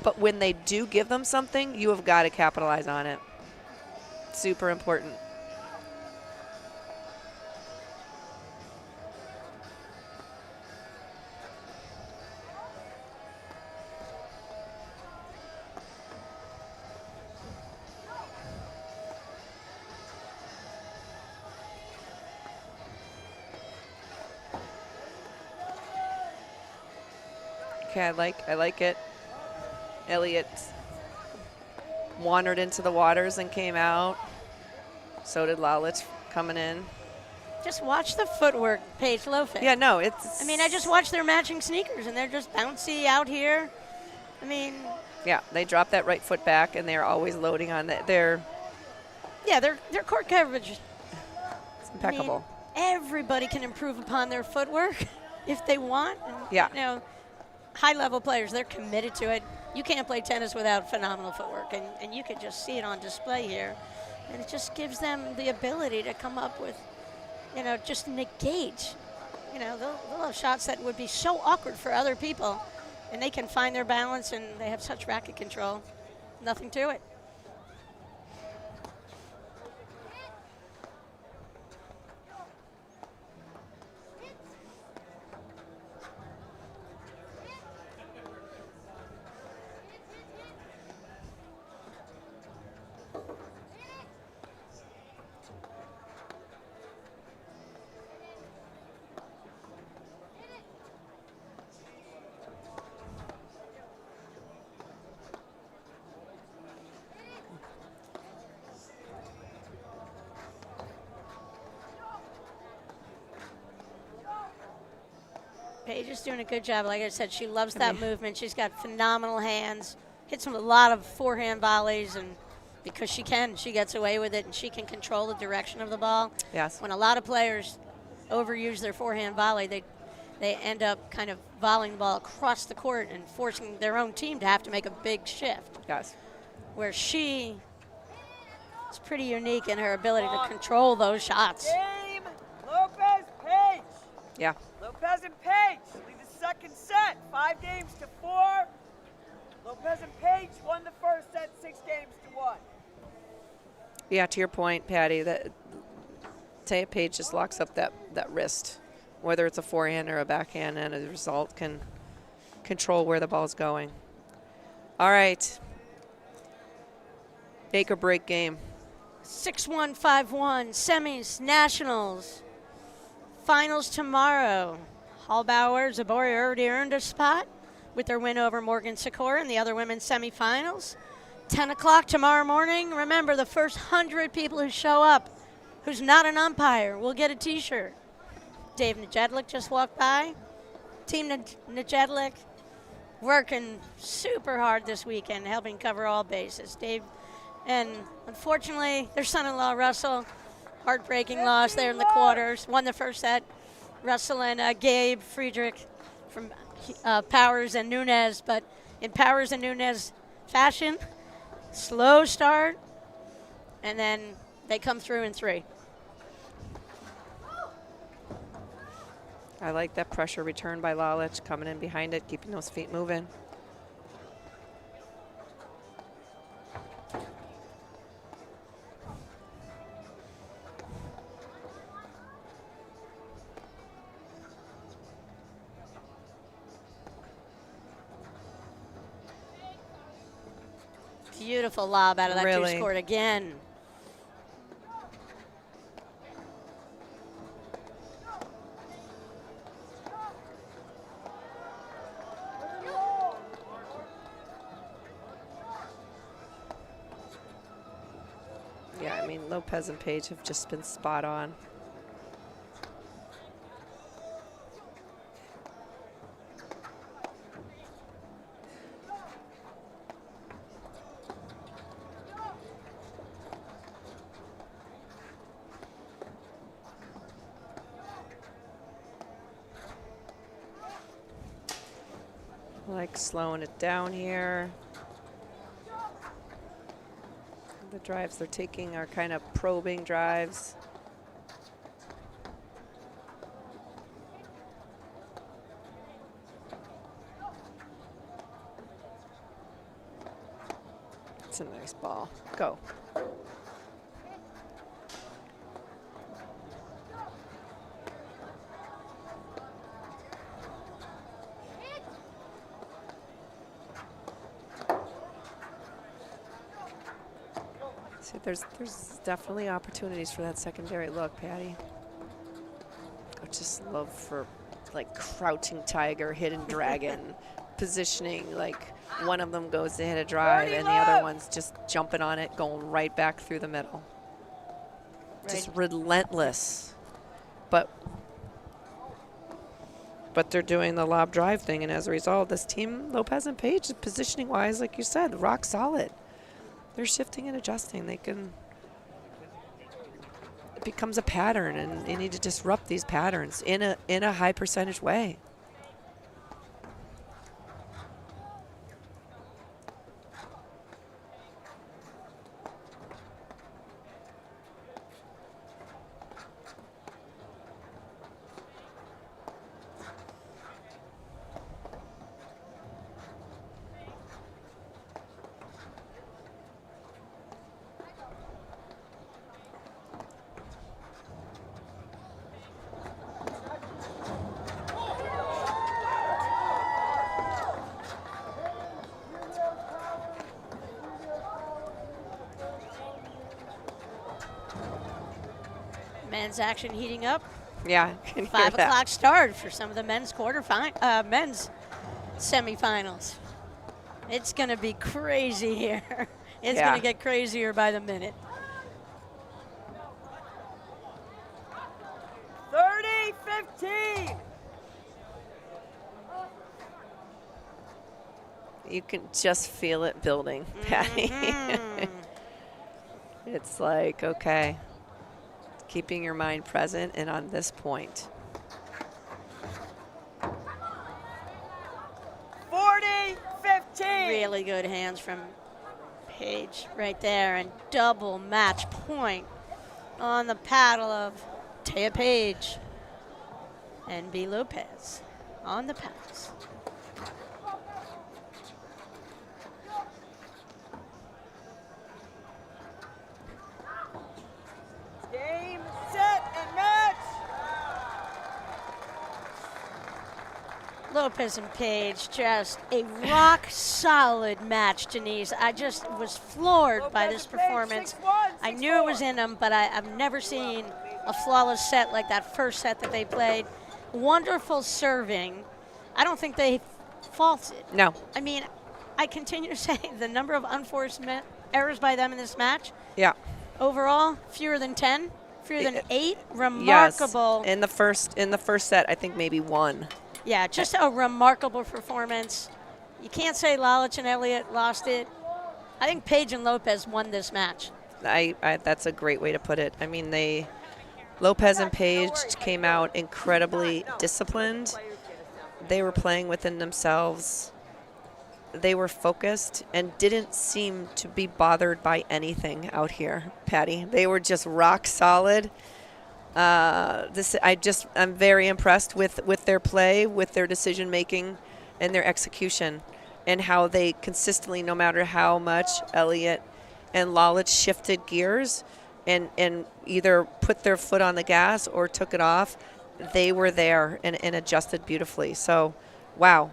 But when they do give them something, you have got to capitalize on it. Super important. Okay, I like it. Elliott wandered into the waters and came out. So did Lalic coming in. just watch the footwork, Paige Lopez. Yeah, no, it's. I mean, I just watched their matching sneakers, and they're just bouncy out here. I mean. Yeah, they drop that right foot back, and they're always loading on that. Yeah, their court coverage. It's impeccable. I mean, everybody can improve upon their footwork if they want. And, yeah. You know, high-level players, they're committed to it. You can't play tennis without phenomenal footwork, and you could just see it on display here. And it just gives them the ability to come up with, you know, just negate. You know, they'll have shots that would be so awkward for other people, and they can find their balance, and they have such racket control. Nothing to it. Paige is doing a good job. Like I said, she loves that movement. She's got phenomenal hands. Hits them with a lot of forehand volleys, and because she can, she gets away with it, and she can control the direction of the ball. Yes. When a lot of players overuse their forehand volley, they end up kind of volleying the ball across the court and forcing their own team to have to make a big shift. Yes. Where she is pretty unique in her ability to control those shots. Game, Lopez, Page. Yeah. Lopez and Page lead the second set, 5-4. Lopez and Page won the first set, 6-1. Yeah, to your point, Patty, that Taya Page just locks up that wrist, whether it's a forehand or a backhand, and as a result can control where the ball's going. All right. Make or break game. 6-1, 5-1, semis, nationals. Finals tomorrow. Hallbauer, Zabori already earned a spot with their win over Morgan Sikora in the other women's semifinals. 10 o'clock tomorrow morning. Remember, the first 100 people who show up who's not an umpire will get a T-shirt. Dave Najedlik just walked by. Team Najedlik working super hard this weekend, helping cover all bases. Dave, and unfortunately, their son-in-law, Russell, heartbreaking loss there in the quarters. Won the first set. Russell and Gabe Friedrich from Powers and Nunez. But in Powers and Nunez fashion, slow start, and then they come through in 3. I like that pressure return by Lalic, coming in behind it, keeping those feet moving. Beautiful lob out of that Really? juice court again. Lopez and Pejic have just been spot on. Like slowing it down here. The drives they're taking are kind of probing drives. It's a nice ball. Go. See, there's definitely opportunities for that secondary look, Patty. Coaches love for like crouching tiger, hidden dragon, positioning. Like one of them goes to hit a drive and the other one's just jumping on it, going right back through the middle. Right. Just relentless. But they're doing the lob drive thing, and as a result, this team, Lopez and Pejic, positioning wise, like you said, rock solid. They're shifting and adjusting. They can, it becomes a pattern, and they need to disrupt these patterns in a high percentage way. Men's action heating up. Yeah, can 5 o'clock start for some of the men's men's semifinals. It's going to be crazy here. It's going to get crazier by the minute. 30-15. You can just feel it building, Patty. It's like, okay, keeping your mind present and on this point. 40-15. Really good hands from Pejic right there, and double match point on the paddle of Pejic and B. Lopez on the paddles. Game, set, and match. Lopez and Pejic, just a rock solid match, Denise. I just was floored by this performance. I knew it was in them, but I've never seen a flawless set like that first set that they played. Wonderful serving. I don't think they faulted. No. I mean, I continue to say the number of unforced errors by them in this match. Yeah. Overall, fewer than 10, fewer than 8. Remarkable. Yes. In the first set, I think maybe 1. Yeah, just a remarkable performance. You can't say Lalic and Elliott lost it. I think Pejic and Lopez won this match. That's a great way to put it. I mean, Lopez and Pejic came out incredibly disciplined. They were playing within themselves. They were focused and didn't seem to be bothered by anything out here, Patty. They were just rock solid. I'm very impressed with their play, with their decision making, and their execution, and how they consistently, no matter how much Elliott and Lalic shifted gears and either put their foot on the gas or took it off, they were there and adjusted beautifully. So, wow.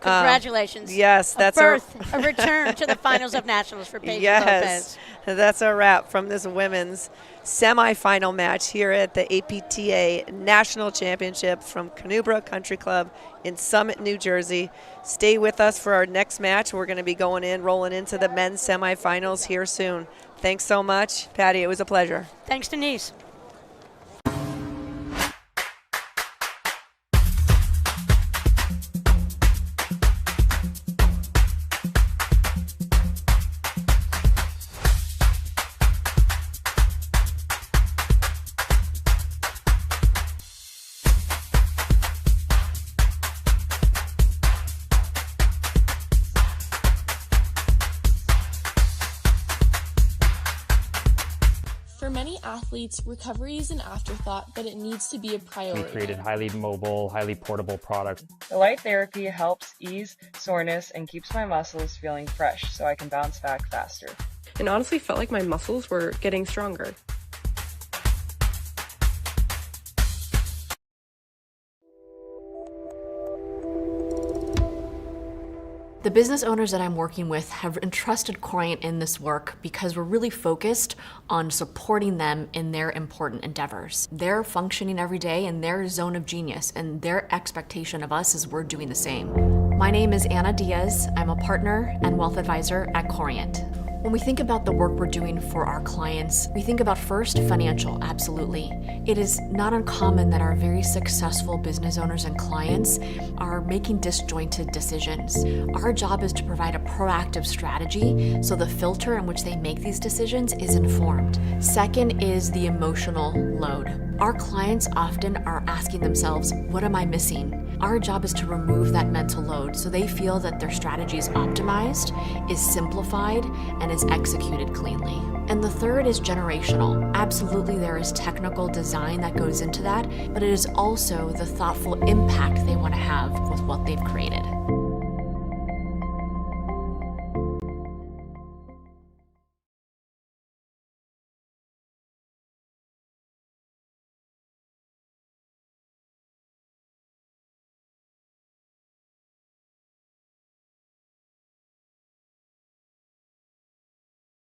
Congratulations. Yes, that's a return to the finals of nationals for Pejic yes, Lopez. that's a wrap from this women's semifinal match here at the APTA National Championship from Canubra Country Club in Summit, New Jersey. Stay with us for our next match. We're going to be rolling into the men's semifinals here soon. Thanks so much, Patty. It was a pleasure. Thanks, Denise. For many athletes, recovery is an afterthought, but it needs to be a priority. We created highly mobile, highly portable products. The light therapy helps ease soreness and keeps my muscles feeling fresh so I can bounce back faster. And honestly felt like my muscles were getting stronger. The business owners that I'm working with have entrusted Corient in this work because we're really focused on supporting them in their important endeavors. They're functioning every day in their zone of genius, and their expectation of us is we're doing the same. My name is Anna Diaz. I'm a partner and wealth advisor at Corient. When we think about the work we're doing for our clients, we think about first financial, absolutely. It is not uncommon that our very successful business owners and clients are making disjointed decisions. Our job is to provide a proactive strategy so the filter in which they make these decisions is informed. Second is the emotional load. Our clients often are asking themselves, what am I missing? Our job is to remove that mental load so they feel that their strategy is optimized, is simplified, and is executed cleanly. And the third is generational. Absolutely, there is technical design that goes into that, but it is also the thoughtful impact they want to have with what they've created.